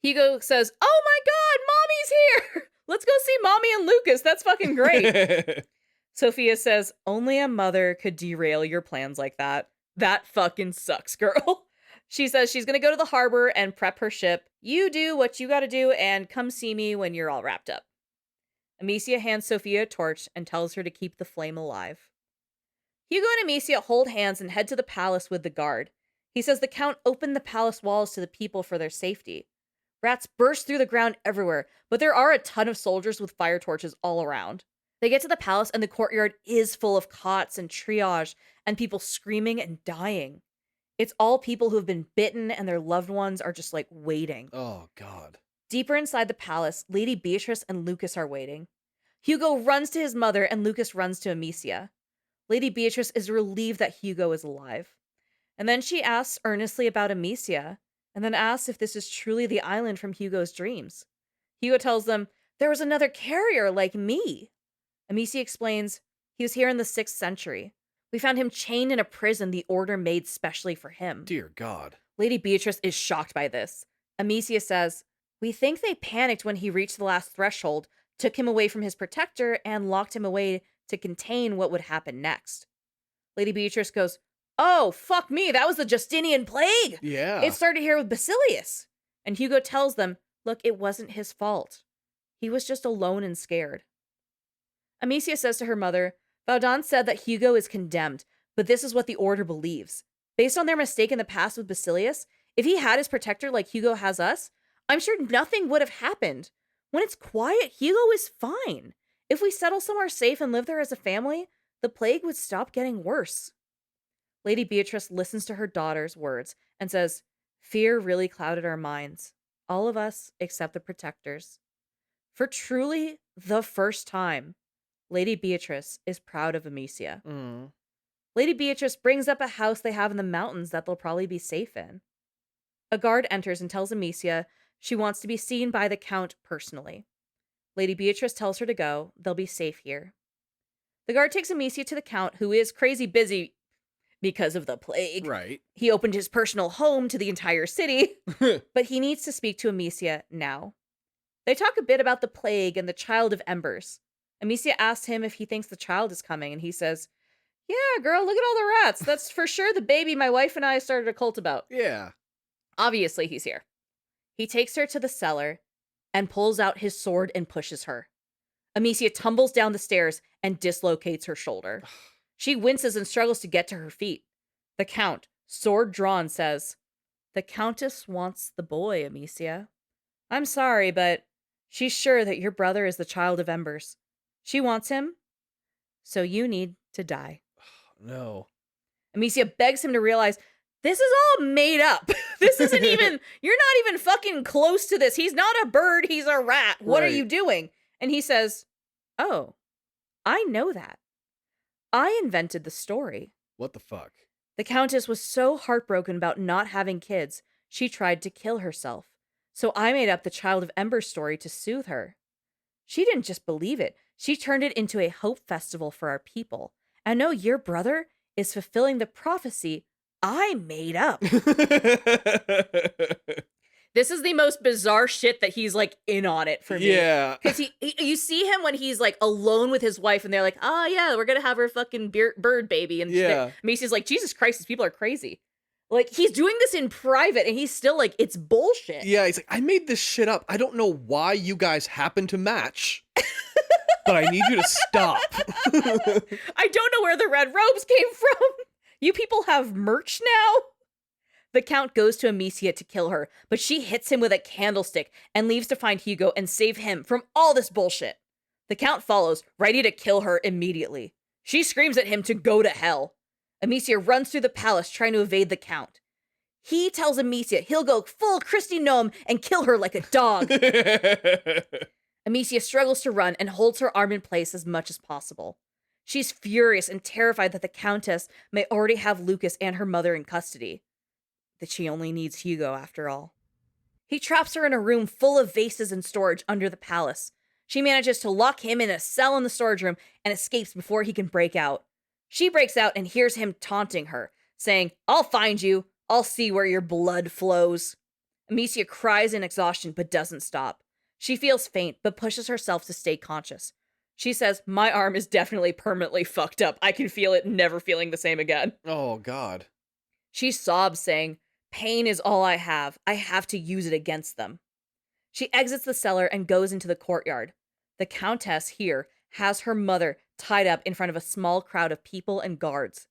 Hugo says, oh my God, mommy's here. Let's go see mommy and Lucas. That's fucking great. Sophia says, only a mother could derail your plans like that. That fucking sucks, girl. She says she's going to go to the harbor and prep her ship. You do what you got to do and come see me when you're all wrapped up. Amicia hands Sophia a torch and tells her to keep the flame alive. Hugo and Amicia hold hands and head to the palace with the guard. He says the Count opened the palace walls to the people for their safety. Rats burst through the ground everywhere, but there are a ton of soldiers with fire torches all around. They get to the palace and the courtyard is full of cots and triage and people screaming and dying. It's all people who have been bitten and their loved ones are just like waiting. Oh, God. Deeper inside the palace, Lady Beatrice and Lucas are waiting. Hugo runs to his mother and Lucas runs to Amicia. Lady Beatrice is relieved that Hugo is alive. And then she asks earnestly about Amicia, and then asks if this is truly the island from Hugo's dreams. Hugo tells them, there was another carrier like me. Amicia explains, he was here in the 6th century. We found him chained in a prison the order made specially for him. Dear God. Lady Beatrice is shocked by this. Amicia says, we think they panicked when he reached the last threshold, took him away from his protector, and locked him away to contain what would happen next. Lady Beatrice goes, oh, fuck me, that was the Justinian plague. Yeah. It started here with Basilius. And Hugo tells them, look, it wasn't his fault. He was just alone and scared. Amicia says to her mother, Vaudin said that Hugo is condemned, but this is what the Order believes. Based on their mistake in the past with Basilius, if he had his protector like Hugo has us, I'm sure nothing would have happened. When it's quiet, Hugo is fine. If we settle somewhere safe and live there as a family, the plague would stop getting worse. Lady Beatrice listens to her daughter's words and says, fear really clouded our minds. All of us except the protectors. For truly the first time, Lady Beatrice is proud of Amicia. Lady Beatrice brings up a house they have in the mountains that they'll probably be safe in. A guard enters and tells Amicia she wants to be seen by the Count personally. Lady Beatrice tells her to go. They'll be safe here. The guard takes Amicia to the Count, who is crazy busy because of the plague. Right. He opened his personal home to the entire city, but he needs to speak to Amicia now. They talk a bit about the plague and the Child of Embers. Amicia asks him if he thinks the child is coming, and he says, yeah, girl, look at all the rats. That's for sure the baby my wife and I started a cult about. Yeah. Obviously, he's here. He takes her to the cellar and pulls out his sword and pushes her. Amicia tumbles down the stairs and dislocates her shoulder. She winces and struggles to get to her feet. The Count, sword drawn, says, the Countess wants the boy, Amicia. I'm sorry, but she's sure that your brother is the Child of Embers. She wants him, so you need to die. No. Amicia begs him to realize this is all made up. This isn't even, you're not even fucking close to this. He's not a bird, he's a rat. What are you doing? And he says, oh, I know that. I invented the story. What the fuck? The Countess was so heartbroken about not having kids, she tried to kill herself. So I made up the Child of Ember story to soothe her. She didn't just believe it. She turned it into a hope festival for our people. And no, your brother is fulfilling the prophecy I made up. This is the most bizarre shit that he's like in on it for me. Yeah. Because you see him when he's like alone with his wife and they're like, oh yeah, we're going to have her fucking bird baby. And Macy's like, Jesus Christ, these people are crazy. Like he's doing this in private and he's still like, it's bullshit. Yeah. He's like, I made this shit up. I don't know why you guys happen to match, but I need you to stop. I don't know where the red robes came from. You people have merch now? The Count goes to Amicia to kill her, but she hits him with a candlestick and leaves to find Hugo and save him from all this bullshit. The Count follows, ready to kill her immediately. She screams at him to go to hell. Amicia runs through the palace trying to evade the Count. He tells Amicia he'll go full Christy Gnome and kill her like a dog. Amicia struggles to run and holds her arm in place as much as possible. She's furious and terrified that the Countess may already have Lucas and her mother in custody. That she only needs Hugo after all. He traps her in a room full of vases and storage under the palace. She manages to lock him in a cell in the storage room and escapes before he can break out. She breaks out and hears him taunting her, saying, "I'll find you. I'll see where your blood flows." Amicia cries in exhaustion but doesn't stop. She feels faint but pushes herself to stay conscious. She says, "My arm is definitely permanently fucked up. I can feel it never feeling the same again." Oh, God. She sobs, saying, "Pain is all I have. I have to use it against them." She exits the cellar and goes into the courtyard. The Countess here has her mother tied up in front of a small crowd of people and guards.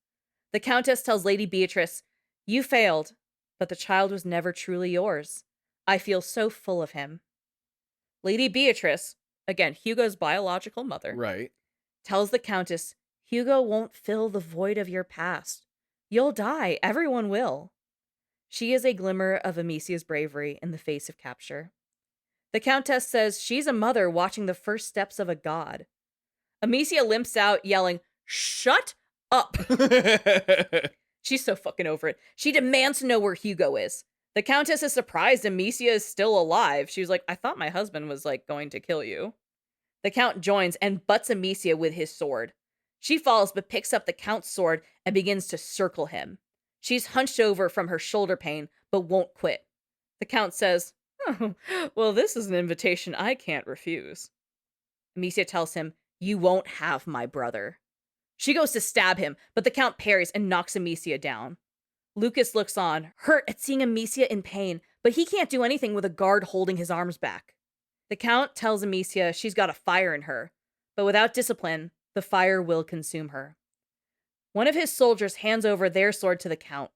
The Countess tells Lady Beatrice, "You failed, but the child was never truly yours. I feel so full of him." Lady Beatrice, again, Hugo's biological mother, Right. tells the Countess, "Hugo won't fill the void of your past. You'll die. Everyone will." She is a glimmer of Amicia's bravery in the face of capture. The Countess says she's a mother watching the first steps of a god. Amicia limps out, yelling, "Shut up!" She's so fucking over it. She demands to know where Hugo is. The Countess is surprised Amicia is still alive. She was like, "I thought my husband was, going to kill you." The Count joins and butts Amicia with his sword. She falls but picks up the Count's sword and begins to circle him. She's hunched over from her shoulder pain, but won't quit. The Count says, "Oh, well, this is an invitation I can't refuse." Amicia tells him, "You won't have my brother." She goes to stab him, but the Count parries and knocks Amicia down. Lucas looks on, hurt at seeing Amicia in pain, but he can't do anything with a guard holding his arms back. The Count tells Amicia she's got a fire in her, but without discipline, the fire will consume her. One of his soldiers hands over their sword to the Count.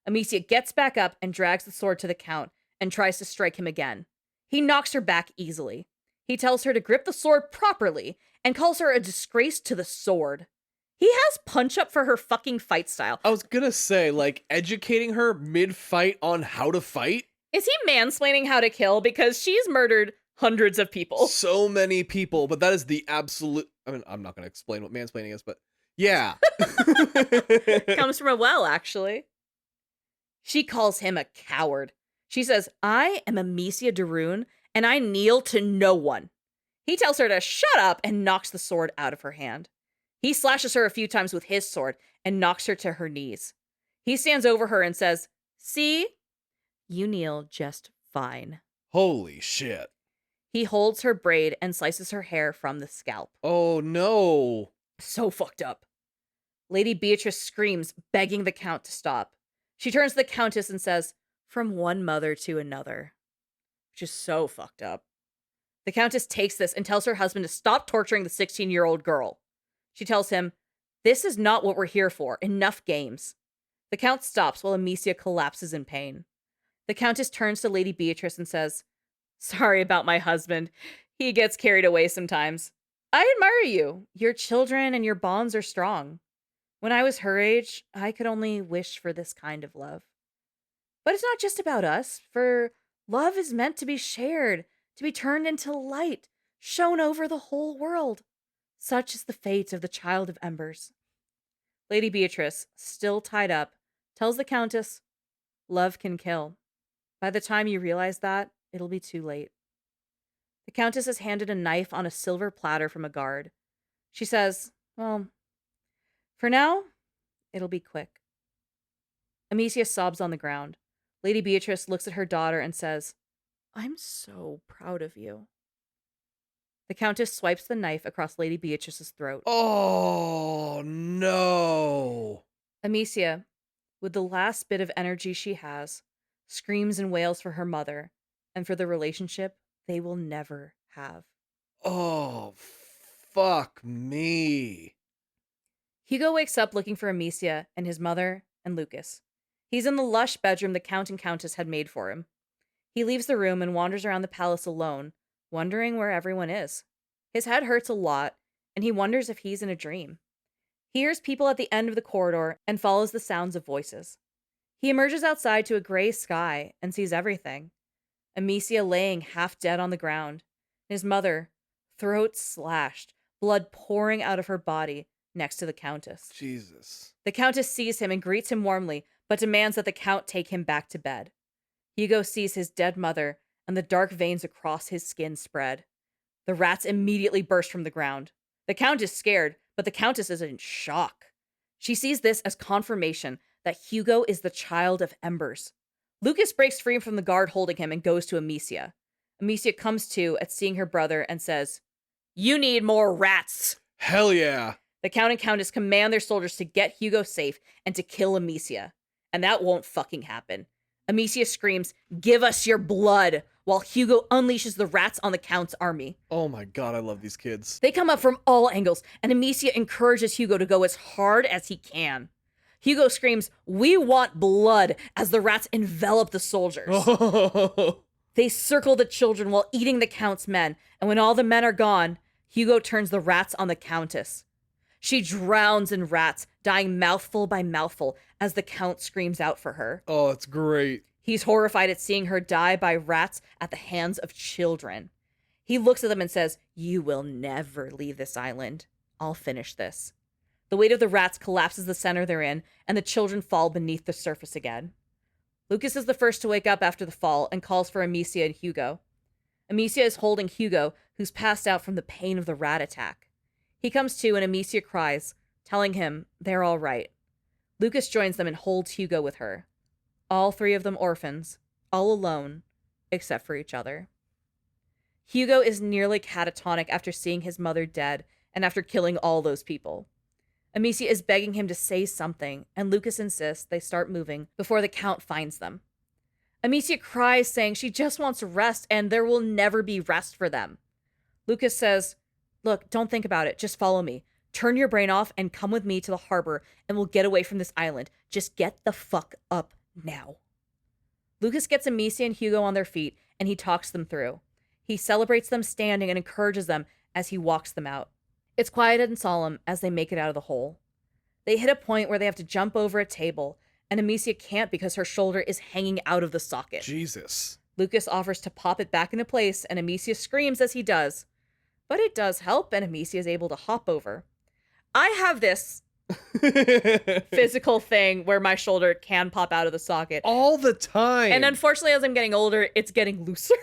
Amicia gets back up and drags the sword to the Count and tries to strike him again. He knocks her back easily. He tells her to grip the sword properly and calls her a disgrace to the sword. He has punch-up for her fucking fight style. I was gonna say, educating her mid-fight on how to fight? Is he mansplaining how to kill? Because she's murdered hundreds of people. So many people, but that is the absolute... I mean, I'm not gonna explain what mansplaining is, but yeah. Comes from a well, actually. She calls him a coward. She says, "I am Amicia Dearn, and I kneel to no one." He tells her to shut up and knocks the sword out of her hand. He slashes her a few times with his sword and knocks her to her knees. He stands over her and says, "See? You kneel just fine." Holy shit. He holds her braid and slices her hair from the scalp. Oh no. So fucked up. Lady Beatrice screams, begging the Count to stop. She turns to the Countess and says, "From one mother to another." Which is so fucked up. The Countess takes this and tells her husband to stop torturing the 16-year-old girl. She tells him, "This is not what we're here for. Enough games." The Count stops while Amicia collapses in pain. The Countess turns to Lady Beatrice and says, "Sorry about my husband. He gets carried away sometimes. I admire you. Your children and your bonds are strong. When I was her age, I could only wish for this kind of love. But it's not just about us, for love is meant to be shared, to be turned into light, shone over the whole world. Such is the fate of the child of embers." Lady Beatrice, still tied up, tells the Countess, "Love can kill. By the time you realize that, it'll be too late." The Countess is handed a knife on a silver platter from a guard. She says, "Well, for now, it'll be quick." Amicia sobs on the ground. Lady Beatrice looks at her daughter and says, "I'm so proud of you." The Countess swipes the knife across Lady Beatrice's throat. Oh no. Amicia, with the last bit of energy she has, screams and wails for her mother and for the relationship they will never have. Oh, fuck me. Hugo wakes up looking for Amicia and his mother and Lucas. He's in the lush bedroom the Count and Countess had made for him. He leaves the room and wanders around the palace alone, wondering where everyone is. His head hurts a lot, and he wonders if he's in a dream. He hears people at the end of the corridor and follows the sounds of voices. He emerges outside to a gray sky and sees everything. Amicia laying half dead on the ground. His mother, throat slashed, blood pouring out of her body next to the Countess. Jesus. The Countess sees him and greets him warmly, but demands that the Count take him back to bed. Hugo sees his dead mother, and the dark veins across his skin spread. The rats immediately burst from the ground. The Count is scared, but the Countess is in shock. She sees this as confirmation that Hugo is the child of embers. Lucas breaks free from the guard holding him and goes to Amicia. Amicia comes to at seeing her brother and says, "You need more rats." Hell yeah. The Count and Countess command their soldiers to get Hugo safe and to kill Amicia. And that won't fucking happen. Amicia screams, "Give us your blood," while Hugo unleashes the rats on the Count's army. Oh my god, I love these kids. They come up from all angles, and Amicia encourages Hugo to go as hard as he can. Hugo screams, "We want blood," as the rats envelop the soldiers. Oh. They circle the children while eating the Count's men, and when all the men are gone, Hugo turns the rats on the Countess. She drowns in rats, dying mouthful by mouthful as the Count screams out for her. Oh, it's great. He's horrified at seeing her die by rats at the hands of children. He looks at them and says, "You will never leave this island. I'll finish this." The weight of the rats collapses the center they're in, and the children fall beneath the surface again. Lucas is the first to wake up after the fall and calls for Amicia and Hugo. Amicia is holding Hugo, who's passed out from the pain of the rat attack. He comes to and Amicia cries, telling him they're all right. Lucas joins them and holds Hugo with her. All three of them orphans, all alone, except for each other. Hugo is nearly catatonic after seeing his mother dead and after killing all those people. Amicia is begging him to say something, and Lucas insists they start moving before the Count finds them. Amicia cries, saying she just wants rest and there will never be rest for them. Lucas says, "Look, don't think about it. Just follow me. Turn your brain off and come with me to the harbor and we'll get away from this island. Just get the fuck up now." Lucas gets Amicia and Hugo on their feet and he talks them through. He celebrates them standing and encourages them as he walks them out. It's quiet and solemn as they make it out of the hole. They hit a point where they have to jump over a table, and Amicia can't because her shoulder is hanging out of the socket. Jesus. Lucas offers to pop it back into place, and Amicia screams as he does. But it does help, and Amicia is able to hop over. I have this physical thing where my shoulder can pop out of the socket. All the time. And unfortunately, as I'm getting older, it's getting looser.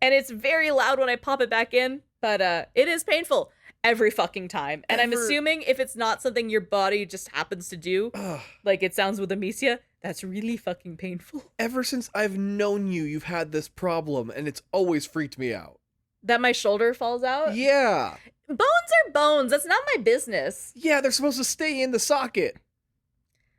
And it's very loud when I pop it back in, but it is painful every fucking time. And I'm assuming if it's not something your body just happens to do, like it sounds with Amicia, that's really fucking painful. Ever since I've known you, you've had this problem, and it's always freaked me out. That my shoulder falls out? Yeah. Bones are bones. That's not my business. Yeah, they're supposed to stay in the socket.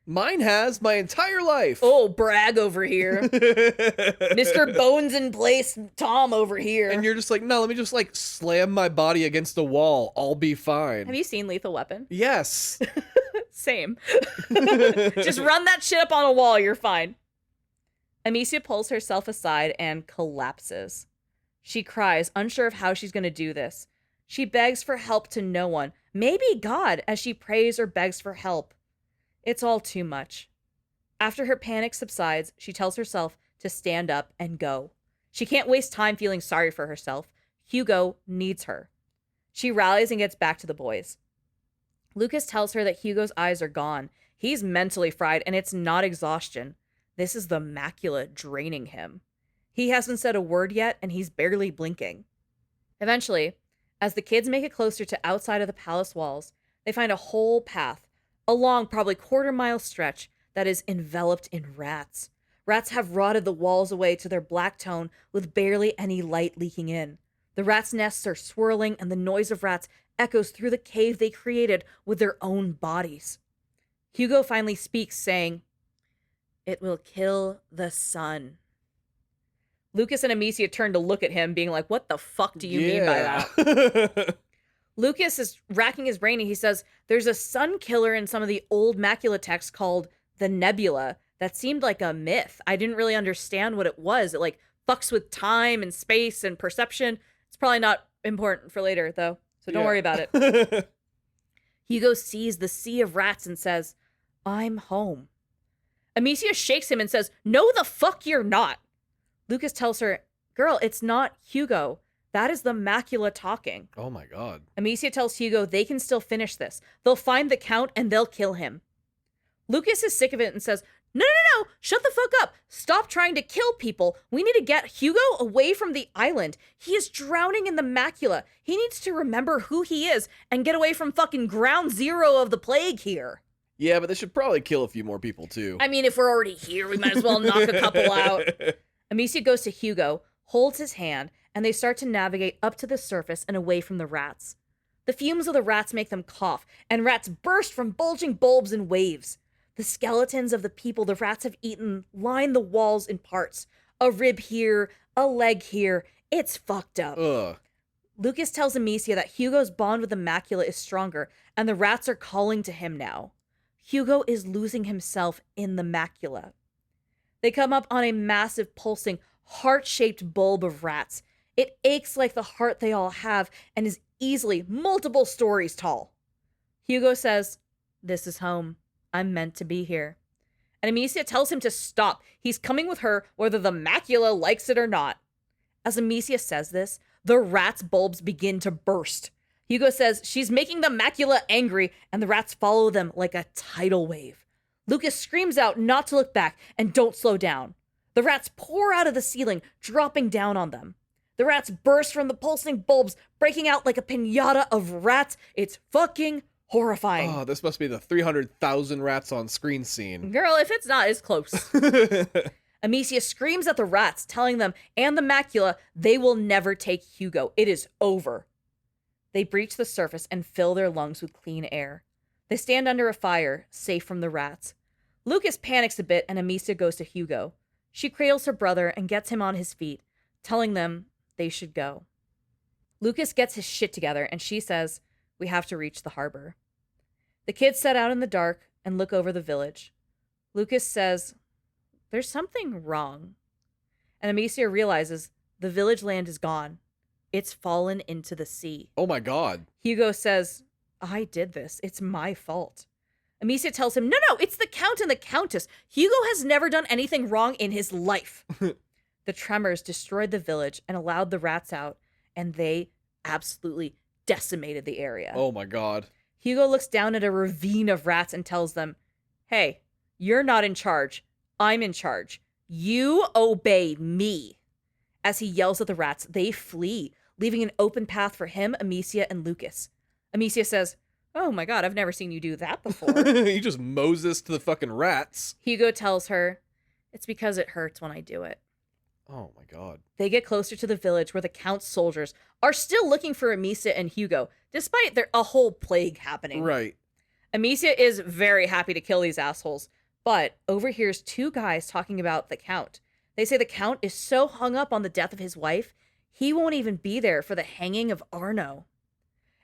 Mine has my entire life. Oh, brag over here. Mr. Bones in place Tom over here. And you're just like, no, let me just like slam my body against the wall. I'll be fine. Have you seen Lethal Weapon? Yes. Same. Just run that shit up on a wall. You're fine. Amicia pulls herself aside and collapses. She cries, unsure of how she's going to do this. She begs for help to no one, maybe God, as she prays or begs for help. It's all too much. After her panic subsides, she tells herself to stand up and go. She can't waste time feeling sorry for herself. Hugo needs her. She rallies and gets back to the boys. Lucas tells her that Hugo's eyes are gone. He's mentally fried, and it's not exhaustion. This is the macula draining him. He hasn't said a word yet, and he's barely blinking. Eventually, as the kids make it closer to outside of the palace walls, they find a whole path, a long, probably quarter-mile stretch that is enveloped in rats. Rats have rotted the walls away to their black tone with barely any light leaking in. The rats' nests are swirling, and the noise of rats echoes through the cave they created with their own bodies. Hugo finally speaks, saying, "It will kill the sun." Lucas and Amicia turn to look at him, being like, what the fuck do you mean by that? Lucas is racking his brain and he says, there's a sun killer in some of the old macula texts called the nebula that seemed like a myth. I didn't really understand what it was. It like fucks with time and space and perception. It's probably not important for later though, so don't worry about it. Hugo sees the sea of rats and says, "I'm home." Amicia shakes him and says, "No the fuck you're not." Lucas tells her, "Girl, it's not Hugo. That is the macula talking." Oh my god. Amicia tells Hugo they can still finish this. They'll find the Count and they'll kill him. Lucas is sick of it and says, No, shut the fuck up. Stop trying to kill people. We need to get Hugo away from the island. He is drowning in the macula. He needs to remember who he is and get away from fucking ground zero of the plague here. Yeah, but they should probably kill a few more people too. I mean, if we're already here, we might as well knock a couple out. Amicia goes to Hugo, holds his hand, and they start to navigate up to the surface and away from the rats. The fumes of the rats make them cough, and rats burst from bulging bulbs in waves. The skeletons of the people the rats have eaten line the walls in parts. A rib here, a leg here. It's fucked up. Ugh. Lucas tells Amicia that Hugo's bond with the macula is stronger, and the rats are calling to him now. Hugo is losing himself in the macula. They come up on a massive, pulsing, heart-shaped bulb of rats. It aches like the heart they all have and is easily multiple stories tall. Hugo says, "This is home. I'm meant to be here." And Amicia tells him to stop. He's coming with her whether the macula likes it or not. As Amicia says this, the rats' bulbs begin to burst. Hugo says she's making the macula angry, and the rats follow them like a tidal wave. Lucas screams out not to look back and don't slow down. The rats pour out of the ceiling, dropping down on them. The rats burst from the pulsing bulbs, breaking out like a piñata of rats. It's fucking horrifying. Oh, this must be the 300,000 rats on screen scene. Girl, if it's not, it's close. Amicia screams at the rats, telling them and the macula they will never take Hugo. It is over. They breach the surface and fill their lungs with clean air. They stand under a fire, safe from the rats. Lucas panics a bit and Amicia goes to Hugo. She cradles her brother and gets him on his feet, telling them they should go. Lucas gets his shit together and she says, "We have to reach the harbor." The kids set out in the dark and look over the village. Lucas says, "There's something wrong." And Amicia realizes the village land is gone. It's fallen into the sea. Oh my god. Hugo says, "I did this. It's my fault." Amicia tells him, No, it's the Count and the Countess. Hugo has never done anything wrong in his life. The tremors destroyed the village and allowed the rats out, and they absolutely decimated the area. Oh my god. Hugo looks down at a ravine of rats and tells them, "Hey, you're not in charge. I'm in charge. You obey me." As he yells at the rats, they flee, leaving an open path for him, Amicia, and Lucas. Amicia says, "Oh my god, I've never seen you do that before." You just Moses to the fucking rats. Hugo tells her, "It's because it hurts when I do it." Oh my god. They get closer to the village where the Count's soldiers are still looking for Amicia and Hugo, despite a whole plague happening. Right. Amicia is very happy to kill these assholes, but overhears two guys talking about the Count. They say the Count is so hung up on the death of his wife, he won't even be there for the hanging of Arno.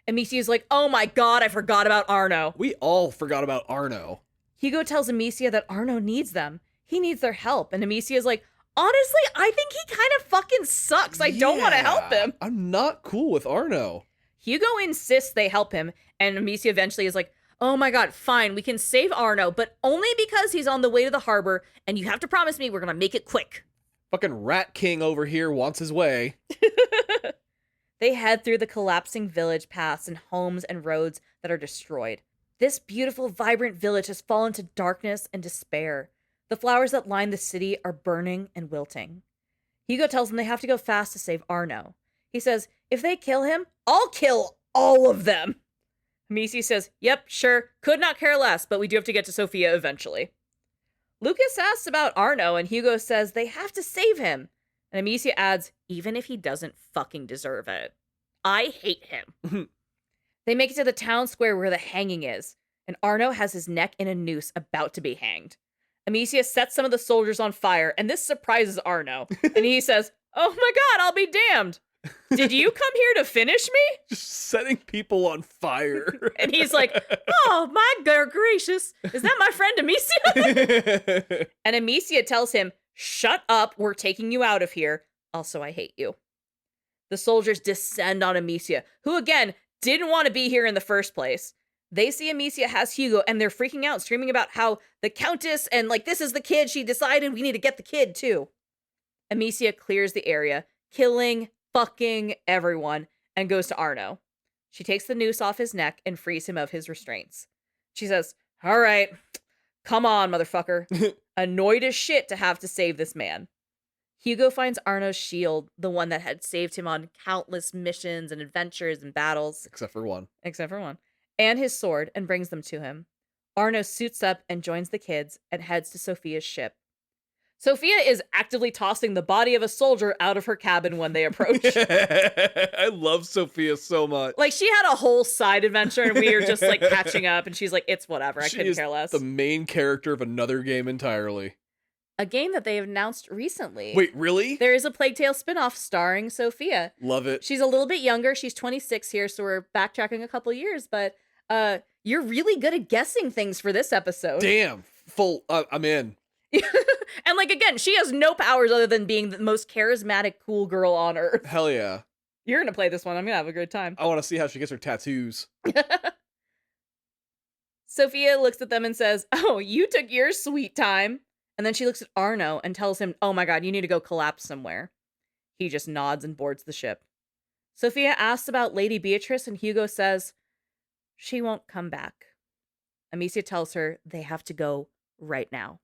Amicia's like, "Oh my god, I forgot about Arno." We all forgot about Arno. Hugo tells Amicia that Arno needs them. He needs their help, and Amicia's like, "Honestly, I think he kind of fucking sucks. I don't want to help him." I'm not cool with Arno. Hugo insists they help him, and Amicia eventually is like, "Oh my god, fine, we can save Arno, but only because he's on the way to the harbor, and you have to promise me we're gonna make it quick." Fucking Rat King over here wants his way. They head through the collapsing village paths and homes and roads that are destroyed. This beautiful, vibrant village has fallen to darkness and despair. The flowers that line the city are burning and wilting. Hugo tells them they have to go fast to save Arno. He says, "If they kill him, I'll kill all of them." Amicia says, "Yep, sure, could not care less, but we do have to get to Sophia eventually." Lucas asks about Arno, and Hugo says they have to save him. And Amicia adds, "Even if he doesn't fucking deserve it. I hate him." They make it to the town square where the hanging is, and Arno has his neck in a noose about to be hanged. Amicia sets some of the soldiers on fire, and this surprises Arno. And he says, "Oh my god, I'll be damned." Did you come here to finish me? Just setting people on fire. And he's like, oh, my gracious. Is that my friend Amicia? And Amicia tells him, shut up. We're taking you out of here. Also, I hate you. The soldiers descend on Amicia, who, again, didn't want to be here in the first place. They see Amicia has Hugo, and they're freaking out, screaming about how the Countess and, like, this is the kid. She decided we need to get the kid, too. Amicia clears the area, killing fucking everyone, and goes to Arno. She takes the noose off his neck and frees him of his restraints. She says, all right, come on, motherfucker. Annoyed as shit to have to save this man. Hugo finds Arno's shield, the one that had saved him on countless missions and adventures and battles. Except for one. And his sword, and brings them to him. Arno suits up and joins the kids and heads to Sophia's ship. Sophia is actively tossing the body of a soldier out of her cabin when they approach. I love Sophia so much. Like, she had a whole side adventure, and we were just, like, catching up, and she's like, it's whatever. I couldn't care less. The main character of another game entirely. A game that they have announced recently. Wait, really? There is a Plague Tale spinoff starring Sophia. Love it. She's a little bit younger. She's 26 here, so we're backtracking a couple years, but you're really good at guessing things for this episode. Damn. I'm in. And, like, again, she has no powers other than being the most charismatic, cool girl on Earth. Hell yeah. You're going to play this one. I'm going to have a good time. I want to see how she gets her tattoos. Sophia looks at them and says, oh, you took your sweet time. And then she looks at Arno and tells him, oh my god, you need to go collapse somewhere. He just nods and boards the ship. Sophia asks about Lady Beatrice, and Hugo says, she won't come back. Amicia tells her they have to go right now.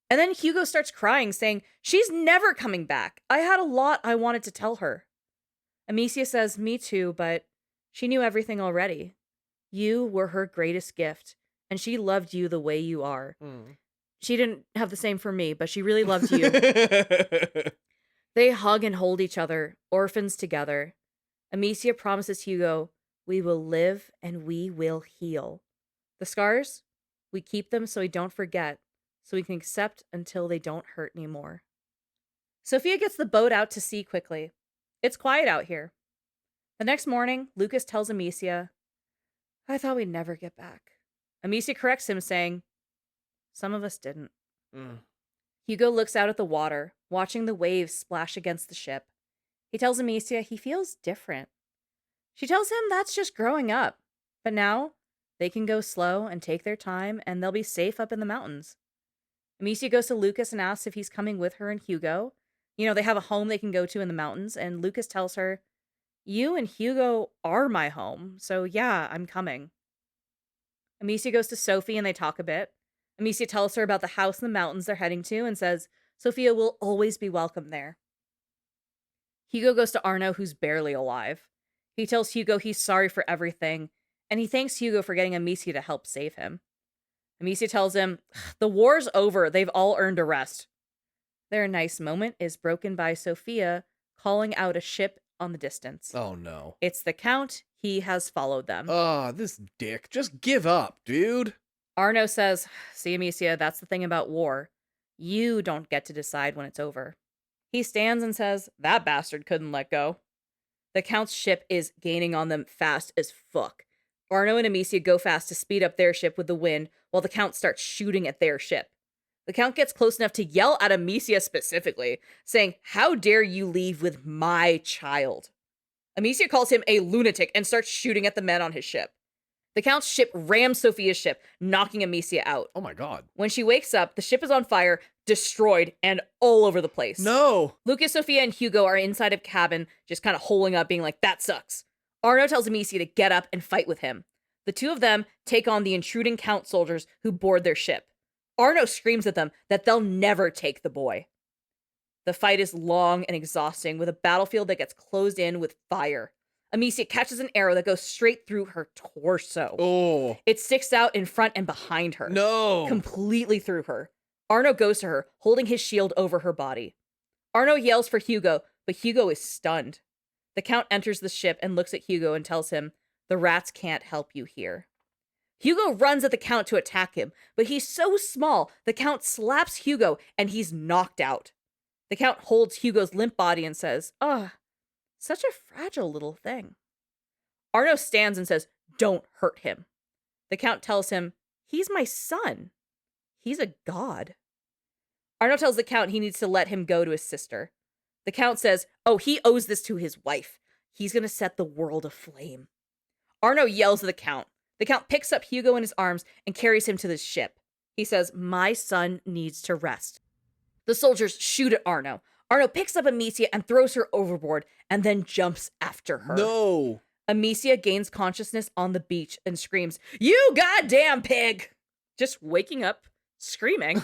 And then Hugo starts crying, saying, she's never coming back. I had a lot I wanted to tell her. Amicia says, me too, but she knew everything already. You were her greatest gift, and she loved you the way you are. She didn't have the same for me, but she really loved you. They hug and hold each other, orphans together. Amicia promises Hugo, we will live and we will heal. The scars, we keep them so we don't forget, so we can accept until they don't hurt anymore. Sophia gets the boat out to sea quickly. It's quiet out here. The next morning, Lucas tells Amicia, I thought we'd never get back. Amicia corrects him, saying, some of us didn't. Hugo looks out at the water, watching the waves splash against the ship. He tells Amicia he feels different. She tells him that's just growing up. But now, they can go slow and take their time, and they'll be safe up in the mountains. Amicia goes to Lucas and asks if he's coming with her and Hugo. You know, they have a home they can go to in the mountains, and Lucas tells her, you and Hugo are my home, so yeah, I'm coming. Amicia goes to Sophie, and they talk a bit. Amicia tells her about the house in the mountains they're heading to and says Sophia will always be welcome there. Hugo goes to Arno, who's barely alive. He tells Hugo he's sorry for everything, and he thanks Hugo for getting Amicia to help save him. Amicia tells him, the war's over, they've all earned a rest. Their nice moment is broken by Sophia calling out a ship on the distance. Oh no. It's the Count. He has followed them. This dick. Just give up, dude. Arno says, see, Amicia, that's the thing about war. You don't get to decide when it's over. He stands and says, that bastard couldn't let go. The Count's ship is gaining on them fast as fuck. Arno and Amicia go fast to speed up their ship with the wind, while the Count starts shooting at their ship. The Count gets close enough to yell at Amicia specifically, saying, how dare you leave with my child? Amicia calls him a lunatic and starts shooting at the men on his ship. The Count's ship rams Sophia's ship, knocking Amicia out. Oh my god. When she wakes up, the ship is on fire, destroyed, and all over the place. No! Lucas, Sophia, and Hugo are inside a cabin, just kind of holing up, being like, that sucks. Arno tells Amicia to get up and fight with him. The two of them take on the intruding Count soldiers who board their ship. Arno screams at them that they'll never take the boy. The fight is long and exhausting, with a battlefield that gets closed in with fire. Amicia catches an arrow that goes straight through her torso. Oh. It sticks out in front and behind her. No. Completely through her. Arno goes to her, holding his shield over her body. Arno yells for Hugo, but Hugo is stunned. The Count enters the ship and looks at Hugo and tells him, the rats can't help you here. Hugo runs at the Count to attack him, but he's so small, the Count slaps Hugo and he's knocked out. The Count holds Hugo's limp body and says, Such a fragile little thing. Arno stands and says, "Don't hurt him." The Count tells him, "He's my son. He's a god." Arno tells the Count he needs to let him go to his sister. The Count says, "Oh, he owes this to his wife. He's going to set the world aflame." Arno yells at the Count. The Count picks up Hugo in his arms and carries him to the ship. He says, "My son needs to rest." The soldiers shoot at Arno. Arno picks up Amicia and throws her overboard and then jumps after her. No. Amicia gains consciousness on the beach and screams, "You goddamn pig!" Just waking up, screaming,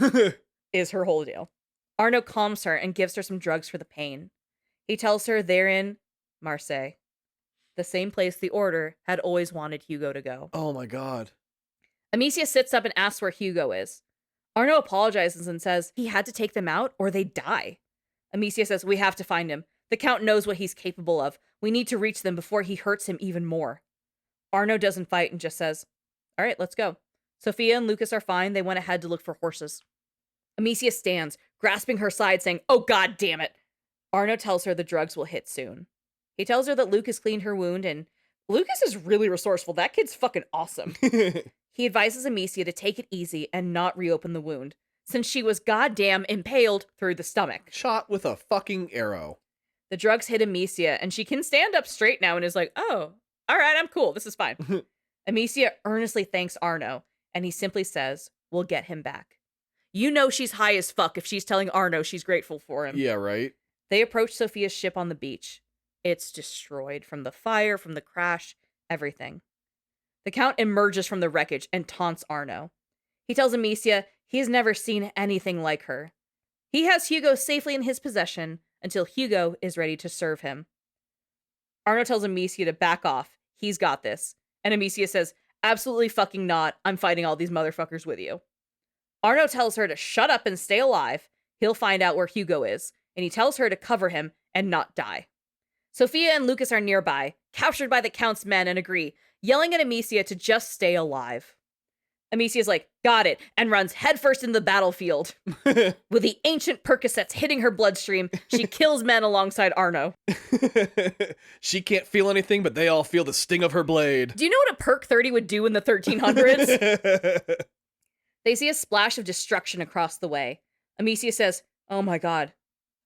is her whole deal. Arno calms her and gives her some drugs for the pain. He tells her they're in Marseille, the same place the Order had always wanted Hugo to go. Oh my god. Amicia sits up and asks where Hugo is. Arno apologizes and says he had to take them out or they'd die. Amicia says, "We have to find him. The Count knows what he's capable of. We need to reach them before he hurts him even more." Arno doesn't fight and just says, "All right, let's go." Sophia and Lucas are fine. They went ahead to look for horses. Amicia stands, grasping her side, saying, "Oh, god damn it." Arno tells her the drugs will hit soon. He tells her that Lucas cleaned her wound, and Lucas is really resourceful. That kid's fucking awesome. He advises Amicia to take it easy and not reopen the wound, since she was goddamn impaled through the stomach. Shot with a fucking arrow. The drugs hit Amicia, and she can stand up straight now and is like, "Oh, all right, I'm cool. This is fine." Amicia earnestly thanks Arno, and he simply says, "We'll get him back." You know she's high as fuck if she's telling Arno she's grateful for him. Yeah, right? They approach Sophia's ship on the beach. It's destroyed from the fire, from the crash, everything. The Count emerges from the wreckage and taunts Arno. He tells Amicia he has never seen anything like her. He has Hugo safely in his possession until Hugo is ready to serve him. Arno tells Amicia to back off. He's got this. And Amicia says, "Absolutely fucking not. I'm fighting all these motherfuckers with you." Arno tells her to shut up and stay alive. He'll find out where Hugo is. And he tells her to cover him and not die. Sophia and Lucas are nearby, captured by the Count's men, and agree, yelling at Amicia to just stay alive. Amicia's like, "Got it," and runs headfirst into the battlefield. With the ancient Percocets hitting her bloodstream, she kills men alongside Arno. She can't feel anything, but they all feel the sting of her blade. Do you know what a Perk 30 would do in the 1300s? They see a splash of destruction across the way. Amicia says, "Oh my god.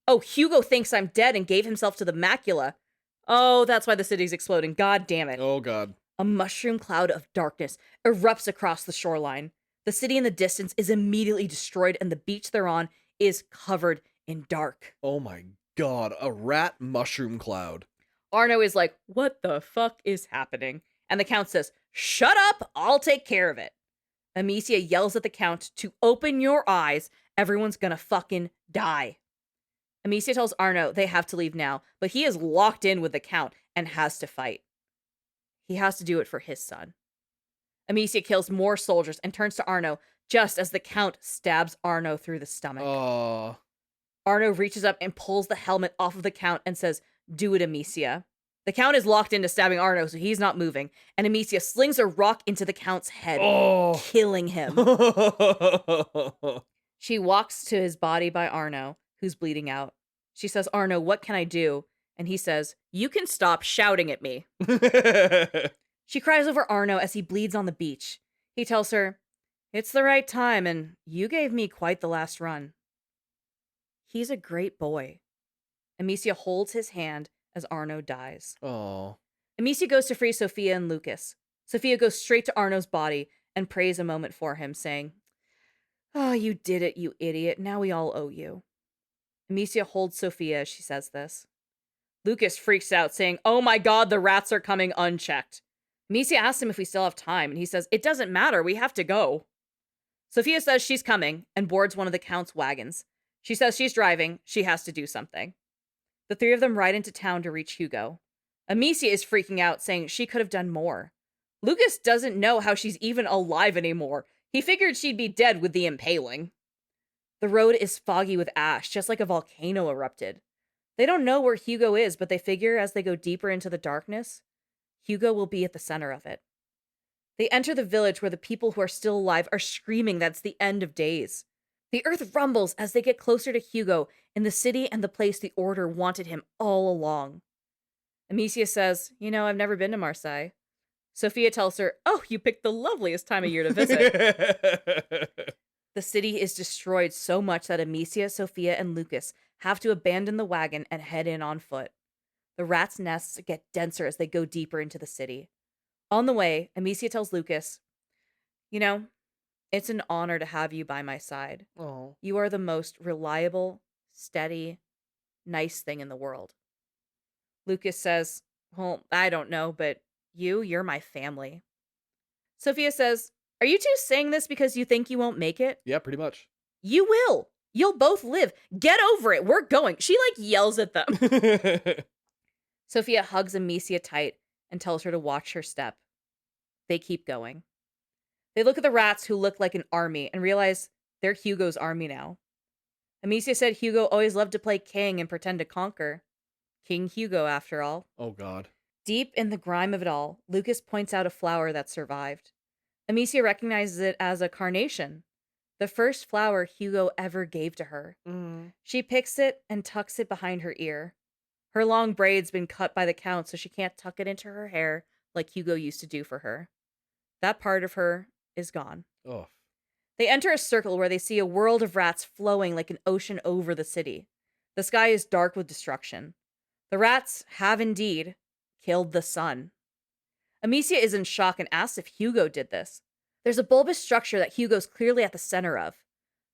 Oh, Hugo thinks I'm dead and gave himself to the macula. Oh, that's why the city's exploding. God damn it." Oh god. A mushroom cloud of darkness erupts across the shoreline. The city in the distance is immediately destroyed, and the beach they're on is covered in dark. Oh my god, a rat mushroom cloud. Arno is like, "What the fuck is happening?" And the Count says, "Shut up, I'll take care of it." Amicia yells at the Count to open your eyes. Everyone's gonna fucking die. Amicia tells Arno they have to leave now, but he is locked in with the Count and has to fight. He has to do it for his son. Amicia kills more soldiers and turns to Arno just as the Count stabs Arno through the stomach. Oh. Arno reaches up and pulls the helmet off of the Count and says, "Do it, Amicia." The Count is locked into stabbing Arno, so he's not moving, and Amicia slings a rock into the Count's head, killing him. She walks to his body by Arno, who's bleeding out. She says, "Arno, what can I do?" And he says, "You can stop shouting at me." She cries over Arno as he bleeds on the beach. He tells her, "It's the right time, and you gave me quite the last run." He's a great boy. Amicia holds his hand as Arno dies. Oh. Amicia goes to free Sophia and Lucas. Sophia goes straight to Arno's body and prays a moment for him, saying, "Oh, you did it, you idiot. Now we all owe you." Amicia holds Sophia as she says this. Lucas freaks out, saying, "Oh my god, the rats are coming unchecked." Amicia asks him if we still have time, and he says, "It doesn't matter, we have to go." Sophia says she's coming and boards one of the Count's wagons. She says she's driving, she has to do something. The three of them ride into town to reach Hugo. Amicia is freaking out, saying she could have done more. Lucas doesn't know how she's even alive anymore. He figured she'd be dead with the impaling. The road is foggy with ash, just like a volcano erupted. They don't know where Hugo is, but they figure as they go deeper into the darkness, Hugo will be at the center of it. They enter the village where the people who are still alive are screaming that it's the end of days. The earth rumbles as they get closer to Hugo in the city and the place the Order wanted him all along. Amicia says, I've never been to Marseille. Sophia tells her, oh, you picked the loveliest time of year to visit. The city is destroyed so much that Amicia, Sophia, and Lucas have to abandon the wagon and head in on foot. The rats' nests get denser as they go deeper into the city. On the way, Amicia tells Lucas, it's an honor to have you by my side. Oh. You are the most reliable, steady, nice thing in the world. Lucas says, well, I don't know, but you're my family. Sophia says, are you two saying this because you think you won't make it? Yeah, pretty much. You will. You'll both live. Get over it. We're going. She yells at them. Sophia hugs Amicia tight and tells her to watch her step. They keep going. They look at the rats who look like an army and realize they're Hugo's army now. Amicia said Hugo always loved to play king and pretend to conquer. King Hugo, after all. Oh, God. Deep in the grime of it all, Lucas points out a flower that survived. Amicia recognizes it as a carnation, the first flower Hugo ever gave to her. She picks it and tucks it behind her ear. Her long braid's been cut by the count, so she can't tuck it into her hair like Hugo used to do for her. That part of her is gone. Oh. They enter a circle where they see a world of rats flowing like an ocean over the city. The sky is dark with destruction. The rats have indeed killed the sun. Amicia is in shock and asks if Hugo did this. There's a bulbous structure that Hugo's clearly at the center of.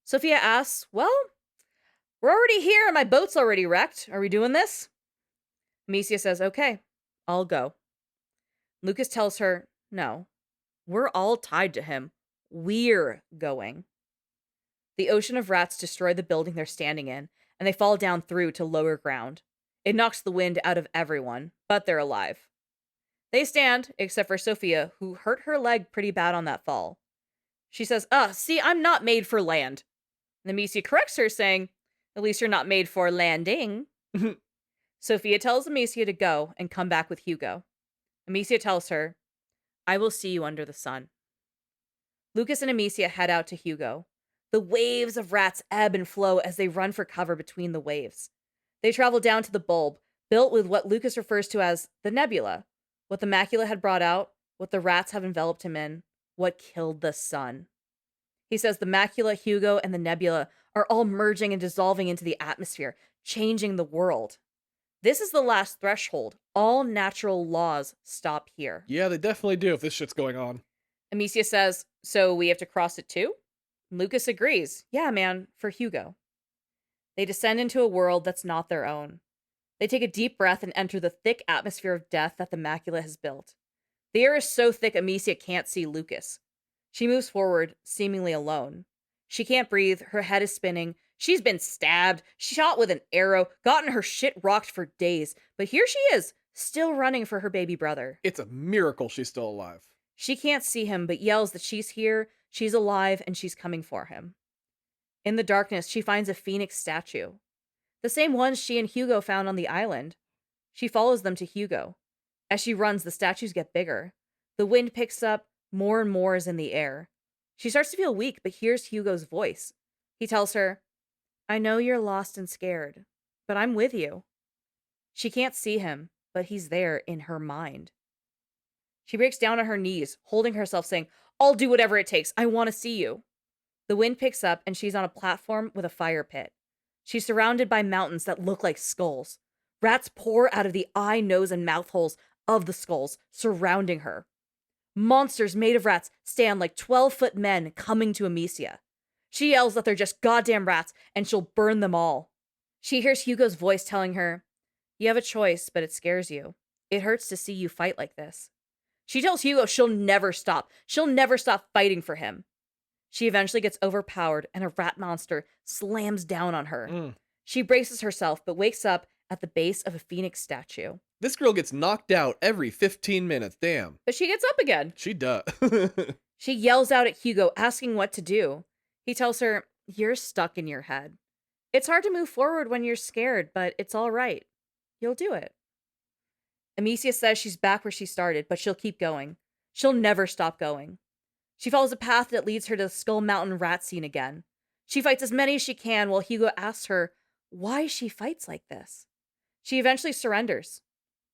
Sophia asks, well, we're already here and my boat's already wrecked. Are we doing this? Amicia says, okay, I'll go. Lucas tells her, no, we're all tied to him. We're going. The ocean of rats destroy the building they're standing in, and they fall down through to lower ground. It knocks the wind out of everyone, but they're alive. They stand, except for Sophia, who hurt her leg pretty bad on that fall. She says, see, I'm not made for land. And Amicia corrects her, saying, at least you're not made for landing. Sophia tells Amicia to go and come back with Hugo. Amicia tells her, I will see you under the sun. Lucas and Amicia head out to Hugo. The waves of rats ebb and flow as they run for cover between the waves. They travel down to the bulb, built with what Lucas refers to as the nebula, what the macula had brought out, what the rats have enveloped him in, what killed the sun. He says the macula, Hugo, and the nebula are all merging and dissolving into the atmosphere, changing the world. This is the last threshold. All natural laws stop here. Yeah, they definitely do if this shit's going on. Amicia says, so we have to cross it too? Lucas agrees. Yeah, man, for Hugo. They descend into a world that's not their own. They take a deep breath and enter the thick atmosphere of death that the macula has built. The air is so thick Amicia can't see Lucas. She moves forward, seemingly alone. She can't breathe, her head is spinning. She's been stabbed, shot with an arrow, gotten her shit rocked for days. But here she is, still running for her baby brother. It's a miracle she's still alive. She can't see him, but yells that she's here, she's alive, and she's coming for him. In the darkness, she finds a phoenix statue. The same ones she and Hugo found on the island. She follows them to Hugo. As she runs, the statues get bigger. The wind picks up, more and more is in the air. She starts to feel weak, but hears Hugo's voice. He tells her, I know you're lost and scared, but I'm with you. She can't see him, but he's there in her mind. She breaks down on her knees, holding herself, saying, I'll do whatever it takes. I want to see you. The wind picks up, and she's on a platform with a fire pit. She's surrounded by mountains that look like skulls. Rats pour out of the eye, nose, and mouth holes of the skulls, surrounding her. Monsters made of rats stand like 12-foot men coming to Amicia. She yells that they're just goddamn rats, and she'll burn them all. She hears Hugo's voice telling her, you have a choice, but it scares you. It hurts to see you fight like this. She tells Hugo she'll never stop. She'll never stop fighting for him. She eventually gets overpowered, and a rat monster slams down on her. She braces herself, but wakes up at the base of a phoenix statue. This girl gets knocked out every 15 minutes, damn. But she gets up again. She does. She yells out at Hugo, asking what to do. He tells her, you're stuck in your head. It's hard to move forward when you're scared, but it's all right. You'll do it. Amicia says she's back where she started, but she'll keep going. She'll never stop going. She follows a path that leads her to the Skull Mountain rat scene again. She fights as many as she can while Hugo asks her why she fights like this. She eventually surrenders.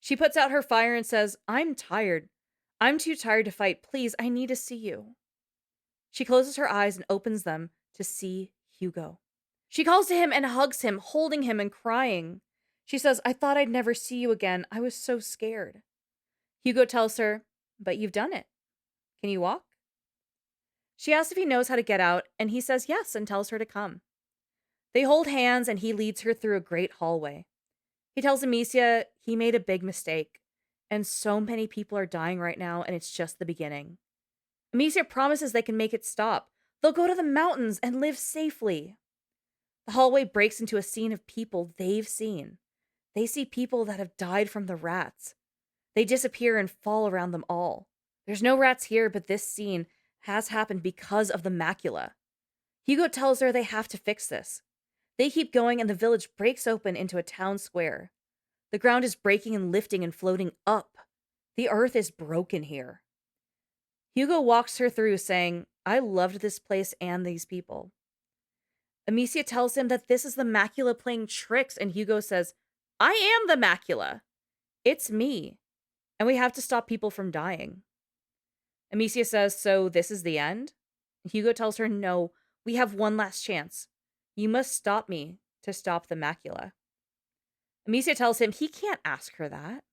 She puts out her fire and says, I'm tired. I'm too tired to fight. Please, I need to see you. She closes her eyes and opens them to see Hugo. She calls to him and hugs him, holding him and crying. She says, I thought I'd never see you again. I was so scared. Hugo tells her, but you've done it. Can you walk? She asks if he knows how to get out, and he says yes and tells her to come. They hold hands and he leads her through a great hallway. He tells Amicia he made a big mistake, and so many people are dying right now, and it's just the beginning. Amicia promises they can make it stop. They'll go to the mountains and live safely. The hallway breaks into a scene of people they've seen. They see people that have died from the rats. They disappear and fall around them all. There's no rats here, but this scene has happened because of the macula. Hugo tells her they have to fix this. They keep going and the village breaks open into a town square. The ground is breaking and lifting and floating up. The earth is broken here. Hugo walks her through saying, I loved this place and these people. Amicia tells him that this is the macula playing tricks, and Hugo says, I am the macula. It's me. And we have to stop people from dying. Amicia says, so this is the end? Hugo tells her, no, we have one last chance. You must stop me to stop the macula. Amicia tells him he can't ask her that.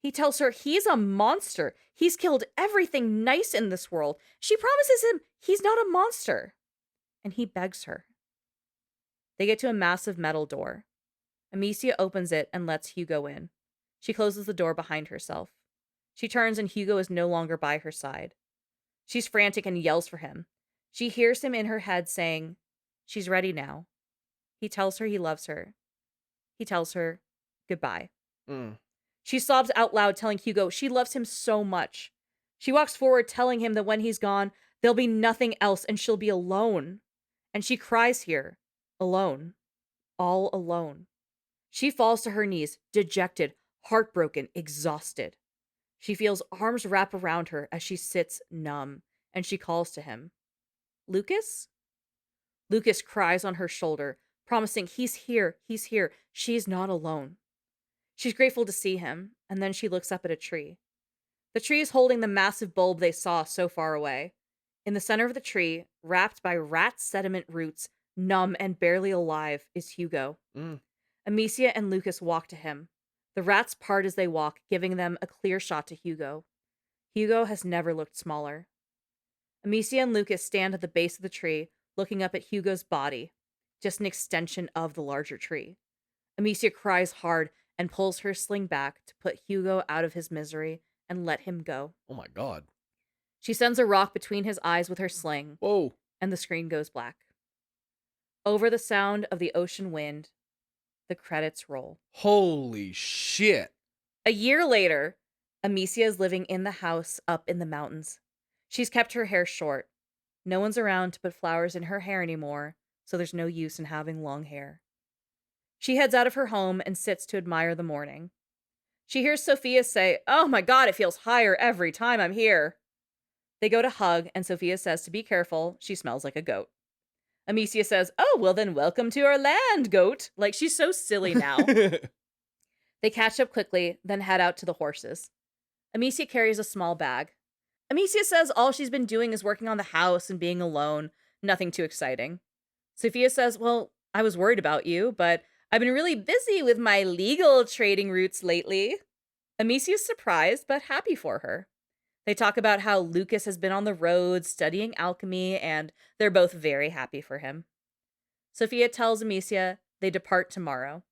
He tells her he's a monster. He's killed everything nice in this world. She promises him he's not a monster. And he begs her. They get to a massive metal door. Amicia opens it and lets Hugo in. She closes the door behind herself. She turns and Hugo is no longer by her side. She's frantic and yells for him. She hears him in her head saying, she's ready now. He tells her he loves her. He tells her goodbye. She sobs out loud, telling Hugo she loves him so much. She walks forward, telling him that when he's gone, there'll be nothing else and she'll be alone. And she cries here, alone, all alone. She falls to her knees, dejected, heartbroken, exhausted. She feels arms wrap around her as she sits numb, and she calls to him. Lucas? Lucas cries on her shoulder, promising he's here, she's not alone. She's grateful to see him, and then she looks up at a tree. The tree is holding the massive bulb they saw so far away. In the center of the tree, wrapped by rat sediment roots, numb and barely alive, is Hugo. Amicia and Lucas walk to him. The rats part as they walk, giving them a clear shot to Hugo. Hugo has never looked smaller. Amicia and Lucas stand at the base of the tree, looking up at Hugo's body, just an extension of the larger tree. Amicia cries hard and pulls her sling back to put Hugo out of his misery and let him go. Oh my god. She sends a rock between his eyes with her sling. Whoa. And the screen goes black. Over the sound of the ocean wind, the credits roll. Holy shit. A year later, Amicia is living in the house up in the mountains. She's kept her hair short. No one's around to put flowers in her hair anymore, so there's no use in having long hair. She heads out of her home and sits to admire the morning. She hears Sophia say, "Oh my god, it feels higher every time I'm here." They go to hug, and Sophia says to be careful, she smells like a goat. Amicia says, "Oh, well then welcome to our land, goat." Like, she's so silly now. They catch up quickly, then head out to the horses. Amicia carries a small bag. Amicia says all she's been doing is working on the house and being alone, nothing too exciting. Sophia says, "Well, I was worried about you, but I've been really busy with my legal trading routes lately." Amicia's surprised, but happy for her. They talk about how Lucas has been on the road studying alchemy, and they're both very happy for him. Sophia tells Amicia they depart tomorrow.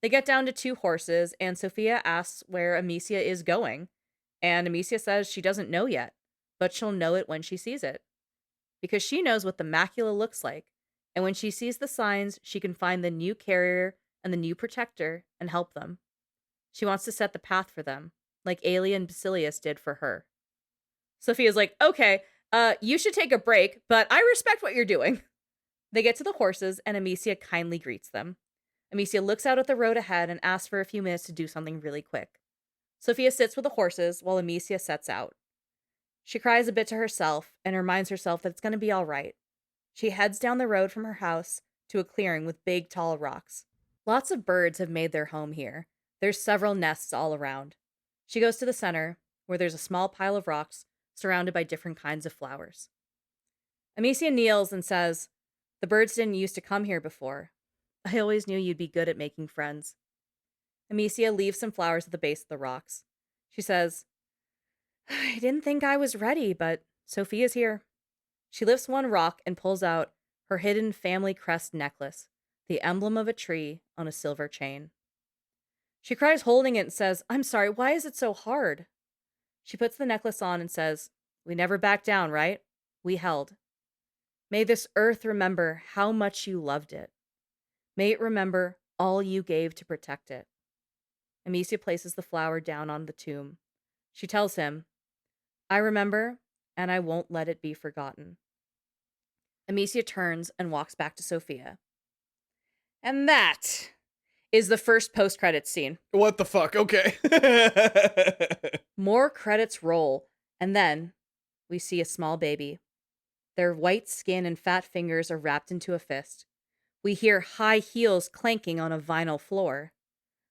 They get down to 2 horses, and Sophia asks where Amicia is going, and Amicia says she doesn't know yet, but she'll know it when she sees it. Because she knows what the macula looks like, and when she sees the signs, she can find the new carrier and the new protector and help them. She wants to set the path for them, like Alien Basilius did for her. Sophia's like, "Okay, you should take a break, but I respect what you're doing." They get to the horses, and Amicia kindly greets them. Amicia looks out at the road ahead and asks for a few minutes to do something really quick. Sophia sits with the horses while Amicia sets out. She cries a bit to herself and reminds herself that it's going to be all right. She heads down the road from her house to a clearing with big, tall rocks. Lots of birds have made their home here. There's several nests all around. She goes to the center, where there's a small pile of rocks surrounded by different kinds of flowers. Amicia kneels and says, "The birds didn't used to come here before. I always knew you'd be good at making friends." Amicia leaves some flowers at the base of the rocks. She says, "I didn't think I was ready, but Sophia's here." She lifts one rock and pulls out her hidden family crest necklace, the emblem of a tree on a silver chain. She cries holding it and says, "I'm sorry, why is it so hard?" She puts the necklace on and says, "We never backed down, right? We held. May this earth remember how much you loved it. May it remember all you gave to protect it." Amicia places the flower down on the tomb. She tells him, "I remember, and I won't let it be forgotten." Amicia turns and walks back to Sophia. And that is the first post-credits scene. What the fuck? Okay. More credits roll, and then we see a small baby. Their white skin and fat fingers are wrapped into a fist. We hear high heels clanking on a vinyl floor.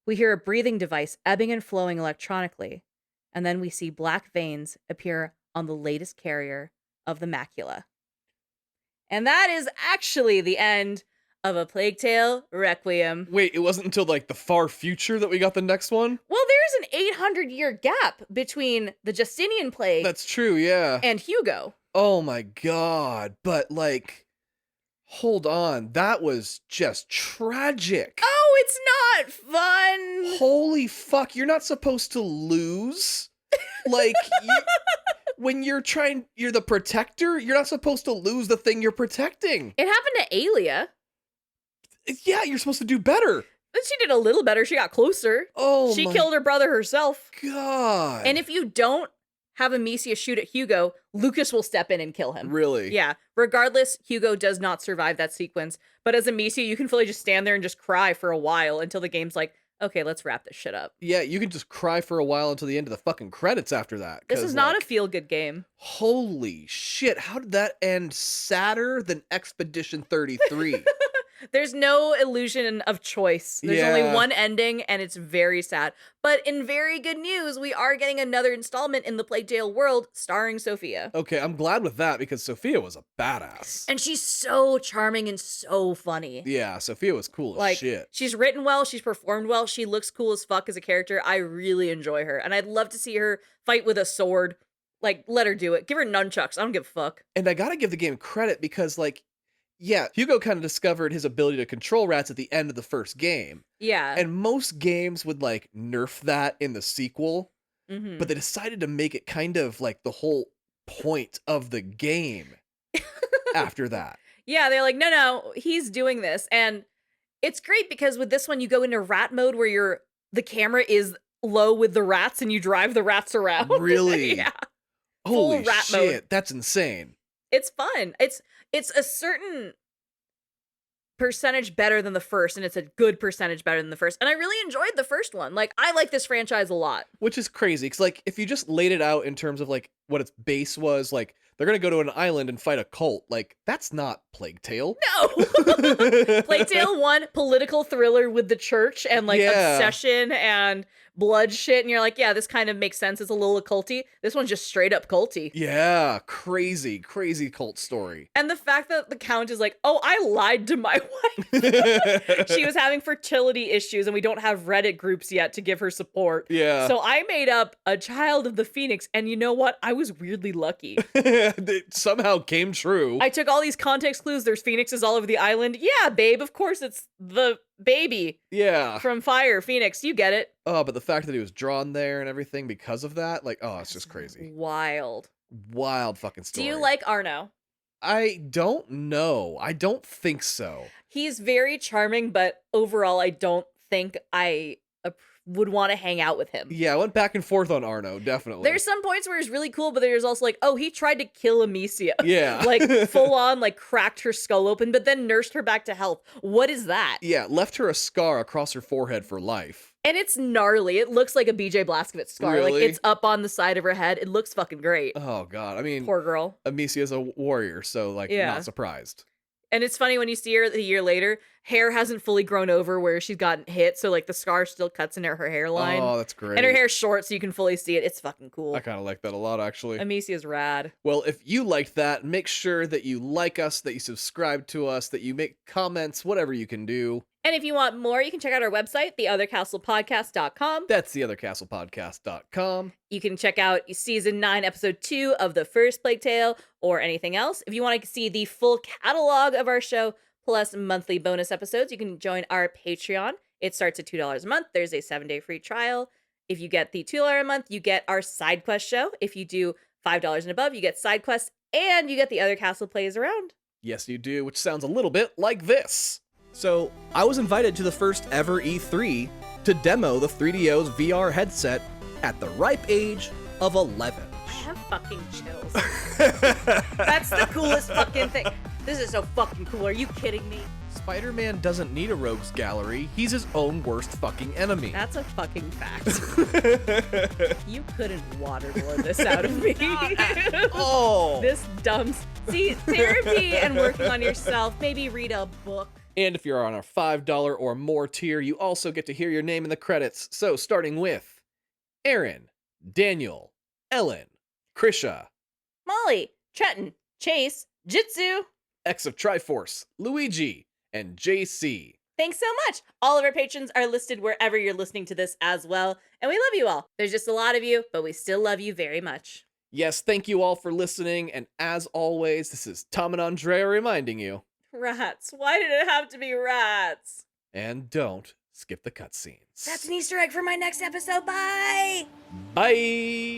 We hear a breathing device ebbing and flowing electronically, and then we see black veins appear on the latest carrier of the macula. And that is actually the end of A Plague Tale Requiem. Wait, it wasn't until like the far future that we got the next one? Well, there's an 800-year gap between the Justinian plague That's true, yeah. and Hugo. Oh my god, but like, hold on, that was just tragic. Oh, it's not fun. Holy fuck, you're not supposed to lose. Like, when you're the protector, you're not supposed to lose the thing you're protecting. It happened to Alia. Yeah, you're supposed to do better. But she did a little better. She got closer. Oh She my killed her brother herself. god. And if you don't have Amicia shoot at Hugo, Lucas will step in and kill him. Really? Yeah. Regardless, Hugo does not survive that sequence. But as Amicia, you can fully just stand there and just cry for a while until the game's like, okay, let's wrap this shit up. Yeah, you can just cry for a while until the end of the fucking credits after that. This is not a feel-good game. Holy shit, how did that end sadder than Expedition 33? There's no illusion of choice. There's only Yeah. one ending, and it's very sad. But in very good news, we are getting another installment in the Plague Tale world starring Sophia. Okay, I'm glad with that because Sophia was a badass. And she's so charming and so funny. Yeah, Sophia was cool as Like, shit. she's written well, she's performed well, she looks cool as fuck as a character. I really enjoy her. And I'd love to see her fight with a sword. Like, let her do it. Give her nunchucks. I don't give a fuck. And I gotta give the game credit because, like, yeah, Hugo kind of discovered his ability to control rats at the end of the first game. Yeah. And most games would, like, nerf that in the sequel, Mhm. but they decided to make it kind of like the whole point of the game after that. Yeah, they're like, no, he's doing this. And it's great because with this one, you go into rat mode where the camera is low with the rats and you drive the rats around. Really? Yeah. Holy rat shit, mode. that's insane. It's fun. It's a certain percentage better than the first, and it's a good percentage better than the first. And I really enjoyed the first one. Like, I like this franchise a lot. Which is crazy, because, like, if you just laid it out in terms of, like, what its base was, like, they're gonna go to an island and fight a cult, like, that's not Plague Tale. No! Plague Tale 1, political thriller with the church and, like, Yeah. obsession and blood shit, and you're like, yeah, this kind of makes sense. It's a little occulty. This one's just straight up culty. Yeah, crazy cult story. And the fact that the count is like, oh, I lied to my wife. She was having fertility issues, and we don't have Reddit groups yet to give her support. Yeah. So I made up a child of the Phoenix, and you know what? I was weirdly lucky. It somehow came true. I took all these context clues. There's phoenixes all over the island. Yeah, babe, of course it's the baby Yeah. from Fire, Phoenix. You get it. Oh, but the fact that he was drawn there and everything because of that, like, oh, it's just crazy. Wild. Wild fucking story. Do you like Arno? I don't know. I don't think so. He's very charming, but overall, I don't think I would want to hang out with him. Yeah, I went back and forth on Arno, definitely. There's some points where he's really cool, but there's also like, oh, he tried to kill Amicia. Yeah. Like, full on, like, cracked her skull open, but then nursed her back to health. What is that? Yeah, left her a scar across her forehead for life. And it's gnarly. It looks like a BJ Blazkowicz scar. Really? Like, it's up on the side of her head. It looks fucking great. Oh, God. I mean, Poor girl. Amicia's a warrior, so, like, Yeah. not surprised. And it's funny when you see her a year later, hair hasn't fully grown over where she's gotten hit, so like the scar still cuts into her hairline. Oh, that's great. And her hair's short, so you can fully see it. It's fucking cool. I kind of like that a lot, actually. Amicia's rad. Well, if you liked that, make sure that you like us, that you subscribe to us, that you make comments, whatever you can do. And if you want more, you can check out our website, theothercastlepodcast.com. That's theothercastlepodcast.com. You can check out season 9, episode 2 of The First Plague Tale or anything else. If you want to see the full catalog of our show, plus monthly bonus episodes, you can join our Patreon. It starts at $2 a month. There's a 7-day free trial. If you get the $2 a month, you get our side quest show. If you do $5 and above, you get side quests and you get the Other Castle Plays Around. Yes, you do, which sounds a little bit like this. So, I was invited to the first ever E3 to demo the 3DO's VR headset at the ripe age of 11. I have fucking chills. That's the coolest fucking thing. This is so fucking cool. Are you kidding me? Spider-Man doesn't need a rogues gallery. He's his own worst fucking enemy. That's a fucking fact. You couldn't waterboard this out of me. Oh. This dumb... See, therapy and working on yourself. Maybe read a book. And if you're on our $5 or more tier, you also get to hear your name in the credits. So starting with Aaron, Daniel, Ellen, Krisha, Molly, Trenton, Chase, Jitsu. X of Triforce, Luigi, and JC. Thanks so much. All of our patrons are listed wherever you're listening to this as well. And we love you all. There's just a lot of you, but we still love you very much. Yes, thank you all for listening. And as always, this is Tom and Andrea reminding you. Rats. Why did it have to be rats? And don't skip the cutscenes. That's an Easter egg for my next episode. Bye! Bye!